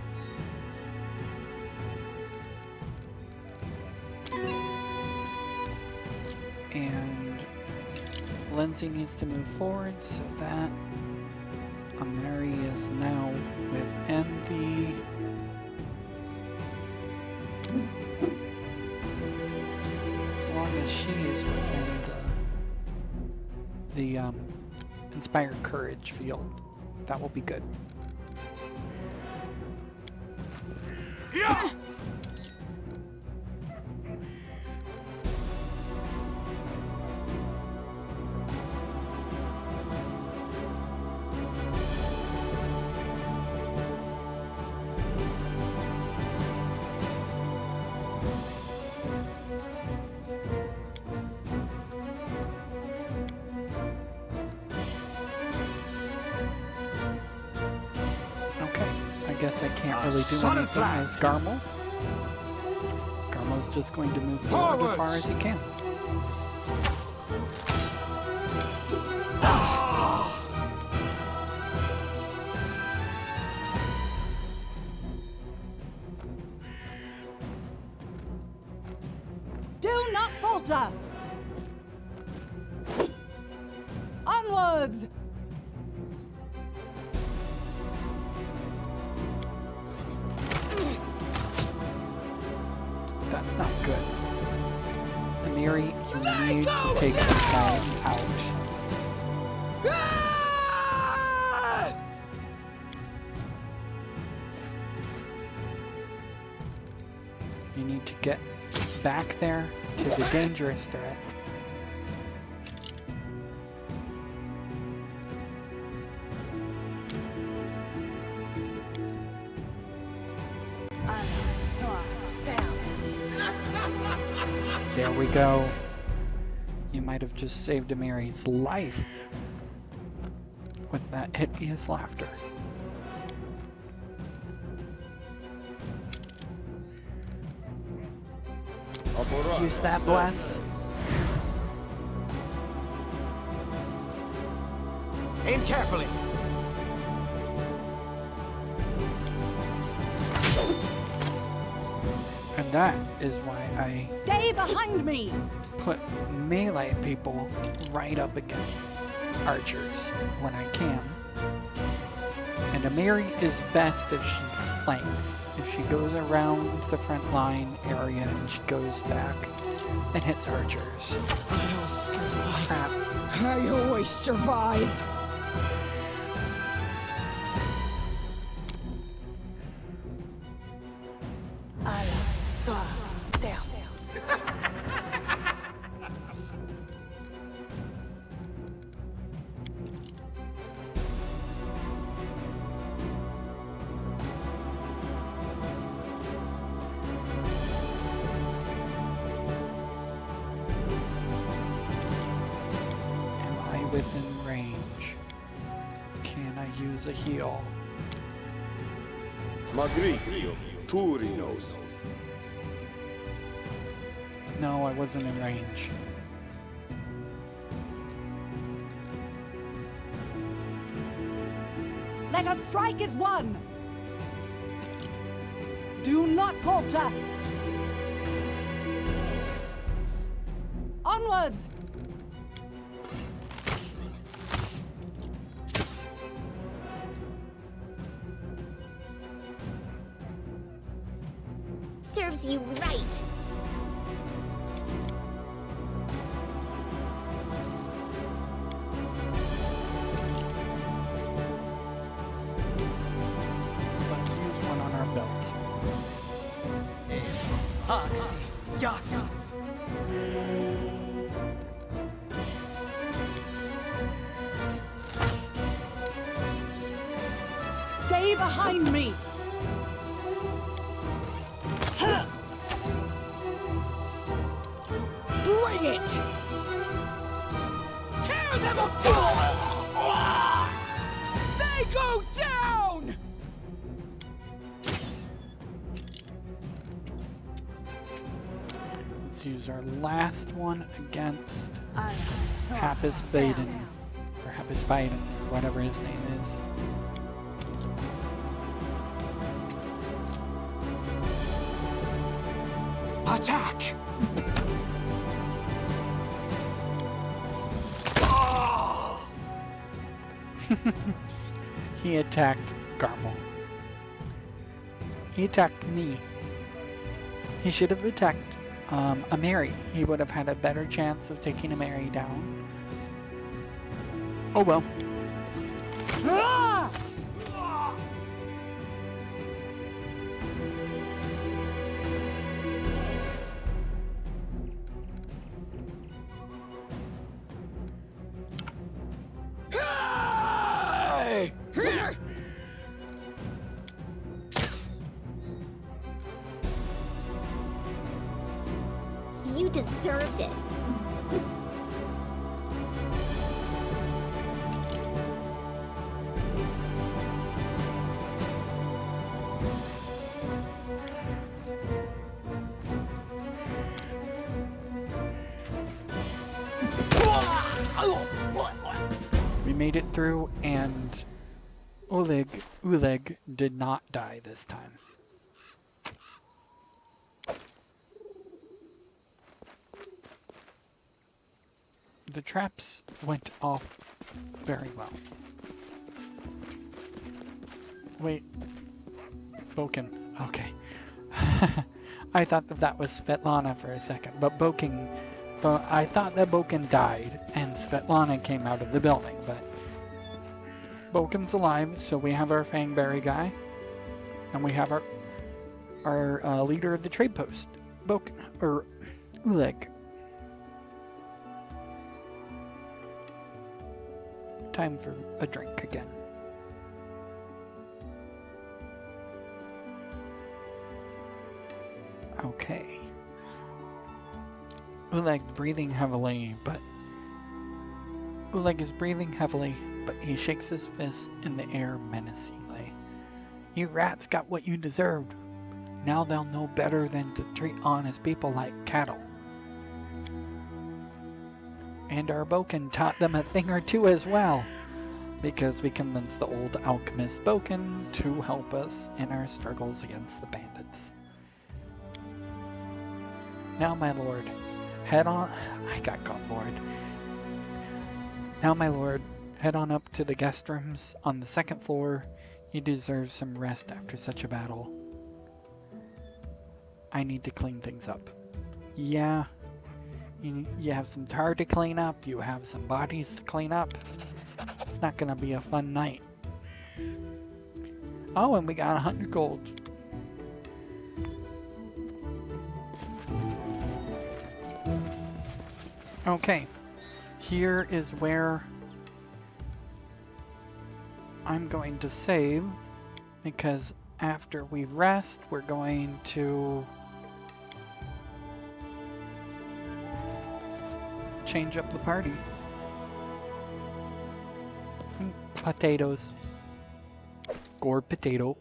And Lindsay needs to move forward so that Amiri is now within the... As long as she is within the Inspire Courage field, that will be good. Yeah! I guess I can't really do anything as Garmel. Garmel's just going to move forward as far as he can. Do not falter! Onwards! That's not good. Amiri, you need to take these guys out. You need to get back there to the dangerous threat. There we go. You might have just saved Amiri's life with that hideous laughter. Use that bless. Aim carefully. And that is why I Stay behind me! put melee people right up against archers when I can. And Amiri is best if she flanks. If she goes around the front line area and she goes back and hits archers. I'll survive. Crap. I always survive. within range. Can I use a heal? Magritio, Turinos. No, I wasn't in range. Let us strike as one! Do not falter! Onwards! Serves you right. Let's use one on our belt. Yes. Stay behind me! Bring it! Tear them apart! They go down! Let's use our last one against Happus Bane, or Happus Bane, or whatever his name is. Attack! He attacked Garmel. He attacked me. He should have attacked a Mary. He would have had a better chance of taking a Mary down. Oh well. You deserved it. We made it through, and Oleg did not die this time. The traps went off very well. Wait, Boken. Okay. I thought that was Svetlana for a second, but I thought that Boken died and Svetlana came out of the building, but Boken's alive, so we have our Fangberry guy, and we have our leader of the trade post, Boken, or Oleg. Time for a drink again. Okay. Oleg breathing heavily, but Oleg is breathing heavily, but he shakes his fist in the air menacingly. You rats got what you deserved. Now they'll know better than to treat honest people like cattle. And our Boken taught them a thing or two as well, because we convinced the old alchemist Boken to help us in our struggles against the bandits. Now, my lord, head on. I got lord. Now, my lord, head on up to the guest rooms on the second floor. You deserve some rest after such a battle. I need to clean things up. Yeah. You have some tar to clean up, you have some bodies to clean up. It's not gonna be a fun night. Oh, and we got 100 gold. Okay, here is where I'm going to save, because after we rest, we're going to change up the party. Potatoes. Gourd potato.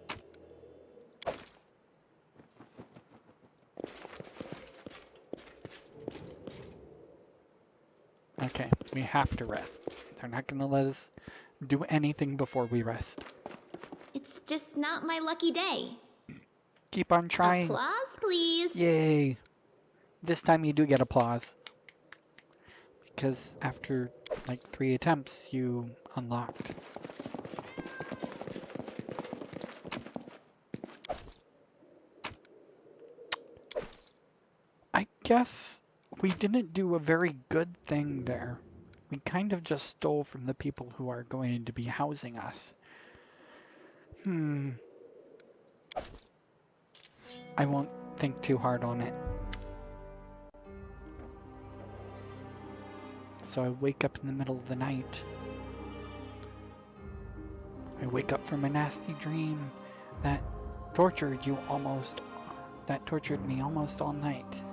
Okay, we have to rest. They're not gonna let us do anything before we rest. It's just not my lucky day. Keep on trying. Applause, please. Yay. This time you do get applause. Because after like 3 attempts, you unlocked. I guess we didn't do a very good thing there. We kind of just stole from the people who are going to be housing us. I won't think too hard on it. So I wake up in the middle of the night. I wake up from a nasty dream that tortured me almost all night.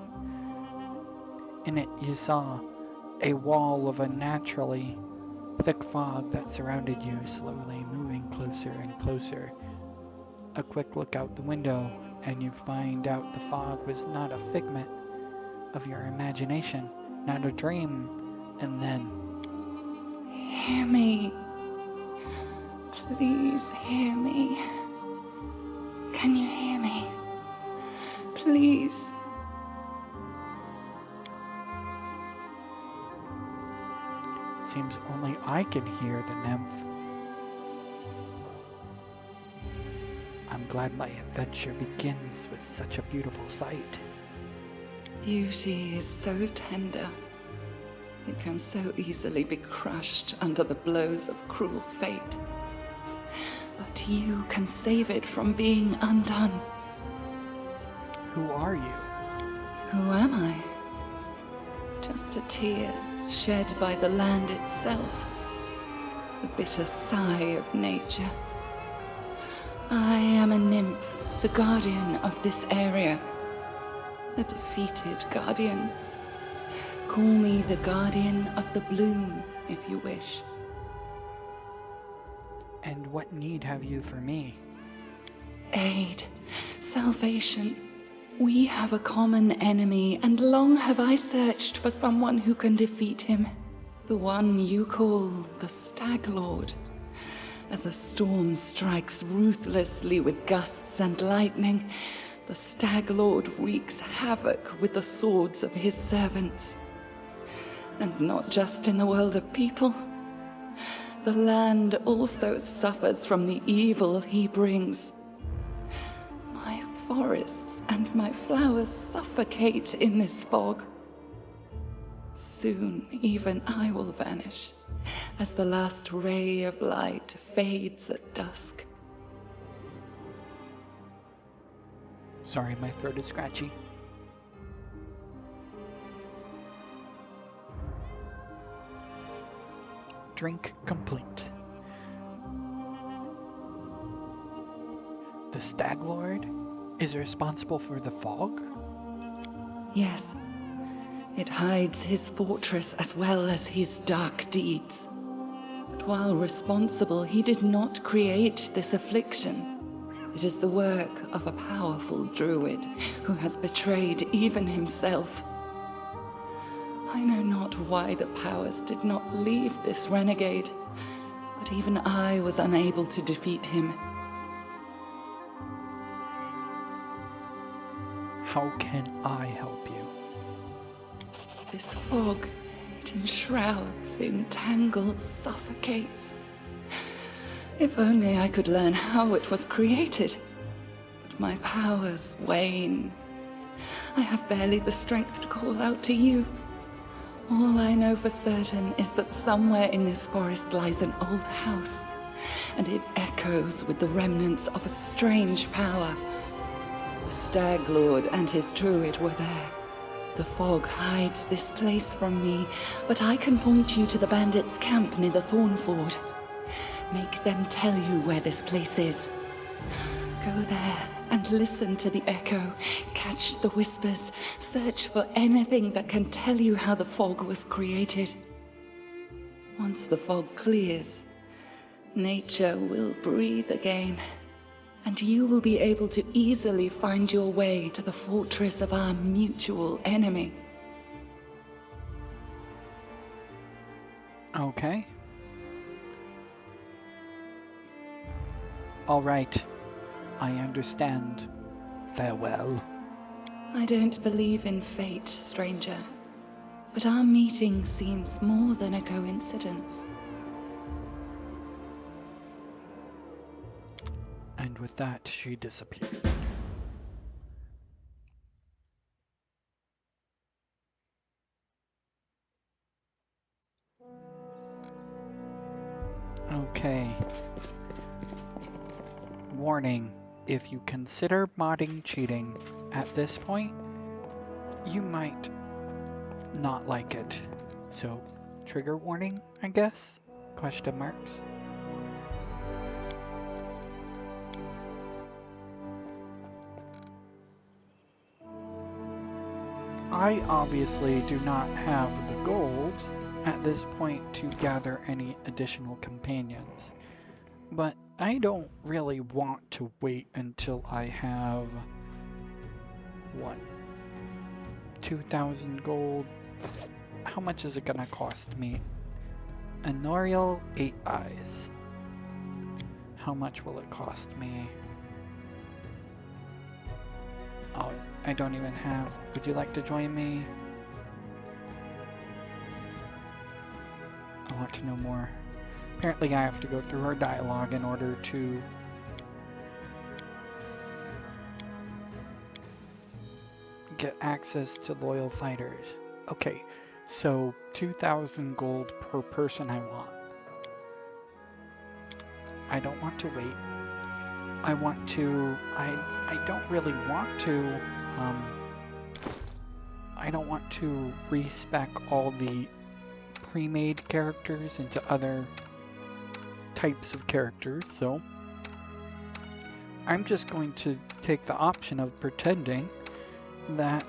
In it you saw a wall of unnaturally thick fog that surrounded you, slowly moving closer and closer. A quick look out the window and you find out the fog was not a figment of your imagination, not a dream, and then... Hear me. Please hear me. Can you hear me? Please. Seems only I can hear the nymph. I'm glad my adventure begins with such a beautiful sight. Beauty is so tender. It can so easily be crushed under the blows of cruel fate. But you can save it from being undone. Who are you? Who am I? Just a tear shed by the land itself. The bitter sigh of nature. I am a nymph, the guardian of this area. A defeated guardian. Call me the guardian of the bloom, if you wish. And what need have you for me? Aid, salvation. We have a common enemy, and long have I searched for someone who can defeat him. The one you call the Stag Lord. As a storm strikes ruthlessly with gusts and lightning, the Stag Lord wreaks havoc with the swords of his servants. And not just in the world of people. The land also suffers from the evil he brings. My forests and my flowers suffocate in this fog. Soon even I will vanish, as the last ray of light fades at dusk. Sorry, my throat is scratchy. Drink complete. The Stag Lord is responsible for the fog? Yes. It hides his fortress as well as his dark deeds. But while responsible, he did not create this affliction. It is the work of a powerful druid who has betrayed even himself. I know not why the powers did not leave this renegade, but even I was unable to defeat him. How can I help you? This fog, it enshrouds, entangles, suffocates. If only I could learn how it was created. But my powers wane. I have barely the strength to call out to you. All I know for certain is that somewhere in this forest lies an old house, and it echoes with the remnants of a strange power. The Stag Lord and his druid were there. The fog hides this place from me, but I can point you to the bandits' camp near the Thornford. Make them tell you where this place is. Go there and listen to the echo, catch the whispers, search for anything that can tell you how the fog was created. Once the fog clears, nature will breathe again, and you will be able to easily find your way to the fortress of our mutual enemy. Okay. All right. I understand. Farewell. I don't believe in fate, stranger, but our meeting seems more than a coincidence. And with that, she disappeared. Okay. Warning. If you consider modding cheating at this point, you might not like it. So, trigger warning, I guess? Question marks. I obviously do not have the gold at this point to gather any additional companions, but I don't really want to wait until I have, what, 2,000 gold? How much is it gonna cost me? Anorial 8 eyes. How much will it cost me? Oh, I don't even have. Would you like to join me? I want to know more. Apparently I have to go through her dialogue in order to get access to loyal fighters. Okay, so 2,000 gold per person I want. I don't want to wait. I want to, I don't really want to, I don't want to respec all the pre-made characters into other types of characters, so I'm just going to take the option of pretending that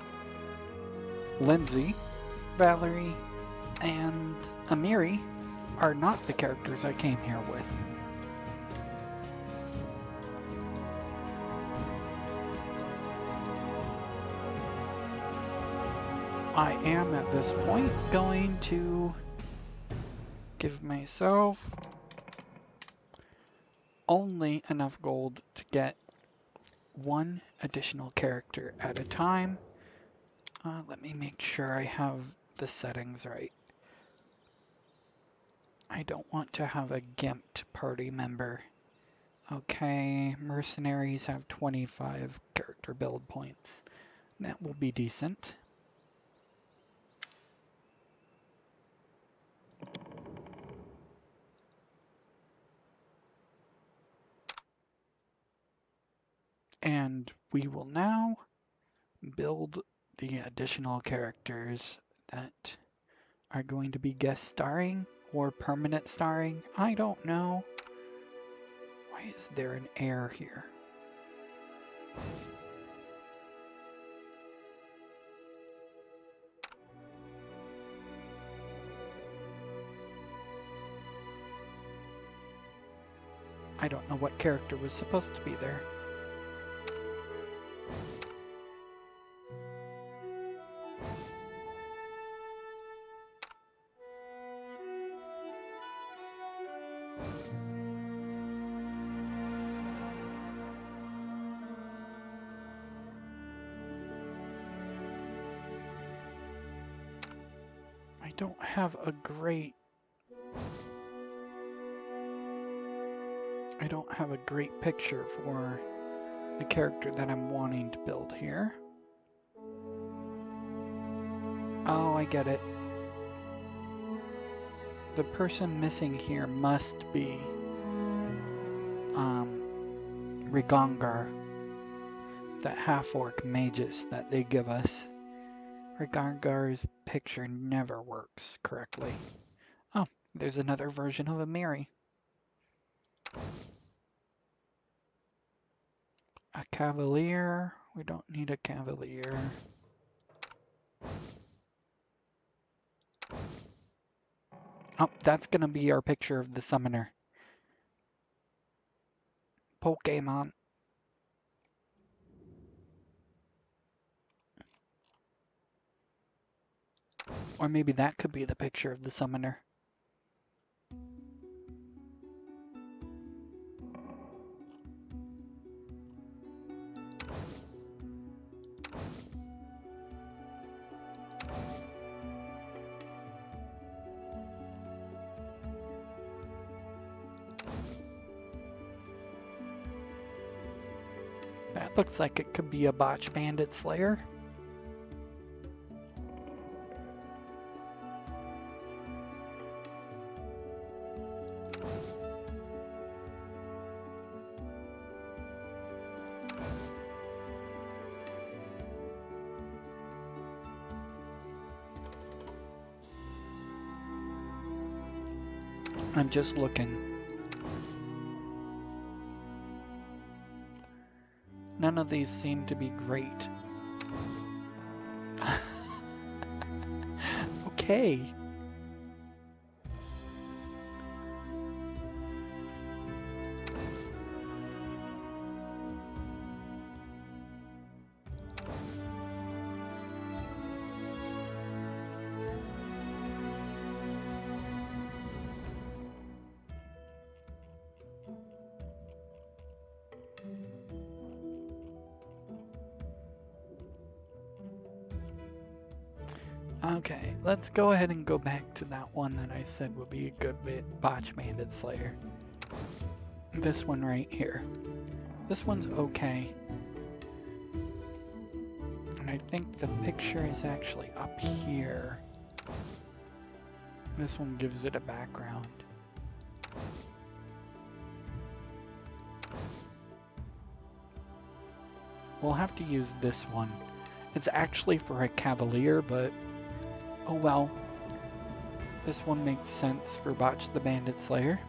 Lindsay, Valerie, and Amiri are not the characters I came here with. I am at this point going to give myself only enough gold to get one additional character at a time. Let me make sure I have the settings right. I don't want to have a gimped party member. Okay, mercenaries have 25 character build points. That will be decent. And we will now build the additional characters that are going to be guest starring or permanent starring. I don't know. Why is there an error here? I don't know what character was supposed to be there. I don't have a great picture for the character that I'm wanting to build here. Oh, I get it. The person missing here must be Rigongar, that half-orc magus that they give us. Rigongar's picture never works correctly. Oh, there's another version of Amiri. A cavalier. We don't need a cavalier. Oh, that's gonna be our picture of the summoner. Pokemon. Or maybe that could be the picture of the summoner. That looks like it could be a Botch Bandit Slayer. I'm just looking. None of these seem to be great. Okay. Okay, let's go ahead and go back to that one that I said would be a good Botch Bandit Slayer. This one right here. This one's okay. And I think the picture is actually up here. This one gives it a background. We'll have to use this one. It's actually for a cavalier, but oh well. This one makes sense for Botch the Bandit Slayer.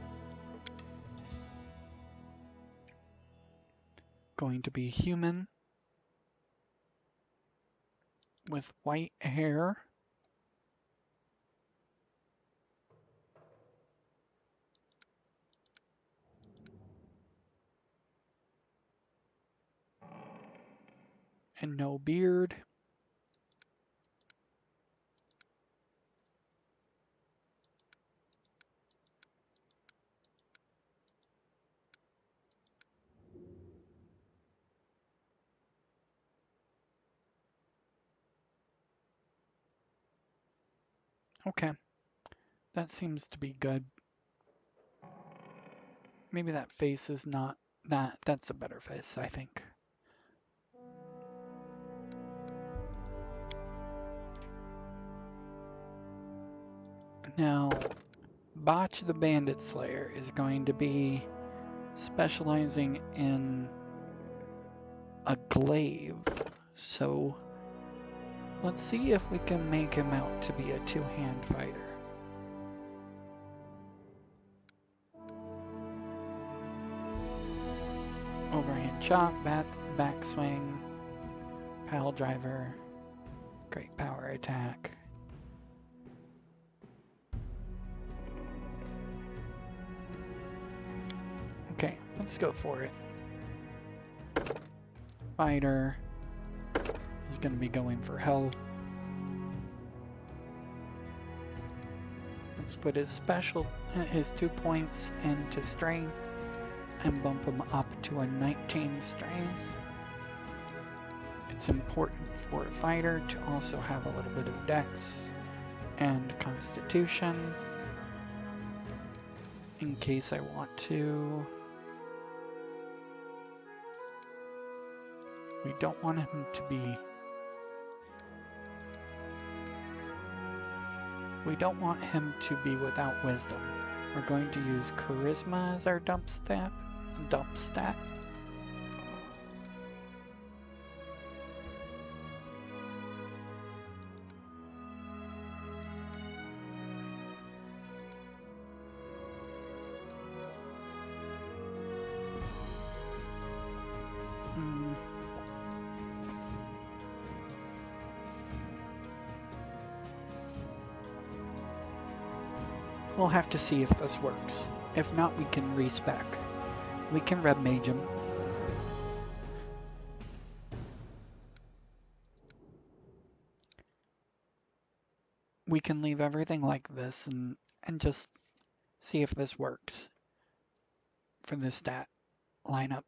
Going to be human with white hair. And no beard. Okay, that seems to be good. Maybe that face is not that. That's a better face, I think. Now, Botch the Bandit Slayer is going to be specializing in a glaive, so let's see if we can make him out to be a two-hand fighter. Overhand chop, backswing, pile driver, great power attack. Okay, let's go for it. Fighter is going to be going for health. Let's put his 2 points into strength and bump him up to a 19 strength. It's important for a fighter to also have a little bit of dex and constitution in case I want to. We don't want him to be... We don't want him to be without wisdom. We're going to use charisma as our dump stat. We'll have to see if this works. If not, we can respec. We can red mage him. We can leave everything like this and just see if this works for the stat lineup.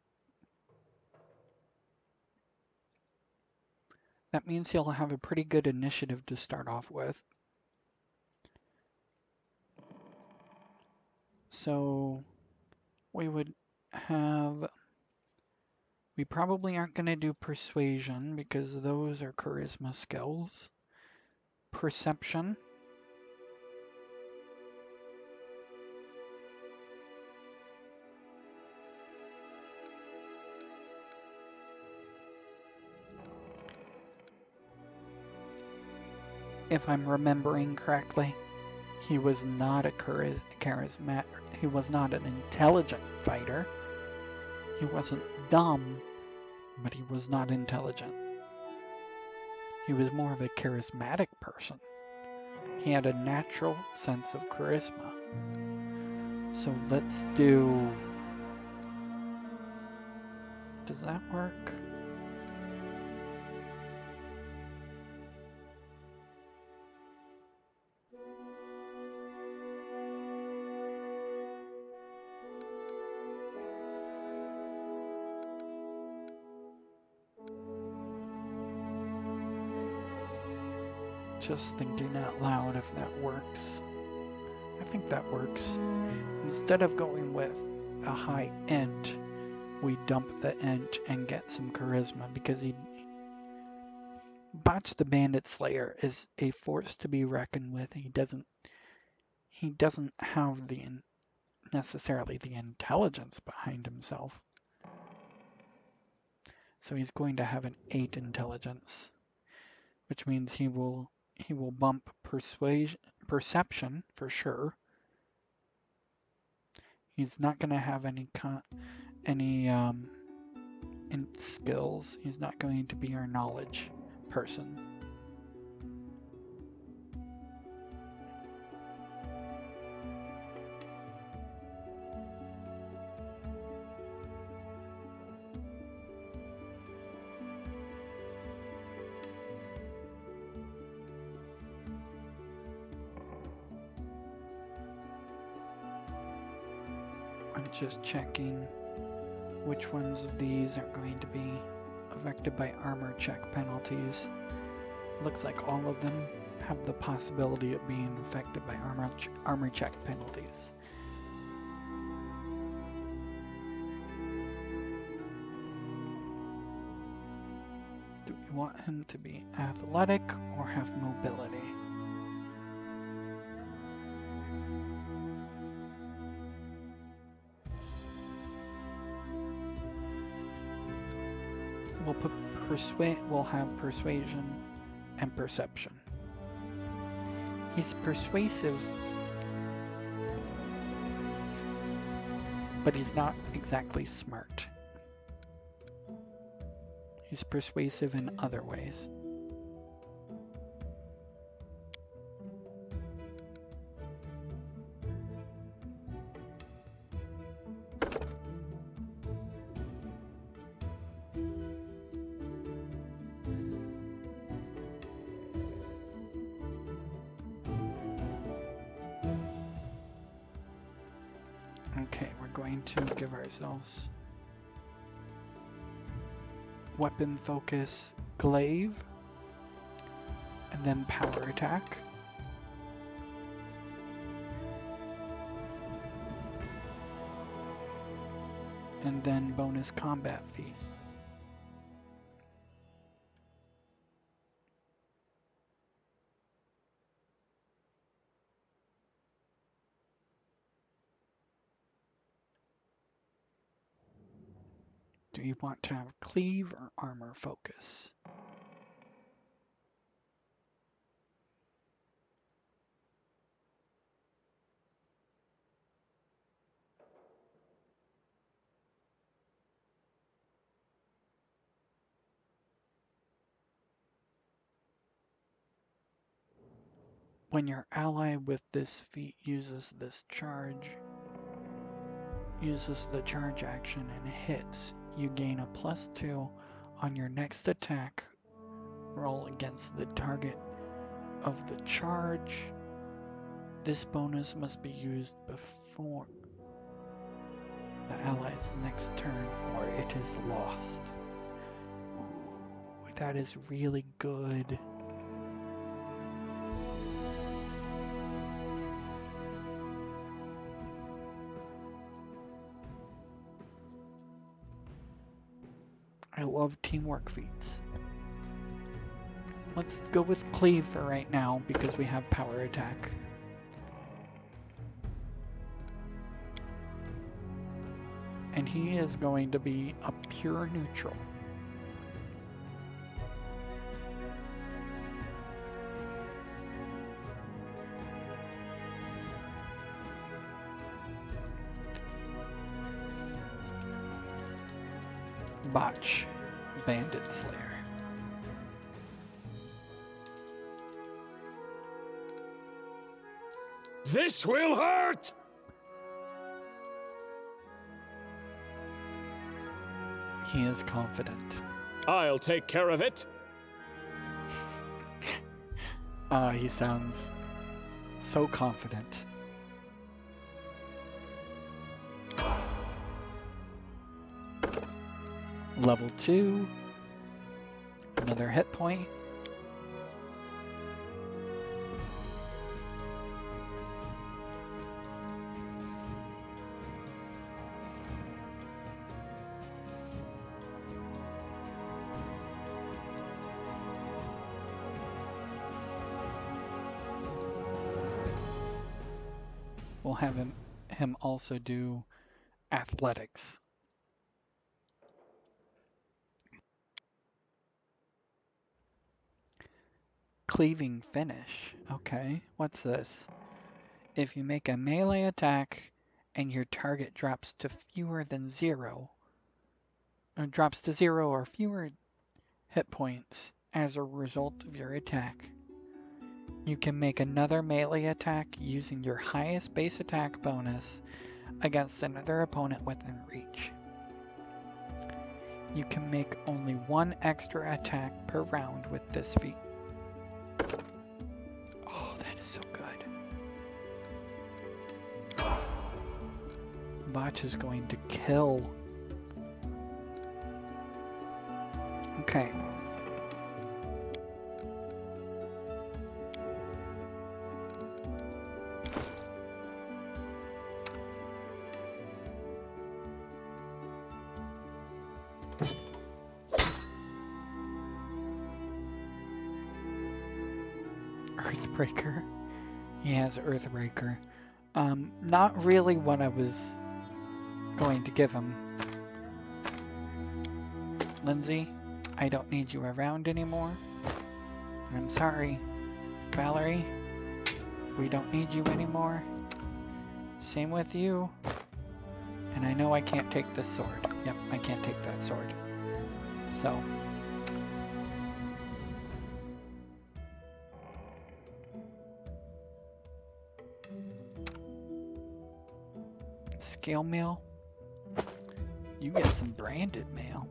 That means he'll have a pretty good initiative to start off with. So we would have, we probably aren't going to do persuasion because those are charisma skills. Perception. If I'm remembering correctly, he was not a charismatic, he was not an intelligent fighter. He wasn't dumb, but he was not intelligent. He was more of a charismatic person. He had a natural sense of charisma. So let's do... Does that work? Just thinking out loud if that works. I think that works. Instead of going with a high int, we dump the int and get some charisma because Botch the Bandit Slayer is a force to be reckoned with. He doesn't have necessarily the intelligence behind himself. So he's going to have an 8 intelligence, which means he will bump perception for sure. He's not going to have any int skills. He's not going to be our knowledge person. I'm just checking which ones of these are going to be affected by armor check penalties. Looks like all of them have the possibility of being affected by armor check penalties. Do we want him to be athletic or have mobility? We'll have persuasion and perception. He's persuasive, but he's not exactly smart. He's persuasive in other ways. Okay, we're going to give ourselves weapon focus glaive and then power attack. And then bonus combat feat. Do you want to have cleave or armor focus? When your ally with this feat uses this charge, uses the charge action and hits, you gain a +2 on your next attack roll against the target of the charge. This bonus must be used before the ally's next turn or it is lost. Ooh, that is really good. I love teamwork feats. Let's go with Cleave for right now because we have power attack. And he is going to be a pure neutral. Botch, Bandit Slayer. This will hurt! He is confident. I'll take care of it. He sounds so confident. Level 2. Another hit point. We'll have him also do athletics. Cleaving finish. Okay, what's this? If you make a melee attack and your target drops to fewer than 0, or drops to 0 or fewer hit points as a result of your attack, you can make another melee attack using your highest base attack bonus against another opponent within reach. You can make only one extra attack per round with this feat. Oh, that is so good. Botch is going to kill. Okay. Earthbreaker. He has Earthbreaker. Not really what I was going to give him. Lindsay, I don't need you around anymore. I'm sorry. Valerie, we don't need you anymore. Same with you. And I know I can't take this sword. Yep, I can't take that sword. So... Scale mail. You get some branded mail.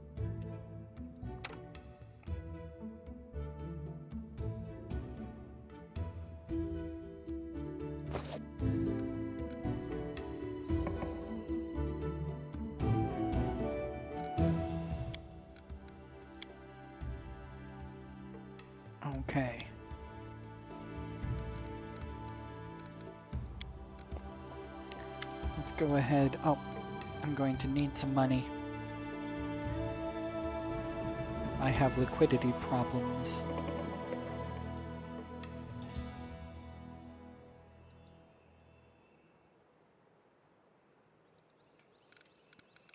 Okay. Let's go ahead. Oh, I'm going to need some money. I have liquidity problems.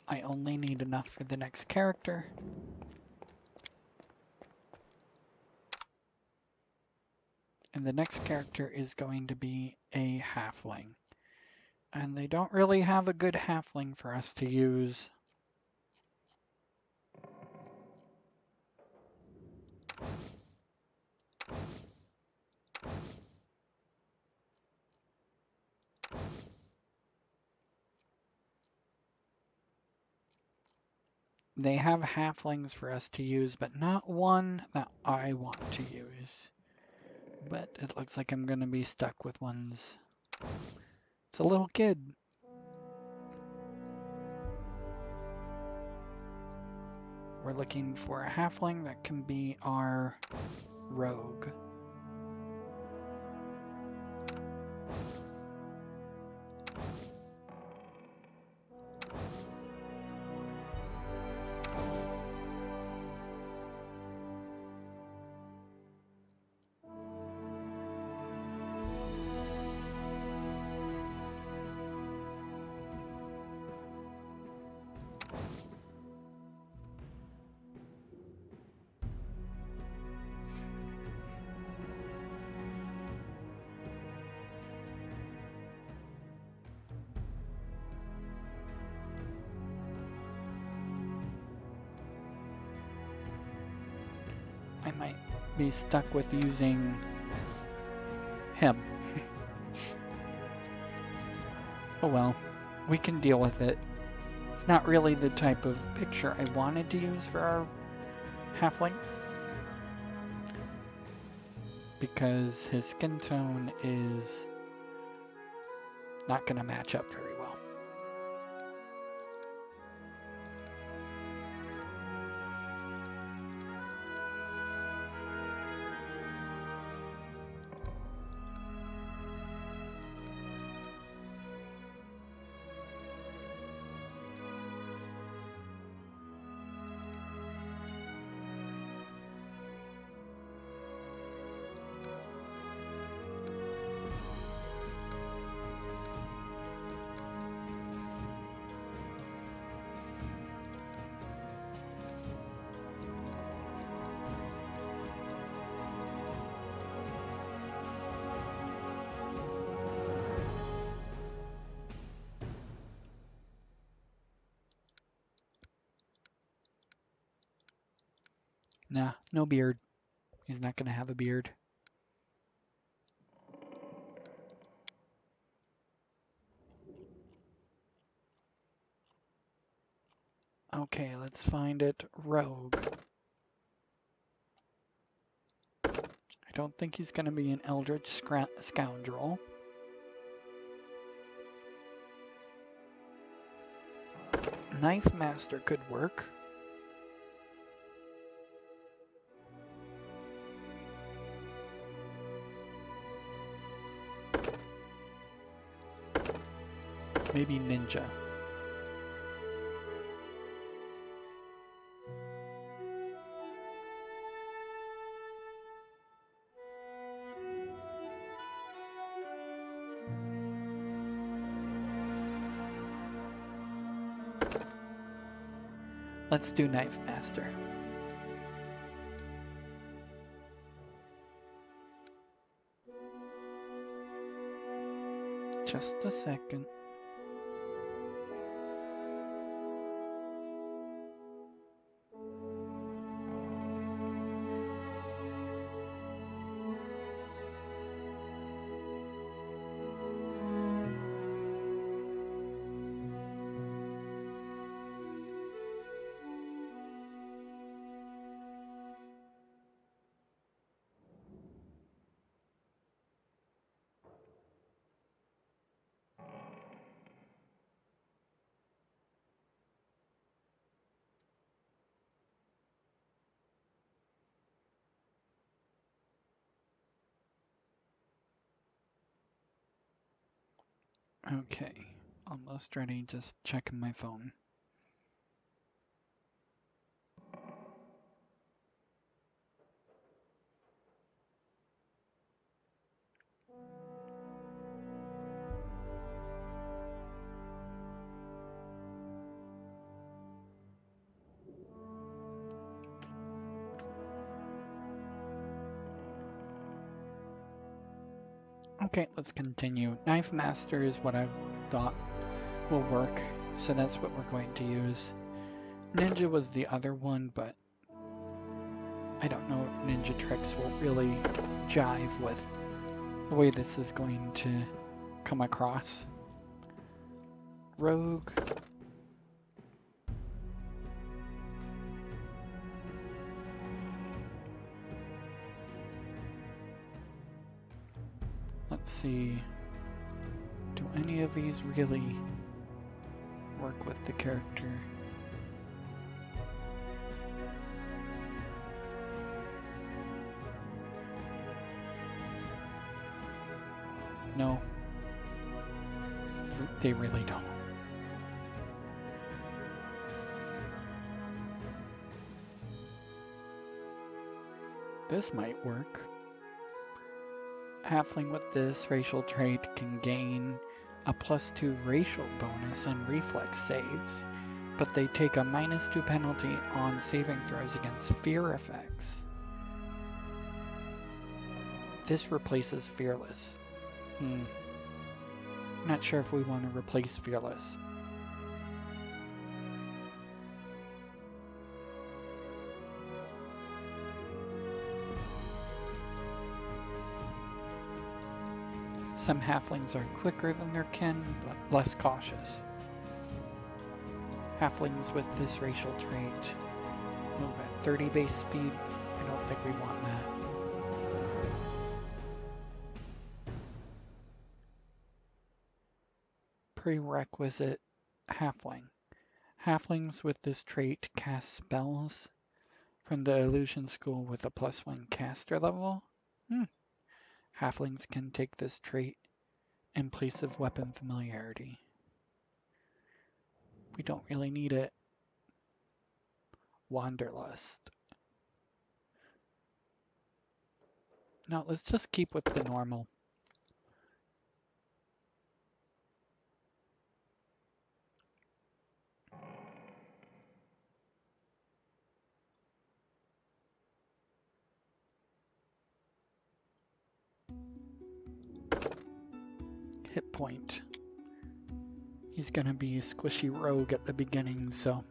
I only need enough for the next character. And the next character is going to be a halfling. And they don't really have a good halfling for us to use. they have halflings for us to use, but not one that I want to use. But it looks like I'm going to be stuck with ones. It's a little kid. We're looking for a halfling that can be our rogue. I might be stuck with using him. Oh well, we can deal with it. It's not really the type of picture I wanted to use for our halfling, because his skin tone is not going to match up very well. Nah, no beard. He's not going to have a beard. Okay, let's find it. Rogue. I don't think he's going to be an eldritch scoundrel. Knife Master could work. Maybe ninja. Let's do Knife Master. Just a second. Okay, almost ready, just checking my phone. Okay, let's continue. Knife Master is what I've thought will work, so that's what we're going to use. Ninja was the other one, but I don't know if ninja tricks will really jive with the way this is going to come across. Rogue. Let's see. Do any of these really work with the character? No. They really don't. This might work. Halfling with this racial trait can gain a +2 racial bonus and reflex saves, but they take a -2 penalty on saving throws against fear effects. This replaces Fearless. Not sure if we want to replace Fearless. Some halflings are quicker than their kin, but less cautious. Halflings with this racial trait move at 30 base speed. I don't think we want that. Prerequisite halfling. Halflings with this trait cast spells from the illusion school with a +1 caster level. Halflings can take this trait in place of weapon familiarity. We don't really need it. Wanderlust. No, let's just keep with the normal. Hit point. He's gonna be a squishy rogue at the beginning, so.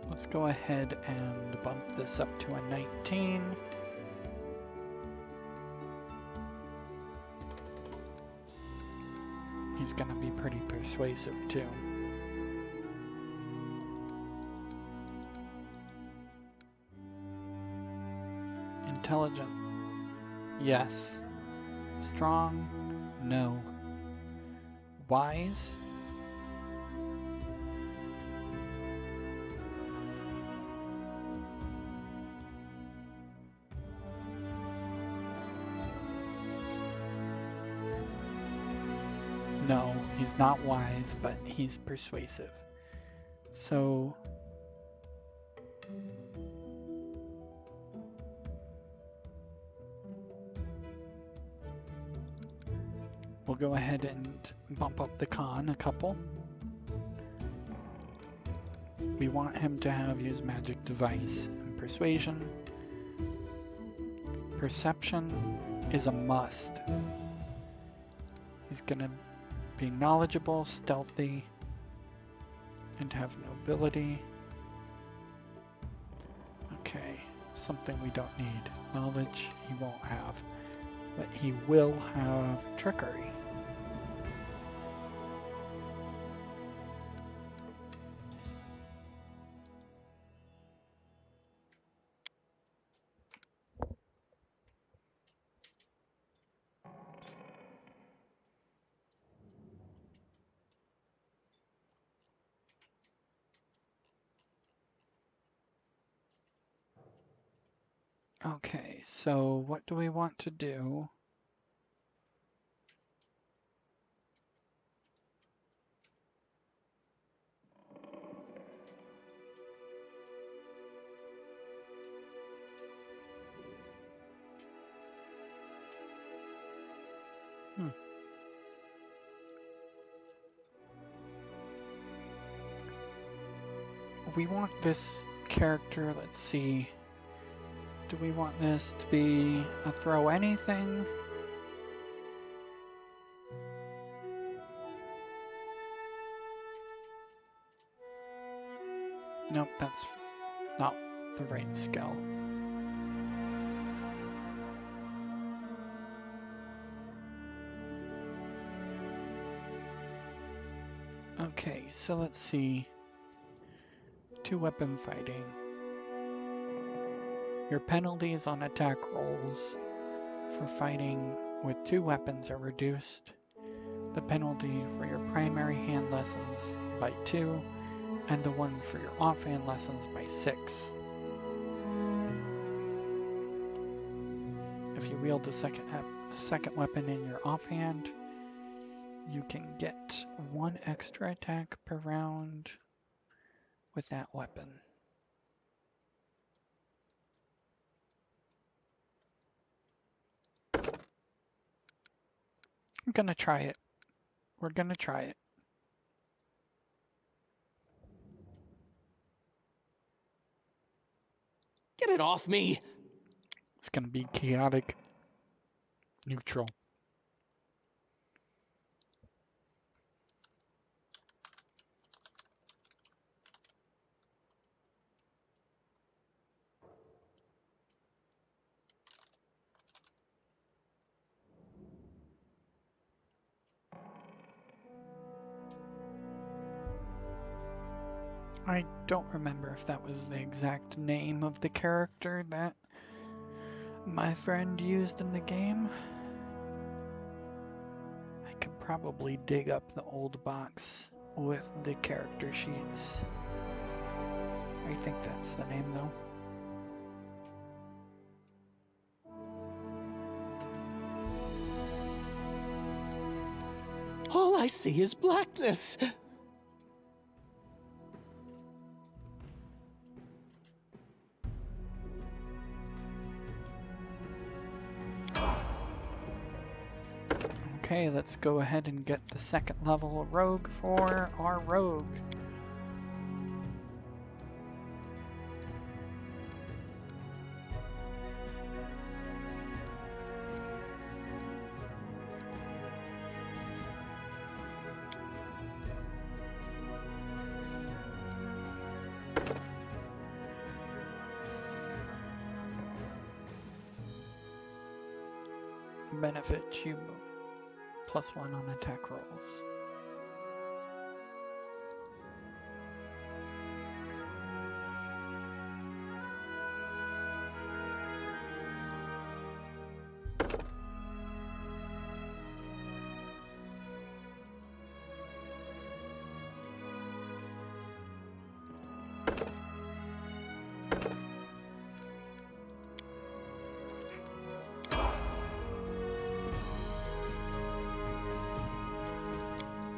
Let's go ahead and bump this up to a 19. He's gonna be pretty persuasive too. Intelligent. Yes. Strong. No. Wise. No, he's not wise, but he's persuasive. So we'll go ahead and bump up the con a couple. We want him to have used magic device and persuasion. Perception is a must. He's gonna be knowledgeable, stealthy, and have nobility. Okay, something we don't need. Knowledge he won't have, but he will have trickery. Okay, so what do we want to do? We want this character, let's see. Do we want this to be a throw anything? Nope, that's not the right skill. Okay, so let's see. 2-weapon fighting. Your penalties on attack rolls for fighting with 2 weapons are reduced. The penalty for your primary hand lessons by 2, and the one for your offhand lessons by 6. If you wield a second weapon in your offhand, you can get 1 extra attack per round with that weapon. I'm gonna try it. We're gonna try it. Get it off me! It's gonna be chaotic neutral. I don't remember if that was the exact name of the character that my friend used in the game. I could probably dig up the old box with the character sheets. I think that's the name though. All I see is blackness. Okay, let's go ahead and get the 2nd level of rogue for our rogue. Benefit you +1 on attack rolls.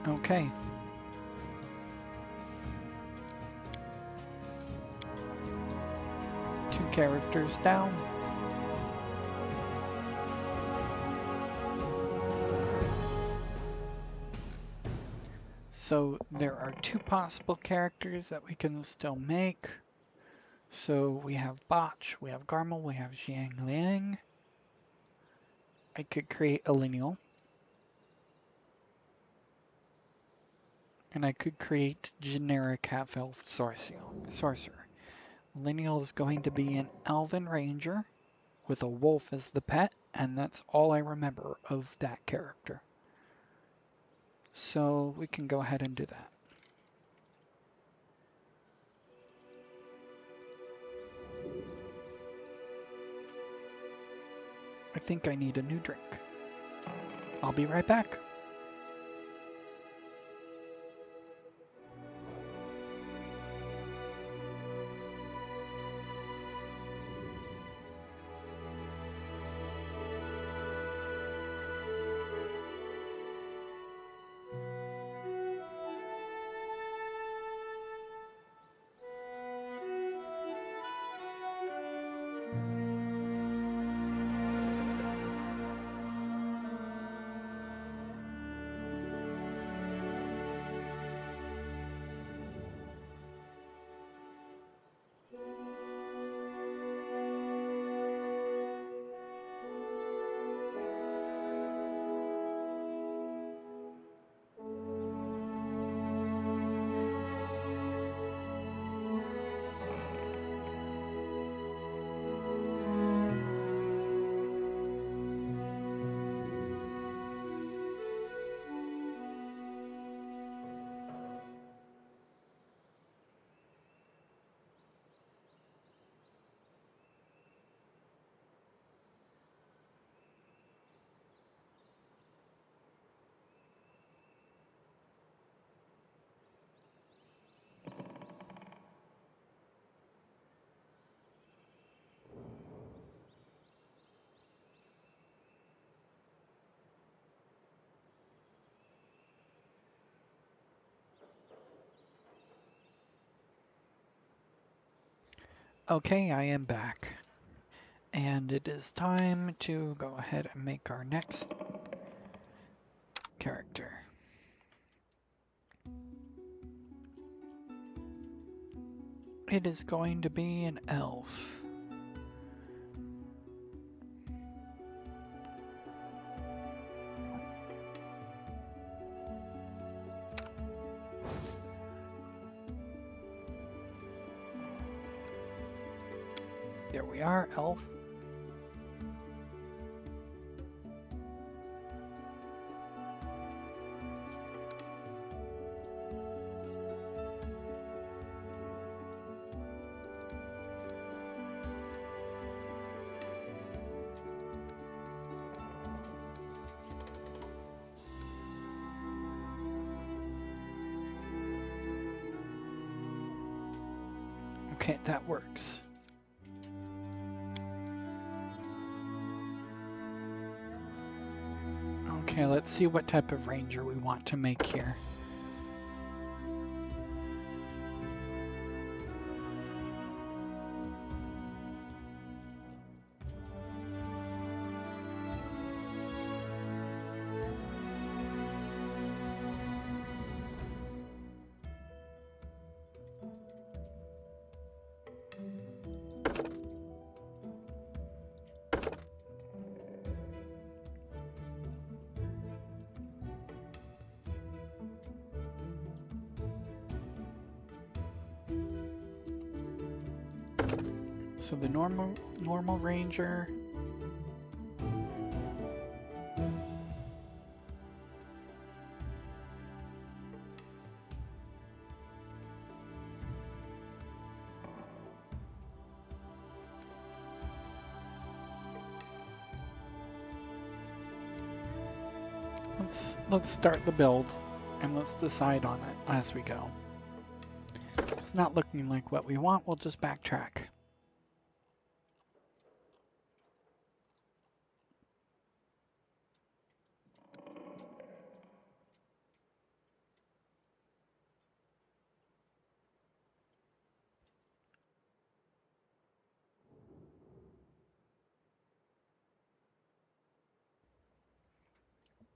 Okay. Two characters down. So there are 2 possible characters that we can still make. So we have Botch, we have Garmel, we have Xiang Liang. I could create Illinial. And I could create generic Half Elf Sorcerer. Illinial is going to be an Elven Ranger with a wolf as the pet, and that's all I remember of that character. So we can go ahead and do that. I think I need a new drink. I'll be right back. Okay, I am back. And it is time to go ahead and make our next character. It is going to be an elf. There we are, elf. Okay, that works. Okay, let's see what type of ranger we want to make here. So the normal ranger. Let's start the build and let's decide on it as we go. If it's not looking like what we want, we'll just backtrack.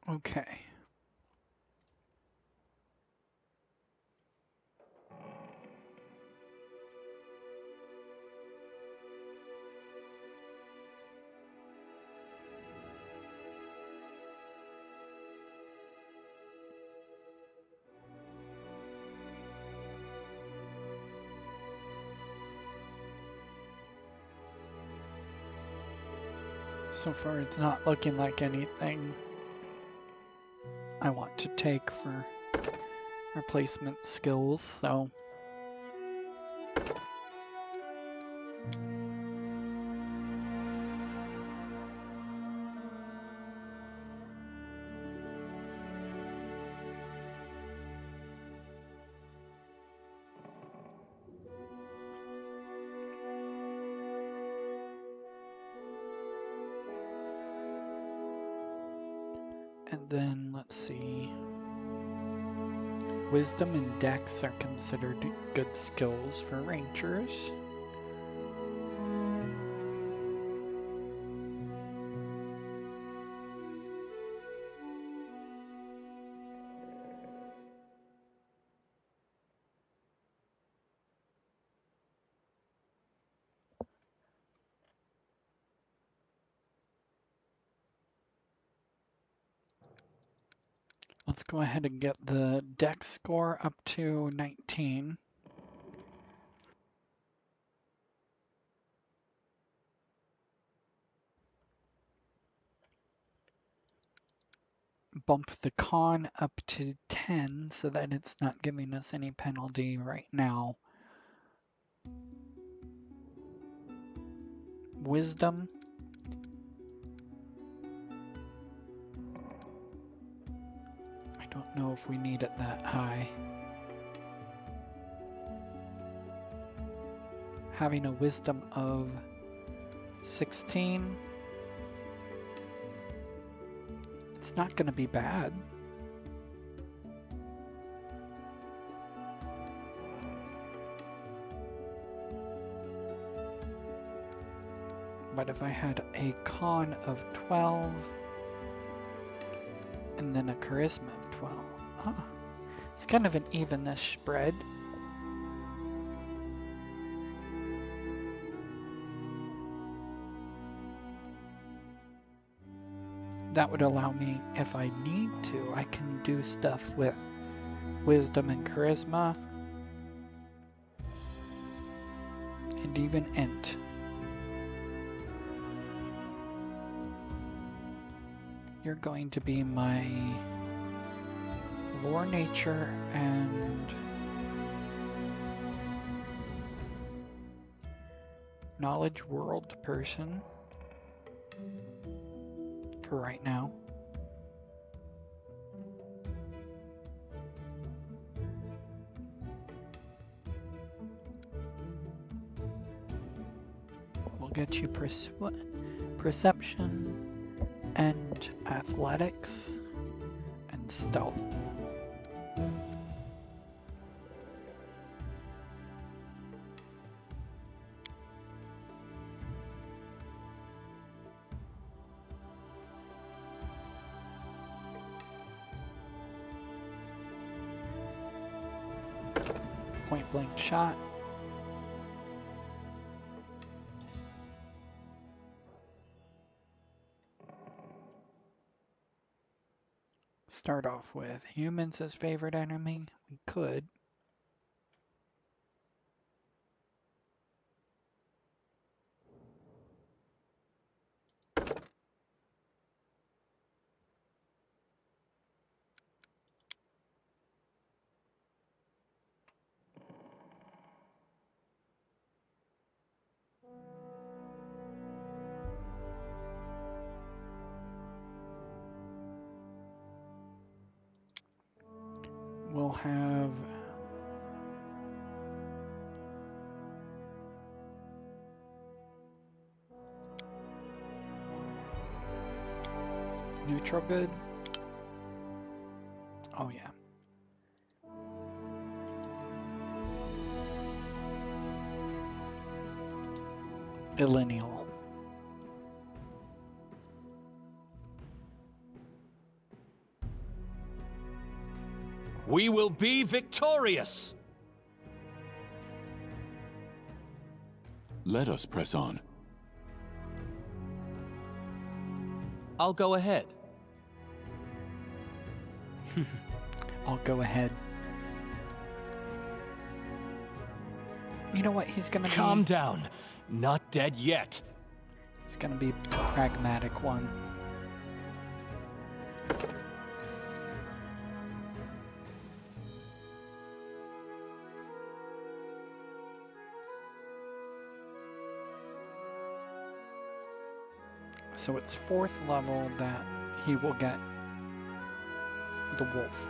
Okay. So far, it's not looking like anything I want to take for replacement skills, so. And then, let's see. Wisdom and Dex are considered good skills for rangers. Let's go ahead and get the Dex score up to 19. Bump the con up to 10 so that it's not giving us any penalty right now. Wisdom. I don't know if we need it that high. Having a wisdom of 16. It's not going to be bad. But if I had a con of 12 and then a charisma of 12, it's kind of an evenness spread. That would allow me, if I need to, I can do stuff with wisdom and charisma, and even int. You're going to be my lore, nature, and knowledge world person for right now. We'll get you perception and athletics and stealth. Point blank shot. Start off with humans as favorite enemy. We could. We'll have neutral good. Oh yeah. Illinial. We will be victorious! Let us press on. I'll go ahead. I'll go ahead. You know what? He's gonna be... Calm down. Not dead yet. It's gonna be a pragmatic one. So it's 4th level that he will get the wolf.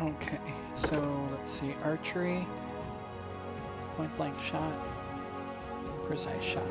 Okay, so let's see, archery, point blank shot, precise shot.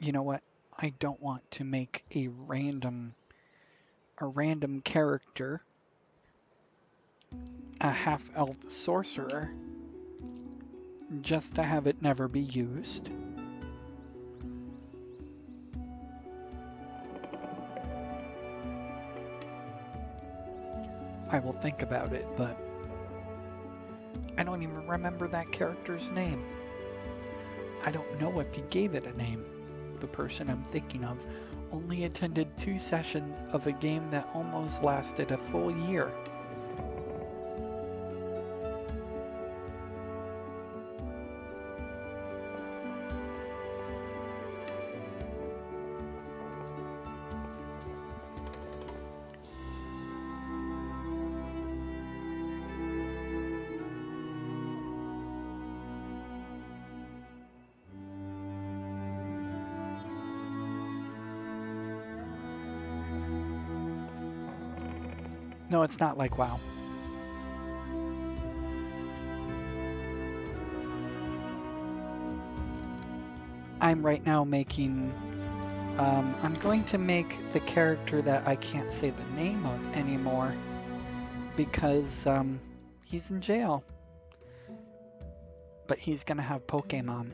You know what? I don't want to make a random character a half elf sorcerer just to have it never be used. I will think about it, but I don't even remember that character's name. I don't know if he gave it a name. The person I'm thinking of only attended 2 sessions of a game that almost lasted a full year. No, it's not like WoW. I'm right now making, I'm going to make the character that I can't say the name of anymore because he's in jail. But he's gonna have Pokemon.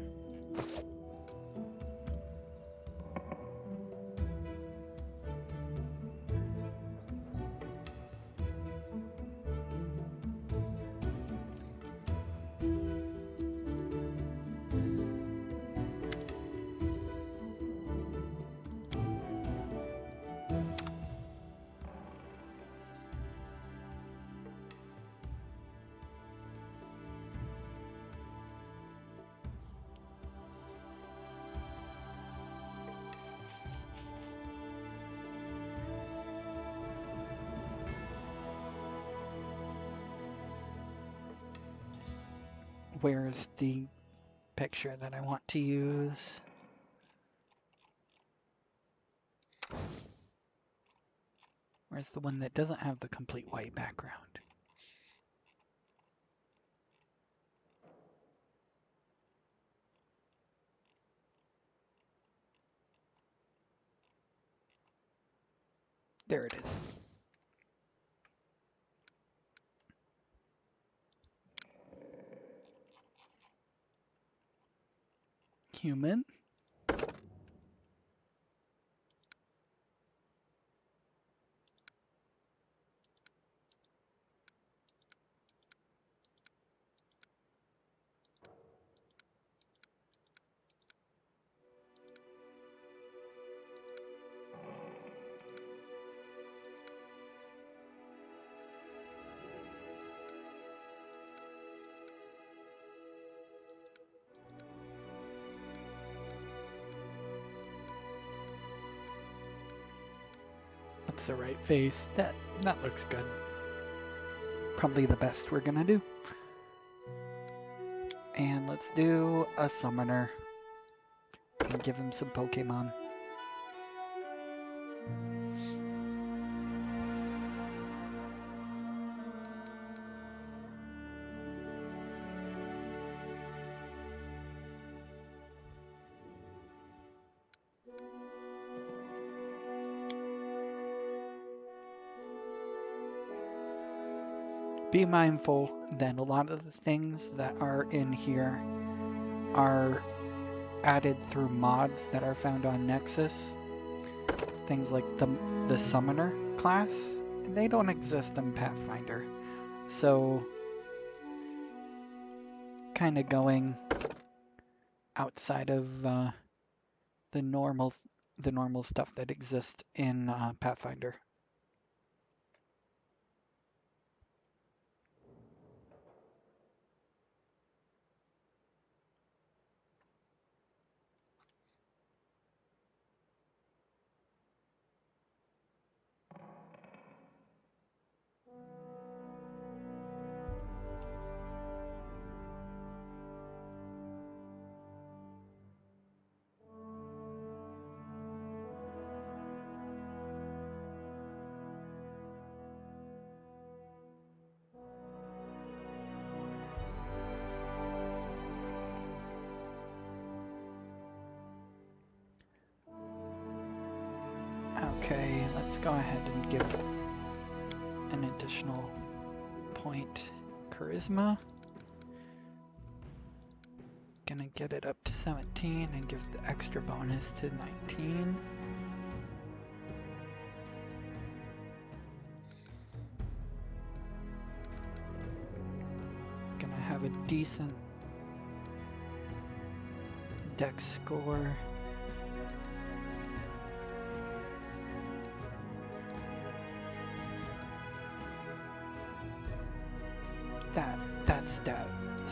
Where's the picture that I want to use? Where's the one that doesn't have the complete white background? There it is. Human. That's the right face. That looks good. Probably the best we're gonna do. And let's do a summoner and give him some Pokemon. Be mindful that a lot of the things that are in here are added through mods that are found on Nexus. Things like the Summoner class, they don't exist in Pathfinder. So, kind of going outside of the normal stuff that exists in Pathfinder. Okay, let's go ahead and give an additional point charisma. Gonna get it up to 17 and give the extra bonus to 19. Gonna have a decent dex score.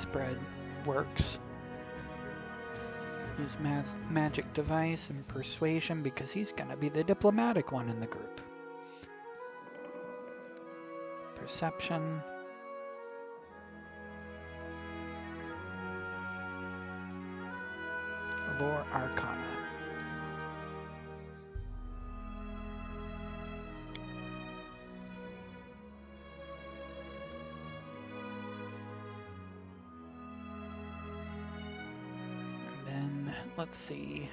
spread works. Use magic device and persuasion because he's gonna be the diplomatic one in the group. Perception. Lore Arcana. And then, let's see.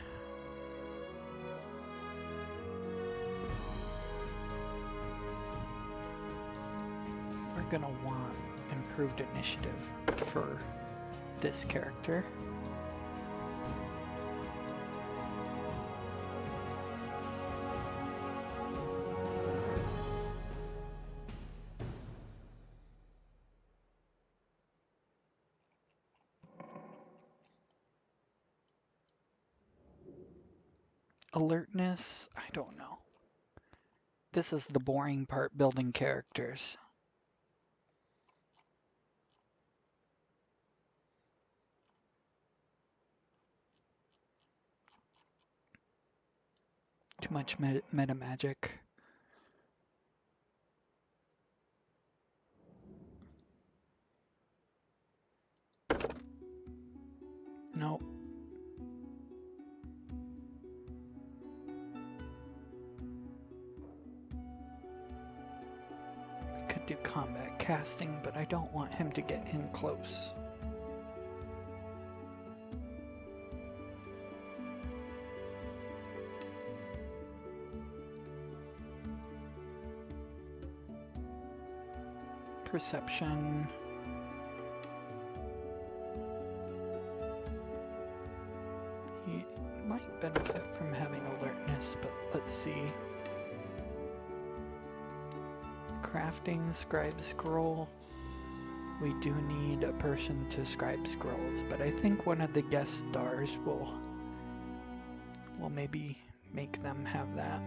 We're gonna want improved initiative for this character. Alertness, I don't know. This is the boring part, building characters. Too much meta magic. Nope. We could do combat casting, but I don't want him to get in close. Perception. He might benefit from having alertness, but let's see. Crafting, scribe scroll. We do need a person to scribe scrolls, but I think one of the guest stars will maybe make them have that.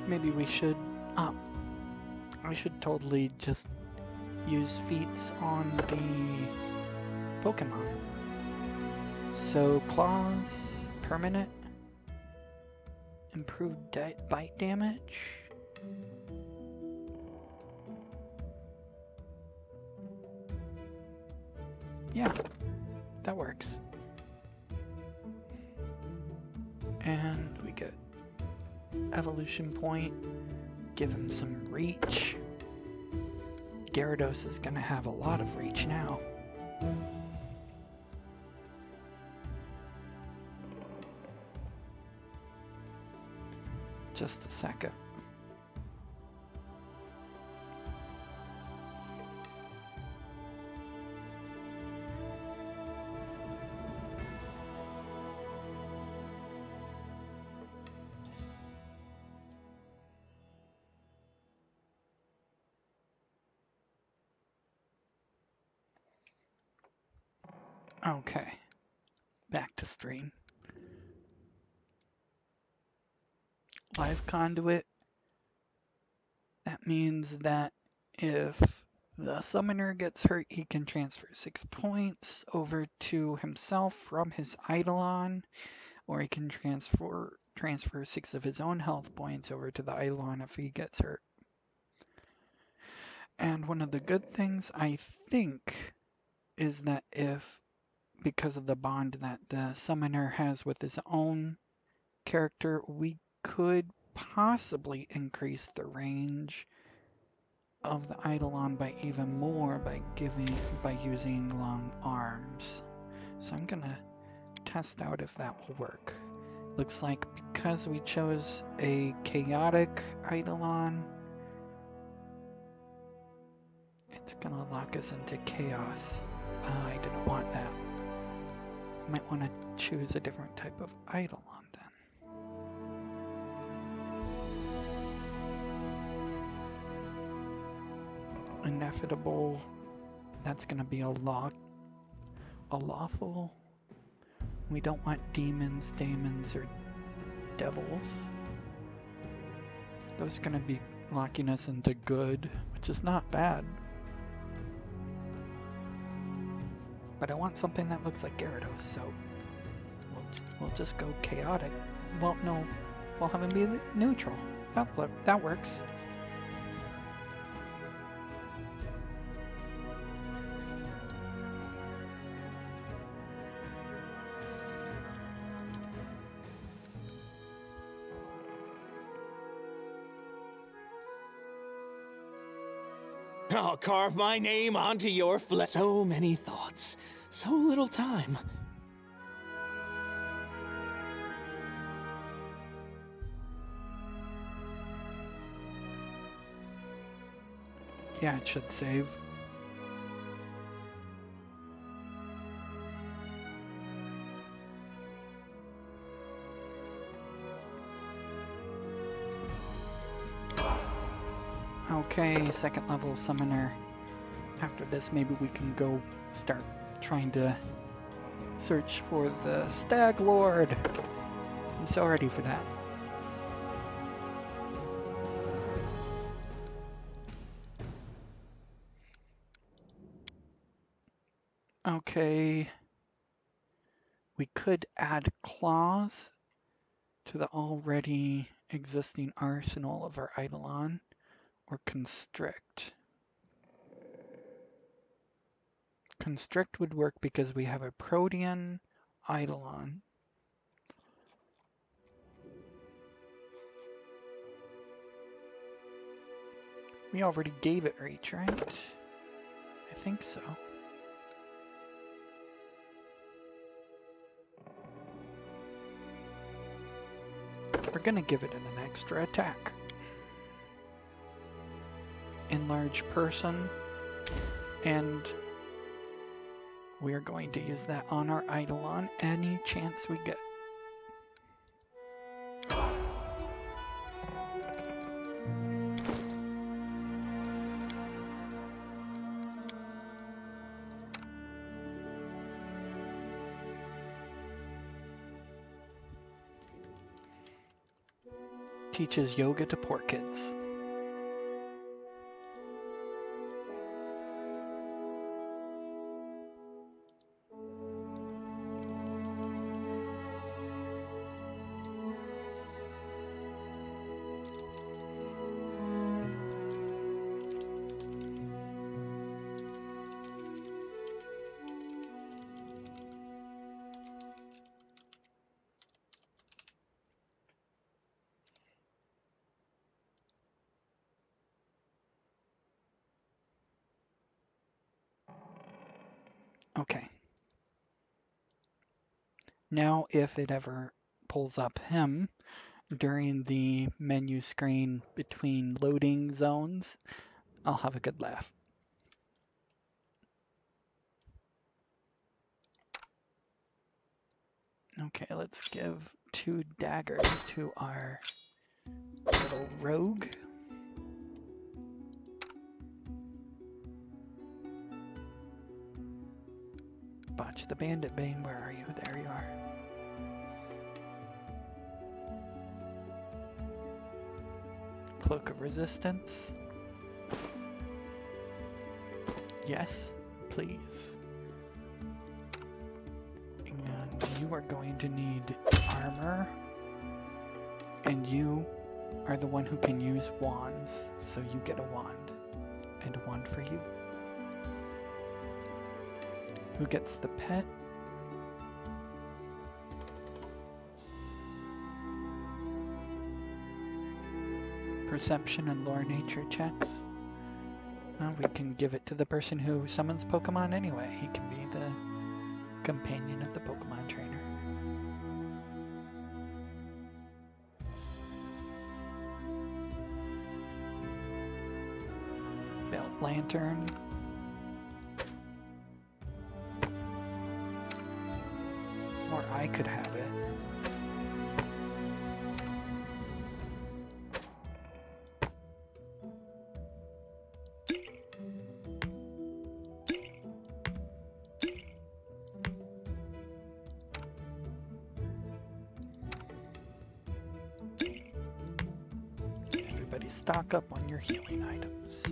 Maybe we should, I should totally just use feats on the Pokemon. So claws, permanent, improved bite damage. Yeah, that works. And we get evolution point, give him some reach. Gyarados is gonna have a lot of reach now. Just a second. Okay, back to stream. Live conduit. That means that if the summoner gets hurt, he can transfer 6 points over to himself from his Eidolon, or he can transfer 6 of his own health points over to the Eidolon if he gets hurt. And one of the good things, I think, is that because of the bond that the summoner has with his own character, we could possibly increase the range of the Eidolon by even more by using long arms. So I'm gonna test out if that will work. Looks like because we chose a chaotic Eidolon, it's gonna lock us into chaos. I didn't want that. Might want to choose a different type of Eidolon then. Ineffable, that's gonna be a lawful We don't want demons, daemons, or devils. Those are going to be locking us into good, which is not bad. But I want something that looks like Gyarados, so we'll just go chaotic. Well, no, we'll have him be neutral. That works. I'll carve my name onto your flesh. So many thoughts, so little time. Yeah, it should save. Okay, second level summoner. After this, maybe we can go start trying to search for the Stag Lord. I'm so ready for that. Okay. We could add claws to the already existing arsenal of our Eidolon, or constrict. Constrict would work because we have a Protean Eidolon. We already gave it reach, right? I think so. We're gonna give it an extra attack. Enlarge person, and we are going to use that on our Eidolon any chance we get. Teaches yoga to poor kids. Okay. Now, if it ever pulls up him during the menu screen between loading zones, I'll have a good laugh. Okay, let's give 2 daggers to our little rogue. Botch the Bandit, Bane, where are you? There you are. Cloak of Resistance. Yes, please. And you are going to need armor. And you are the one who can use wands, so you get a wand. And a wand for you. Who gets the pet? Perception and lore nature checks. Well, we can give it to the person who summons Pokemon anyway. He can be the companion of the Pokemon trainer. Belt Lantern. Or I could have it. stock up on your healing items.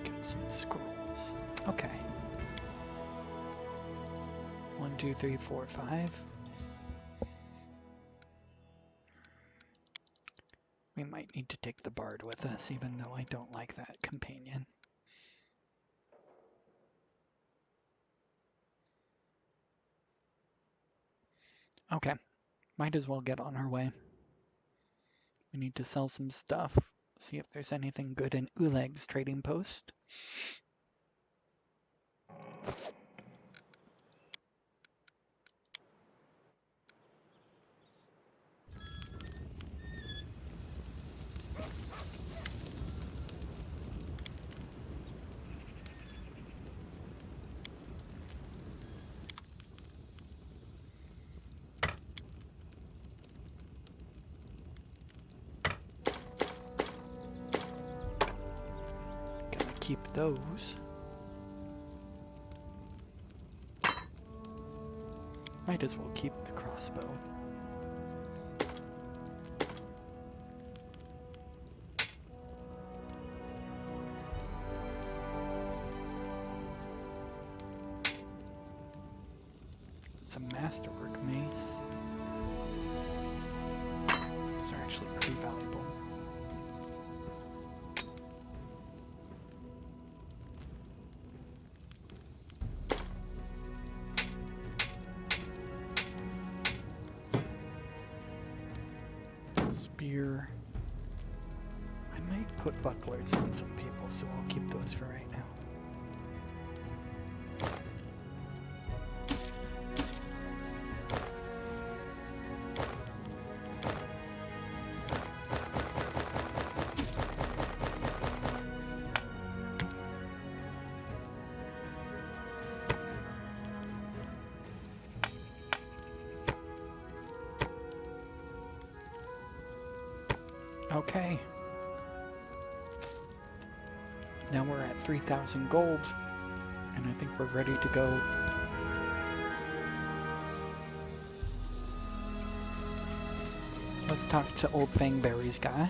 Get some scrolls. Okay. 1, 2, 3, 4, 5. We might need to take the bard with us, even though I don't like that companion. Okay, might as well get on our way. We need to sell some stuff, see if there's anything good in Oleg's trading post. Keep those. Might as well keep the crossbow. Some masterwork mace. These are actually pretty valuable. Spear. I might put bucklers on some people, so I'll keep those for right now. Okay. Now we're at 3,000 gold, and I think we're ready to go. Let's talk to Old Fangberry's guy.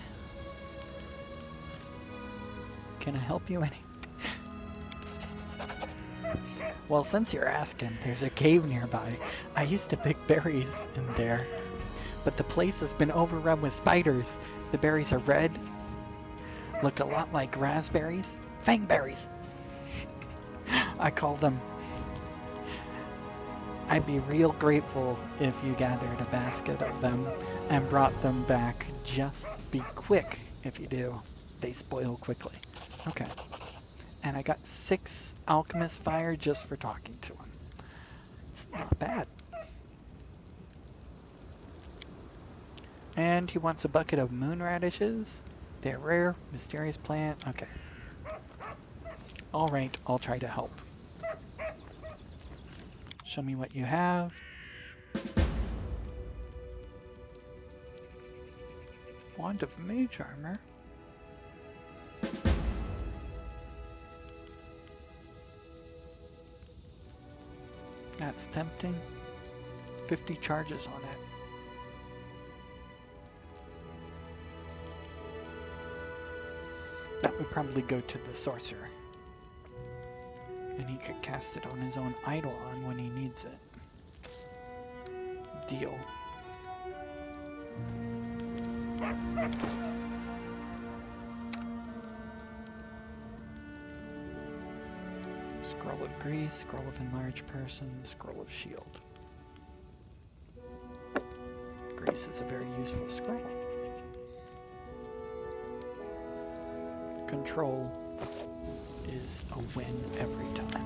Can I help you any? Well, since you're asking, there's a cave nearby. I used to pick berries in there, but the place has been overrun with spiders. The berries are red, look a lot like raspberries. Fangberries! I call them. I'd be real grateful if you gathered a basket of them and brought them back. Just be quick if you do. They spoil quickly. Okay. And I got 6 alchemist fire just for talking to him. It's not bad. And he wants a bucket of moon radishes. They're rare, mysterious plant. Okay. Alright, I'll try to help. Show me what you have. Wand of mage armor. That's tempting. 50 charges on it. That would probably go to the sorcerer. And he could cast it on his own Eidolon when he needs it. Deal. Scroll of Grease, Scroll of Enlarged Person, Scroll of Shield. Grease is a very useful scroll. Control is a win every time.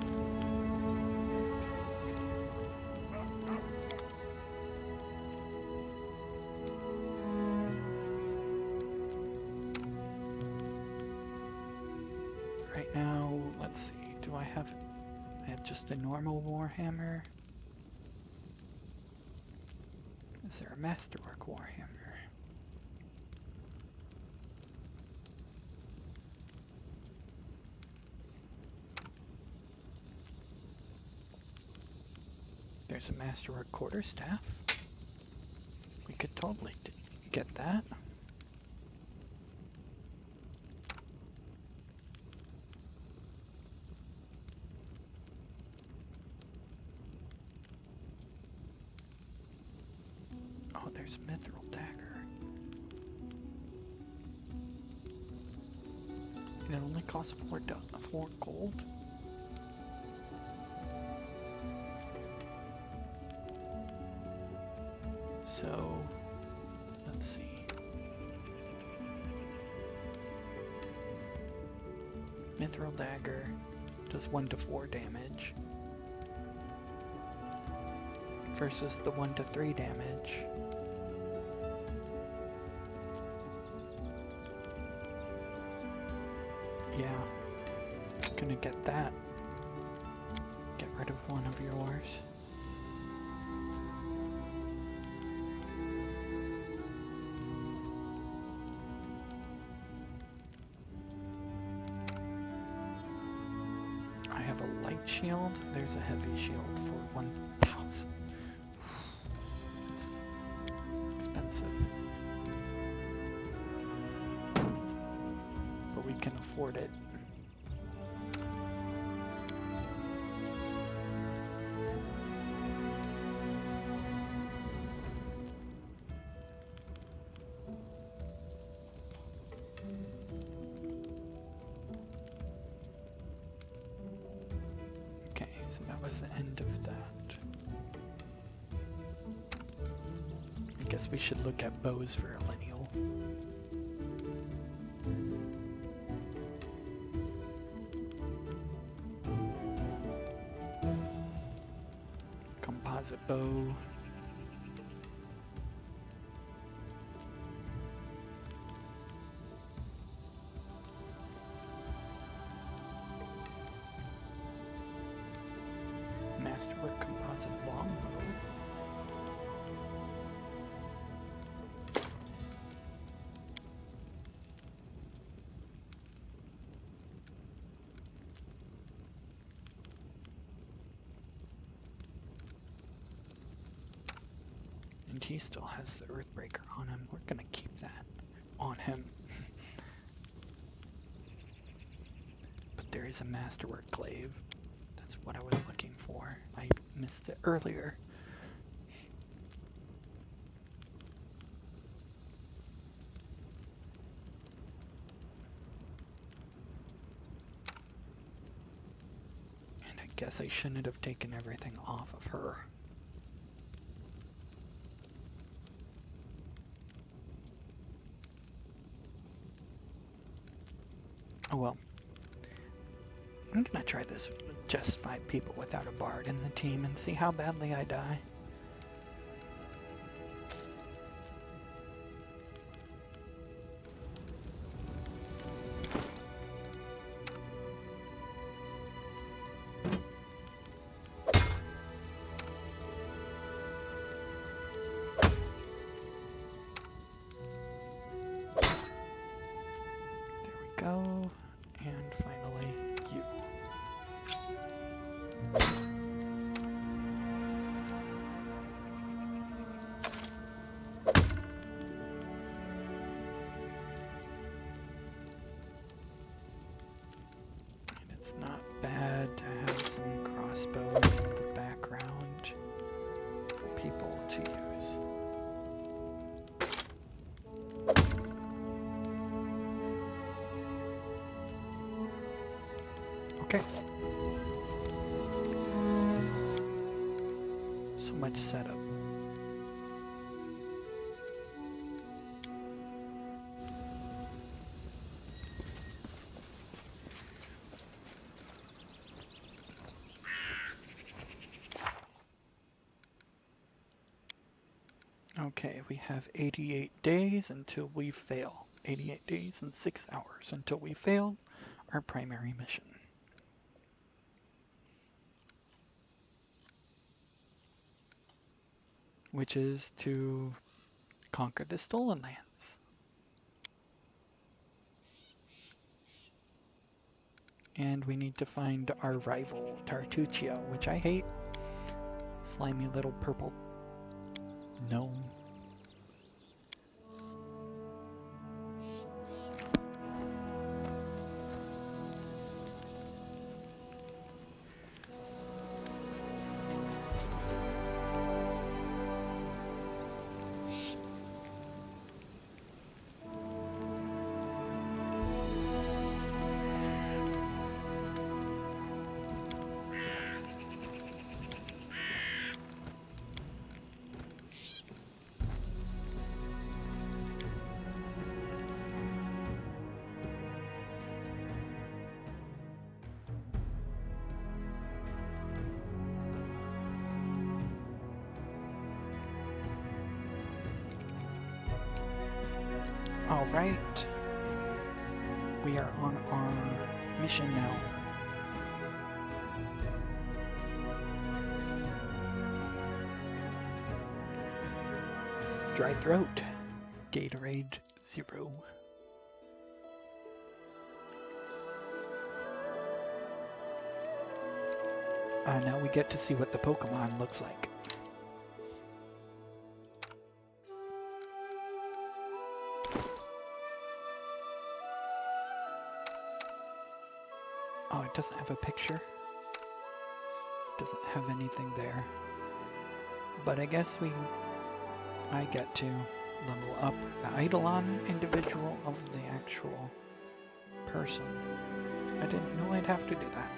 Right now, let's see, I have just a normal Warhammer. Is there a Masterwork Warhammer? There's a Masterwork Quarterstaff. We could totally get that. Oh, there's a Mithril Dagger. It only costs 4 gold. So, let's see. Mithril Dagger does 1 to 4 damage versus the 1 to 3 damage. Yeah, gonna get that. Get rid of one of yours. I have a light shield. There's a heavy shield for 1,000. It's expensive. But we can afford it. Okay, so that was the end of that. I guess we should look at bows for Illinial. Composite bow. Masterwork composite longbow. And he still has the Earthbreaker on him. We're gonna keep that on him. But there is a Masterwork Glaive. That's what I was looking for. I missed it earlier. And I guess I shouldn't have taken everything off of her. Oh well. I'm gonna try this with just 5 people without a bard in the team and see how badly I die. There we go. And finally, you. And it's not bad to have some crossbows in the background for people to use. Okay. So much setup. Okay, we have 88 days until we fail. 88 days and 6 hours until we fail our primary mission. which is to conquer the Stolen Lands. And we need to find our rival, Tartuccio, which I hate. Slimy little purple gnome. All right, we are on our mission now. Dry throat, Gatorade 0. Now we get to see what the Pokemon looks like. Oh, it doesn't have a picture. Doesn't have anything there. But I guess I get to level up the Eidolon individual of the actual person. I didn't know I'd have to do that.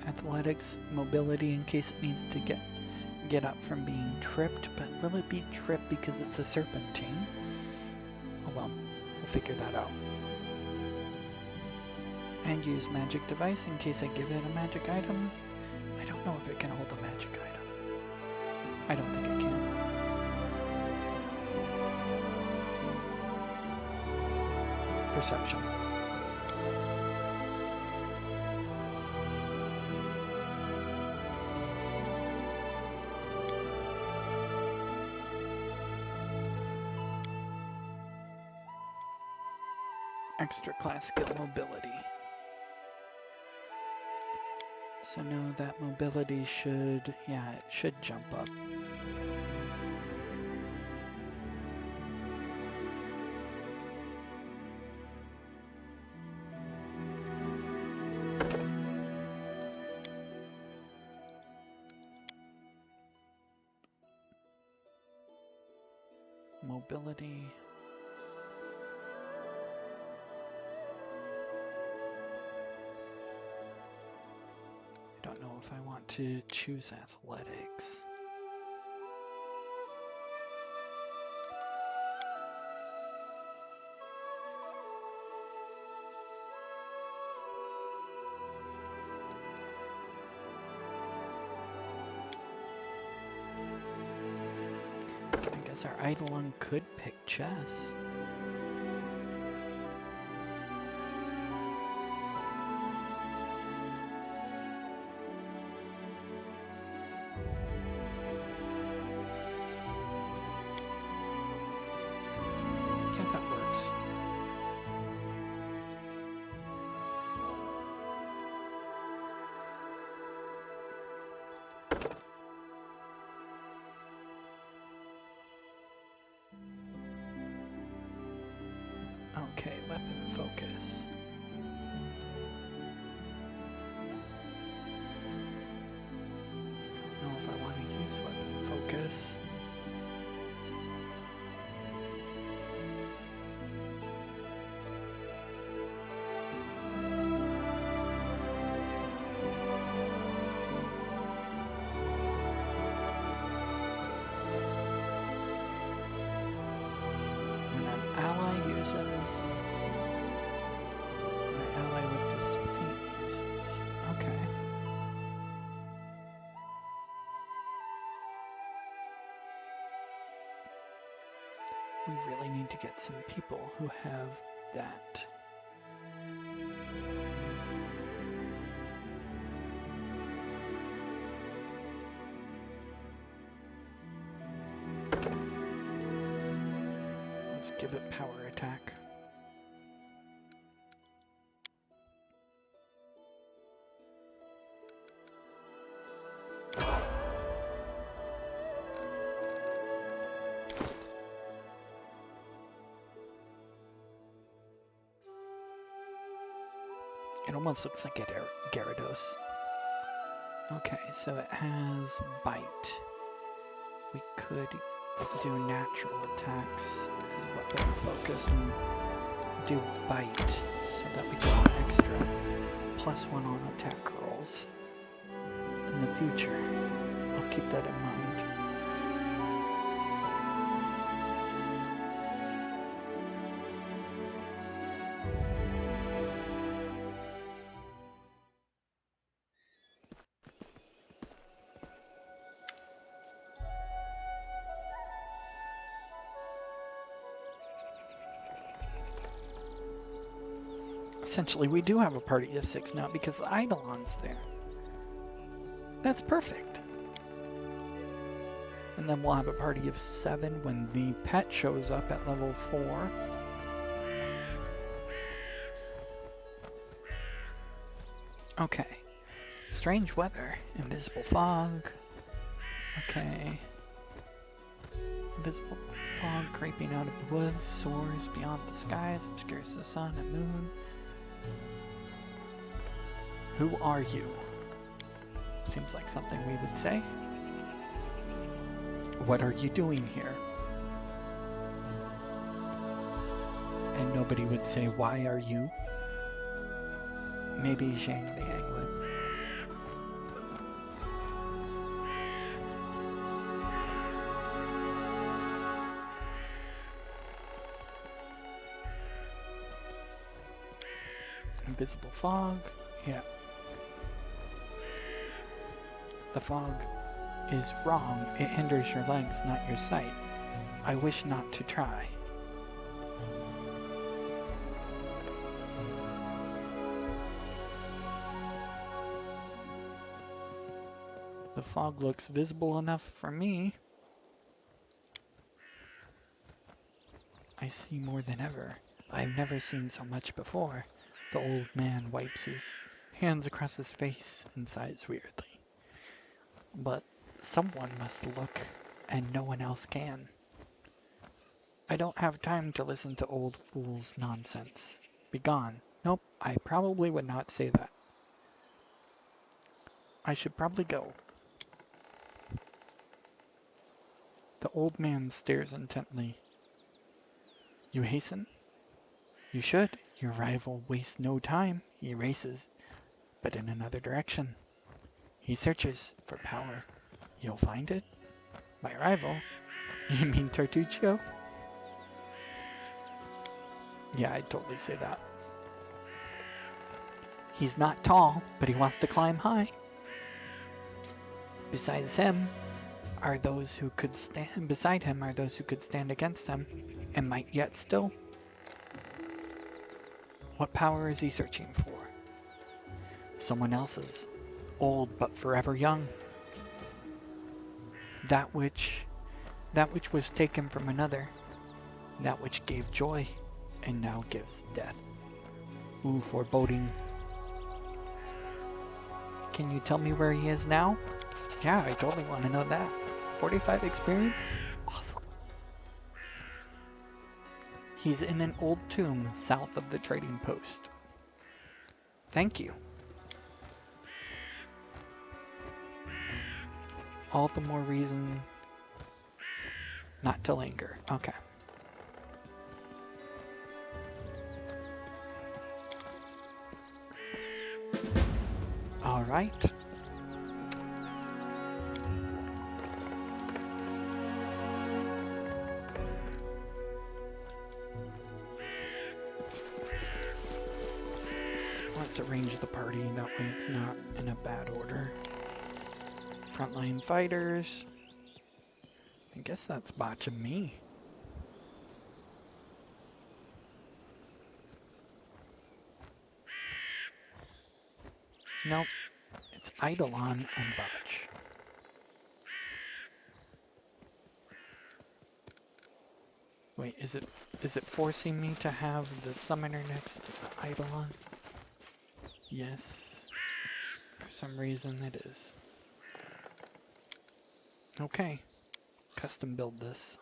Athletics, mobility in case it needs to get up from being tripped, but will it be tripped because it's a serpentine? Oh well, we'll figure that out. And use magic device in case I give it a magic item. I don't know if it can hold a magic item. I don't think it can. Perception. Extra class skill mobility. So now that mobility should, yeah, it should jump up. Mobility. Don't know if I want to choose athletics. I guess our Eidolon could pick chess. Okay, weapon focus. I don't know if I want to use weapon focus. We really need to get some people who have that. Let's give it power attack. It almost looks like a Gyarados. Okay, so it has Bite. We could do natural attacks as weapon focus and do Bite so that we get an extra +1 on attack rolls in the future. I'll keep that in mind. Essentially, we do have a party of 6 now because the Eidolon's there. That's perfect. And then we'll have a party of 7 when the pet shows up at level 4. Okay. Strange weather. Invisible fog. Okay. Invisible fog creeping out of the woods, soars beyond the skies, obscures the sun and moon. Who are you? Seems like something we would say. What are you doing here? And nobody would say, why are you? Maybe Xiang Liang would. Invisible fog, yeah. The fog is wrong. It hinders your legs, not your sight. I wish not to try. The fog looks visible enough for me. I see more than ever. I've never seen so much before. The old man wipes his hands across his face and sighs weirdly. But someone must look, and no one else can. I don't have time to listen to old fool's nonsense. Begone. Nope, I probably would not say that. I should probably go. The old man stares intently. You hasten? You should. Your rival wastes no time. He races, but in another direction. He searches for power. You'll find it? My rival? You mean Tartuccio? Yeah, I'd totally say that. He's not tall, but he wants to climb high. Besides him are those who could stand beside him are those who could stand against him and might yet still. What power is he searching for? Someone else's. Old but forever young. That which was taken from another. That which gave joy and now gives death. Ooh, foreboding. Can you tell me where he is now? Yeah, I totally want to know that. 45 experience? Awesome. He's in an old tomb south of the trading post. Thank you. All the more reason not to linger. Okay. All right. Let's arrange the party, that way it's not in a bad order. Frontline fighters. I guess that's Botch and me. Nope. It's Eidolon and Botch. Wait, is it forcing me to have the summoner next to the Eidolon? Yes. For some reason it is. Okay. Custom build this.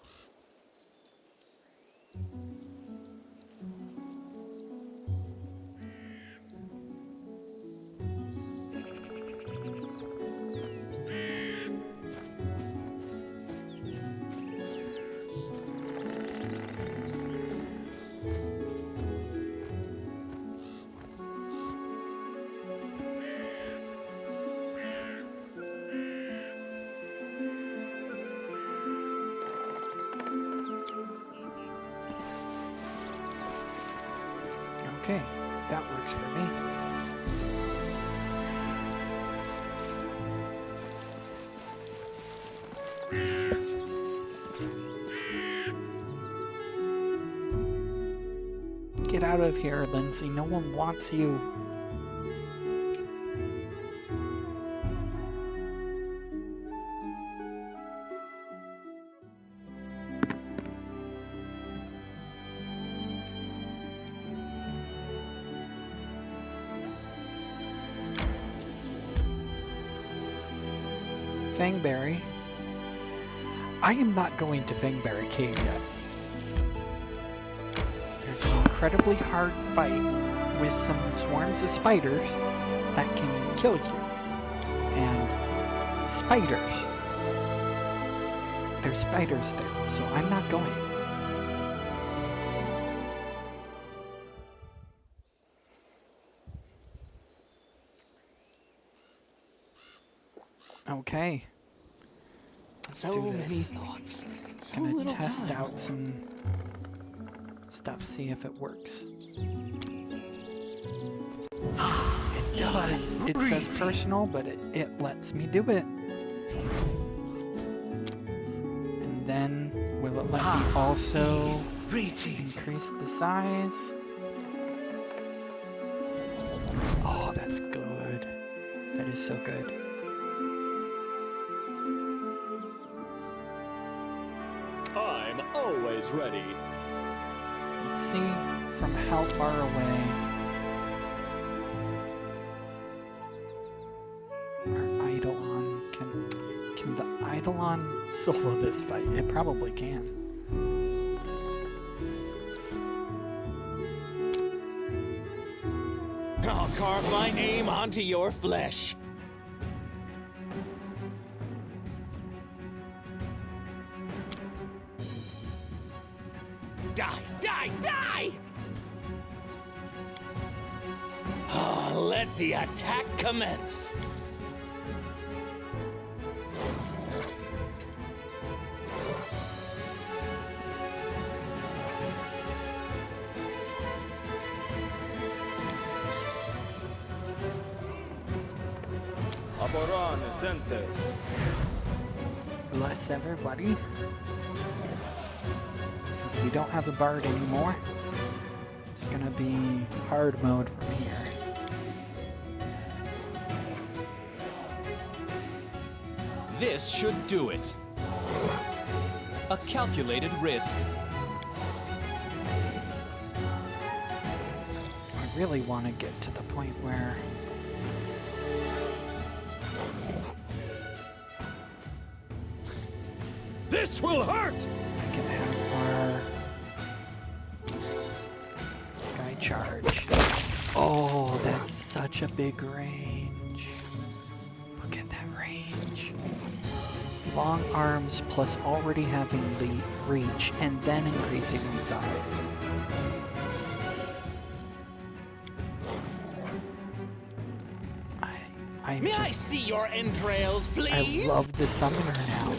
Okay, that works for me. Get out of here, Lindsay. No one wants you. Fangberry. I am not going to Fangberry Cave yet. There's an incredibly hard fight with some swarms of spiders that can kill you. And spiders. There's spiders there, so I'm not going. Okay. So many thoughts. So Gonna little test time. out some stuff, see if it works. It does. It says personal, but it lets me do it. And then will it let me also increase the size? Oh, that's good. That is so good. I'm always ready. Let's see from how far away our Eidolon can the Eidolon solo this fight? It probably can. I'll carve my name onto your flesh. Die, die, die! Let the attack commence. Bless everybody. Since we don't have a bard anymore, it's gonna be hard mode from here. This should do it. A calculated risk. I really want to get to the point where This will hurt! I can have our guy charge. Oh, that's such a big range. Look at that range. Long arms plus already having the reach and then increasing in size. May I see your entrails, please? I love the summoner now.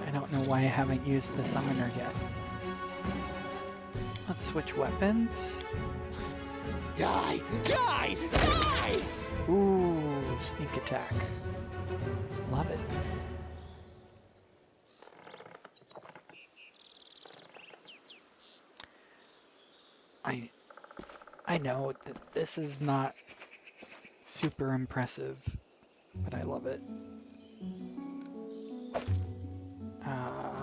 I don't know why I haven't used the summoner yet. Let's switch weapons. Die! Die! Die! Ooh, sneak attack. Love it. I know that this is not super impressive, but I love it.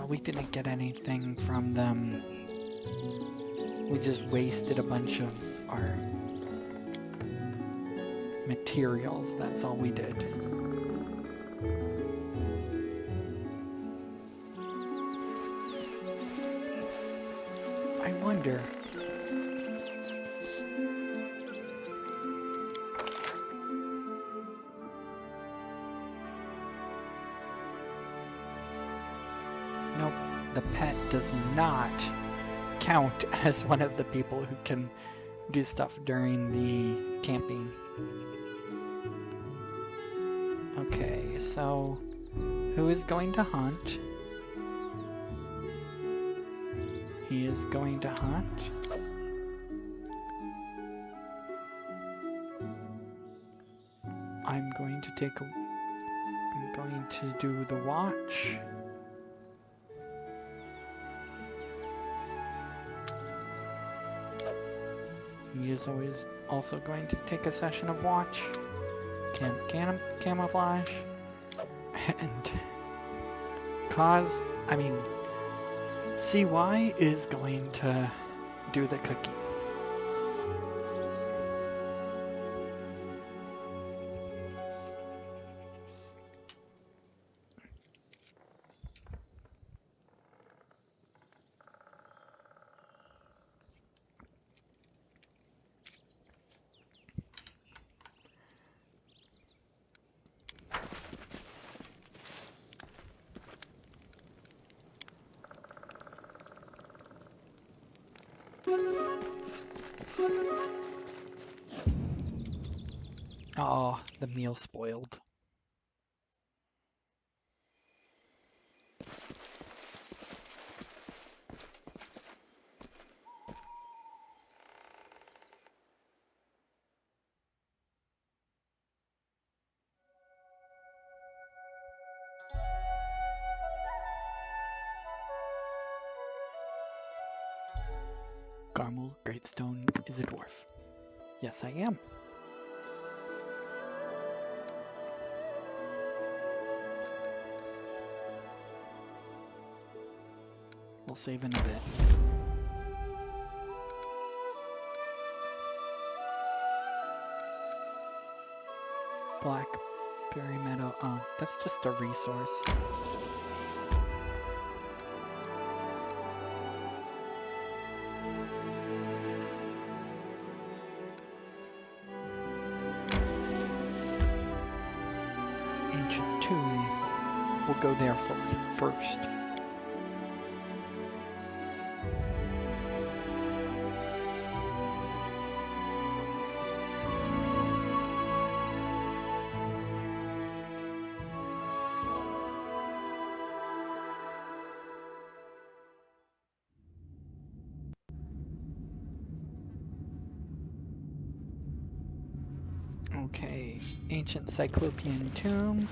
We didn't get anything from them. We just wasted a bunch of our materials. That's all we did. I wonder. Nope, the pet does not count as one of the people who can do stuff during the camping. Okay, so who is going to hunt? He is going to hunt. I'm going to do the watch. He is always also going to take a session of watch. Camouflage. And CY is going to do the cooking. Oh, the meal spoiled. Garmel Greatstone is a dwarf. Yes, I am. We'll save in a bit. Blackberry Meadow. Oh, that's just a resource. Ancient Tomb. We'll go there first. Okay, Ancient Cyclopean Tomb.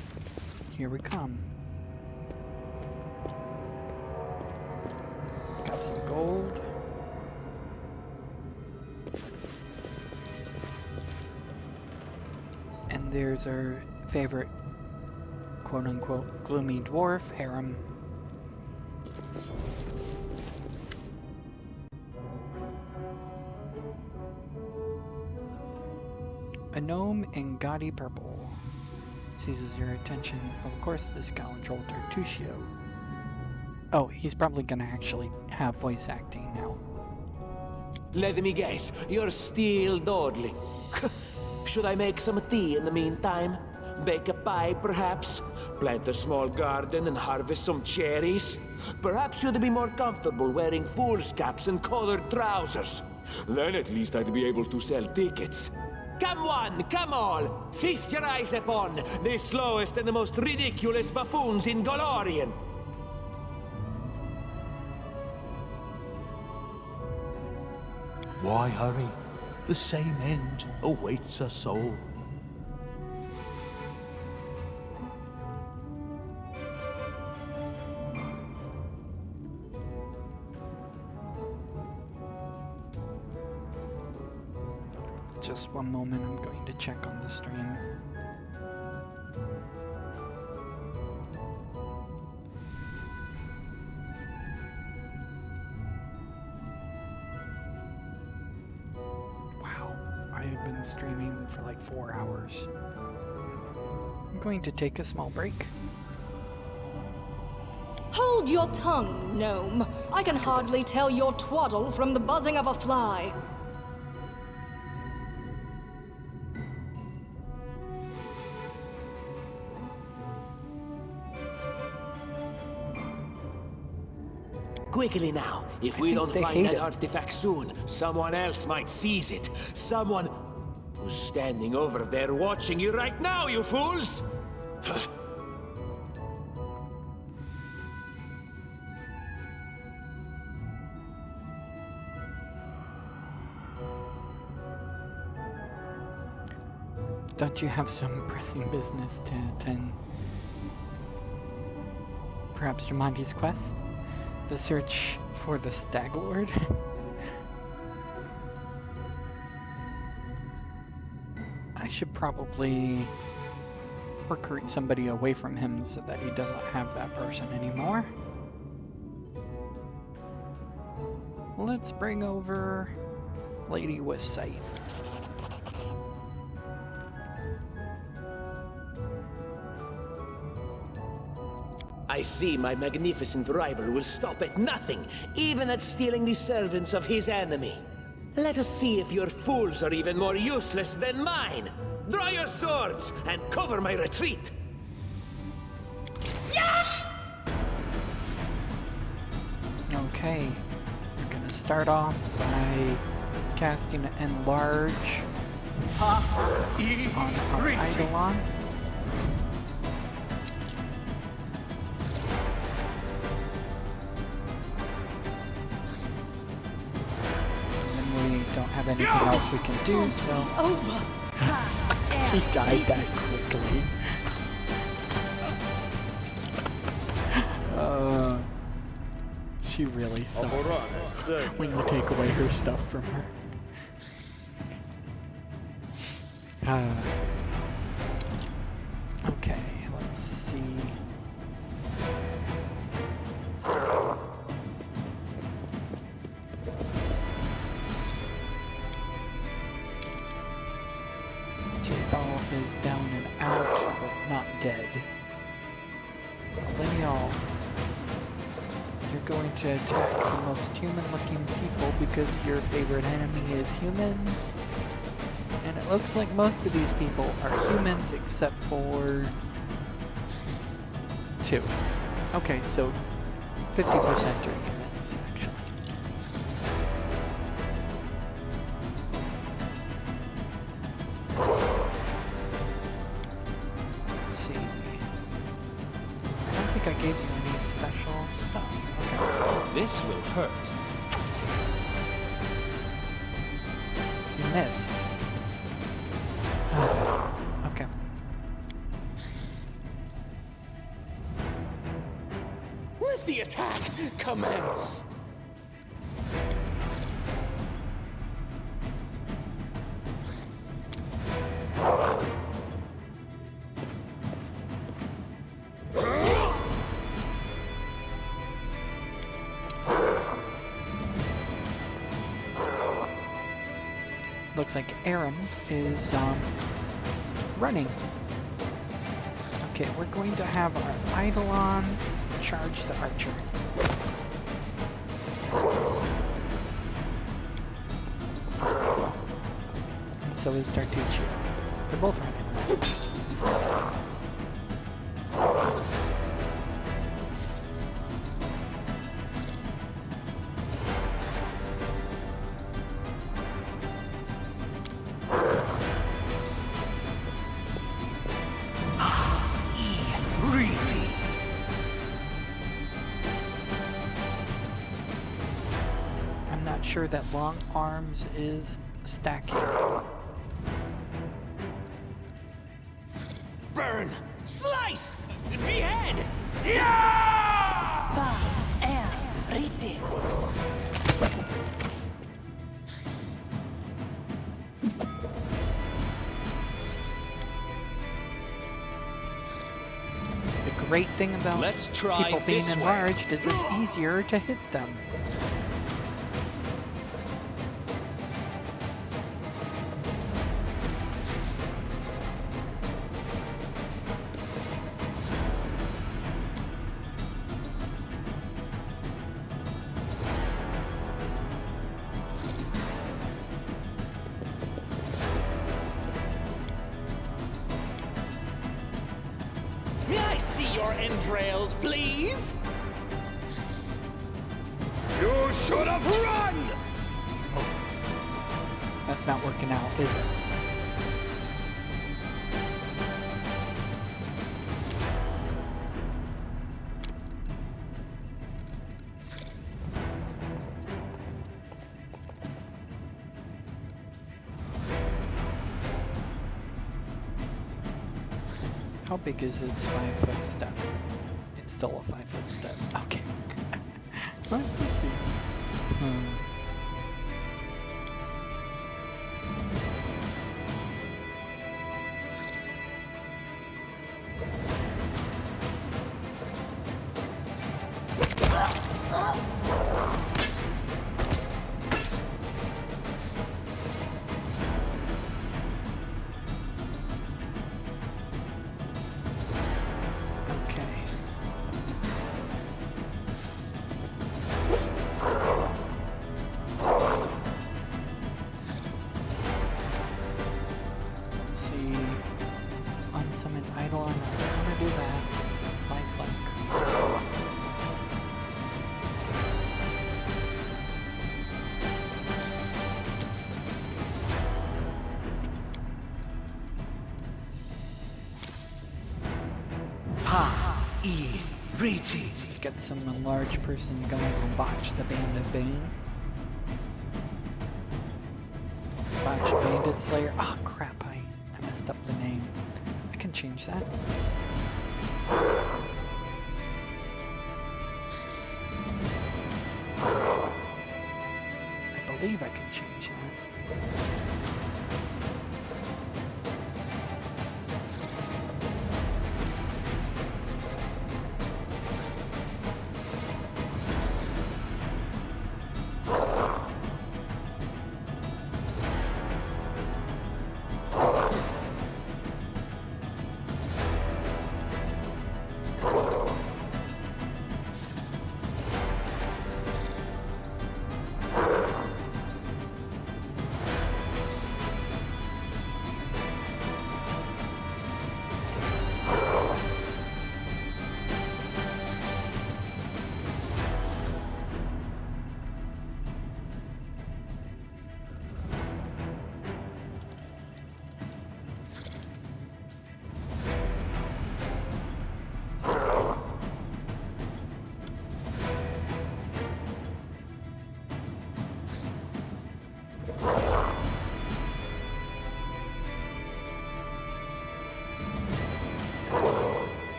Here we come. Got some gold. And there's our favorite quote-unquote gloomy dwarf, harem. A gnome in gaudy purple seizes your attention. Of course, the scoundrel Tartusio. Oh, he's probably gonna actually have voice acting now. Let me guess, you're still dawdling. Should I make some tea in the meantime? Bake a pie, perhaps? Plant a small garden and harvest some cherries? Perhaps you'd be more comfortable wearing fool's caps and colored trousers. Then at least I'd be able to sell tickets. Come one, come all! Feast your eyes upon the slowest and the most ridiculous buffoons in Golorian! Why hurry? The same end awaits us all. Just one moment, I'm going to check on the stream. Wow, I have been streaming for like 4 hours. I'm going to take a small break. Hold your tongue, gnome. I can hardly tell your twaddle from the buzzing of a fly. Quickly now. If we don't find that artifact soon, someone else might seize it. Someone who's standing over there watching you right now, you fools! Don't you have some pressing business to attend? Perhaps Jumanji's quest? The search for the Stag Lord? I should probably recruit somebody away from him so that he doesn't have that person anymore. Let's bring over Lady with Scythe. I see my magnificent rival will stop at nothing, even at stealing the servants of his enemy. Let us see if your fools are even more useless than mine. Draw your swords and cover my retreat. Okay, we're gonna start off by casting Enlarge on our Eidolon. Don't have anything else we can do, so she died that quickly. She really sucks when you take away her stuff from her. Okay, let's see. Is down and out, but not dead. Illinial, you're going to attack the most human-looking people because your favorite enemy is humans. And it looks like most of these people are humans except for 2. Okay, so 50% are humans, actually. I gave you any special stuff. Okay. This will hurt. You missed. Okay. Let the attack commence. Looks like Aram is running. Okay, we're going to have our Eidolon charge the archer. And so is Tartuccio. They're both running. Sure that long arms is stacking. Burn! Slice! Behead! great thing about Let's try people being this way. enlarged is it's easier to hit them. May I see your entrails, please? You should have run! That's not working out, is it? How big is its 5-foot step? It's still a 5-foot step. Okay. Let's just see. Let's get some enlarged person going and Botch the Bandit Bane. Botch Bandit Slayer. Oh crap, I messed up the name. I can change that. I believe I can change that.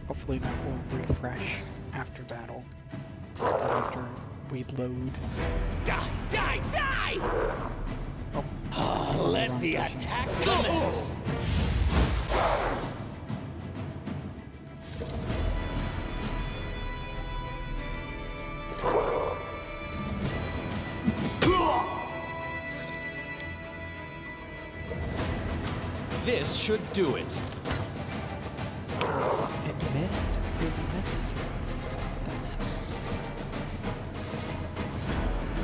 Hopefully that will refresh after battle, after we load. Die, die, die! Oh, let the attack commence! This should do it. It missed? Really missed? That's...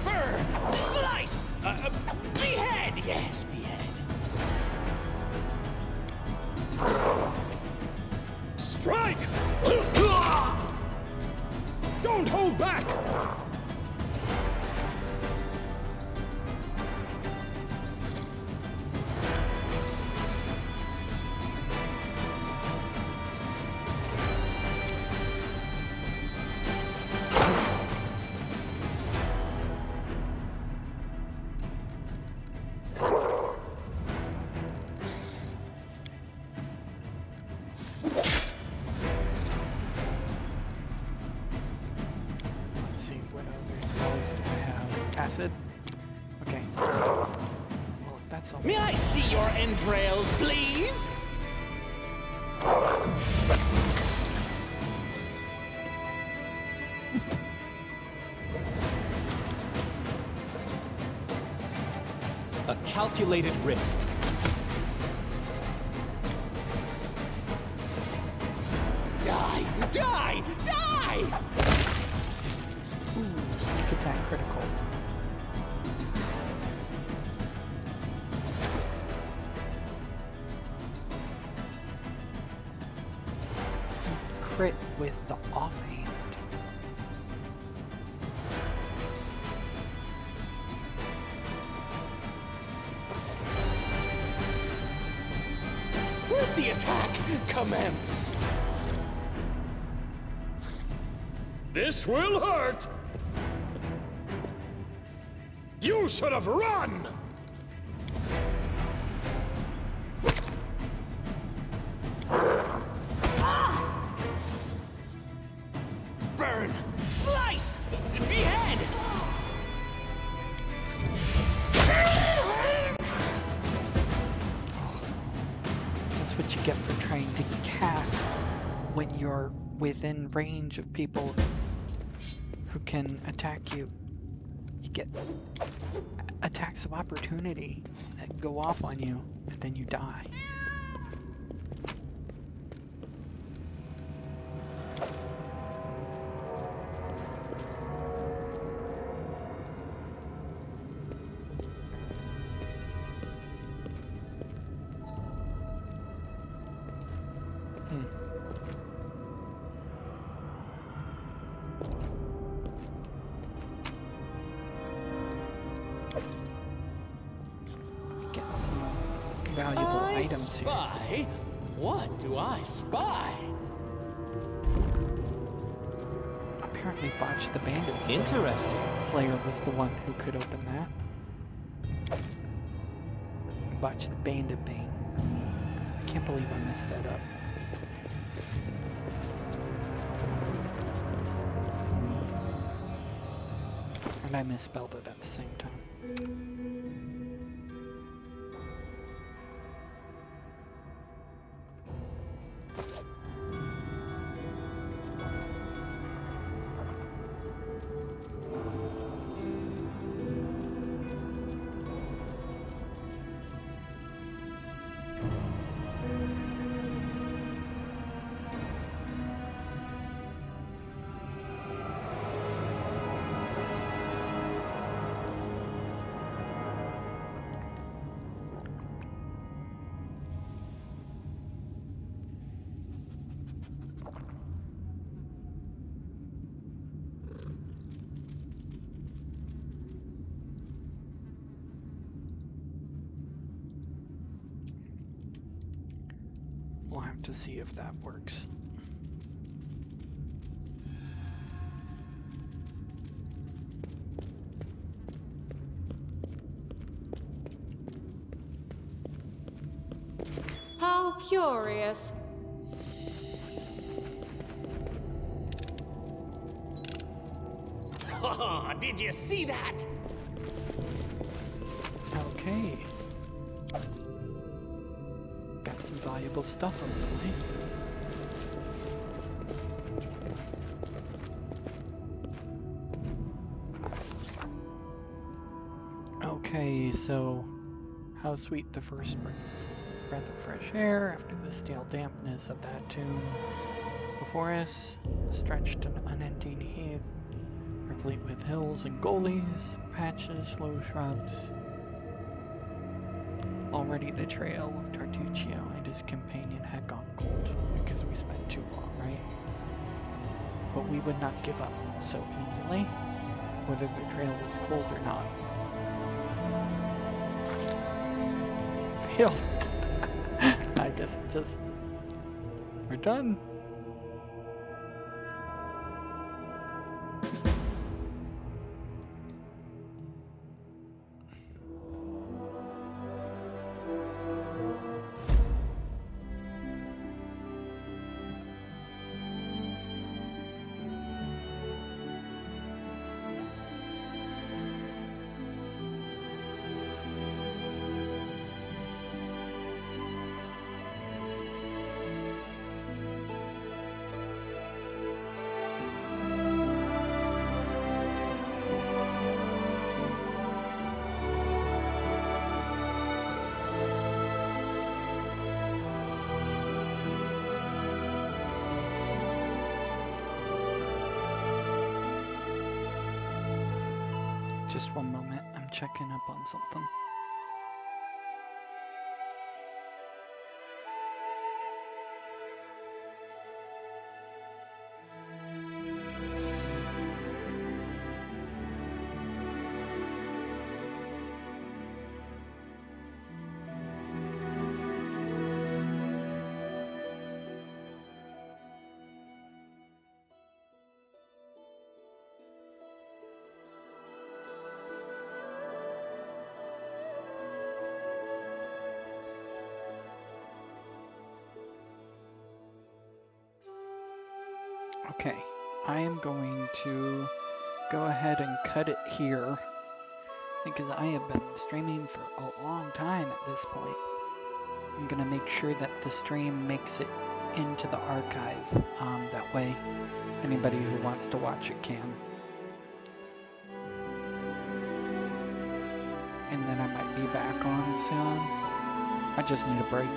Burn! Slice! Behead! Yes, behead. attack! Acid? Okay. Well, if that's all. May I see your entrails, please? A calculated risk. Die! Die! Die! Ooh, sneak attack critical. Crit with the offhand. Let the attack commence! This will hurt! You should have run! Burn! Slice! Behead! That's what you get for trying to cast when you're within range of people who can attack you. You get attacks of opportunity that go off on you, and then you die. Getting some valuable items here. Spy? What do I spy? Apparently Botch the Bandit's Interesting. Slayer was the one who could open that. Botch the Bandit Bane. I can't believe I messed that up. And I misspelled it at the same time. We'll have to see if that works. How curious. Did you see that? Okay. Got some valuable stuff, hopefully. Okay, so how sweet the first breath of fresh air after the stale dampness of that tomb before us, stretched an unending heath, replete with hills and gullies, patches, low shrubs. Already the trail of Tartuccio and his companion had gone cold because we spent too long, right? but we would not give up so easily, whether the trail was cold or not. Failed. I guess just we're done. Just one moment, I'm checking up on something. Okay, I am going to go ahead and cut it here because I have been streaming for a long time at this point. I'm going to make sure that the stream makes it into the archive. That way, anybody who wants to watch it can. And then I might be back on soon. I just need a break.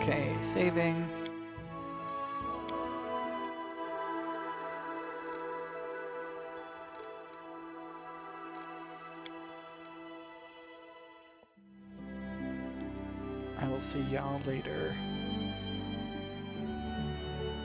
Okay, saving. I will see y'all later.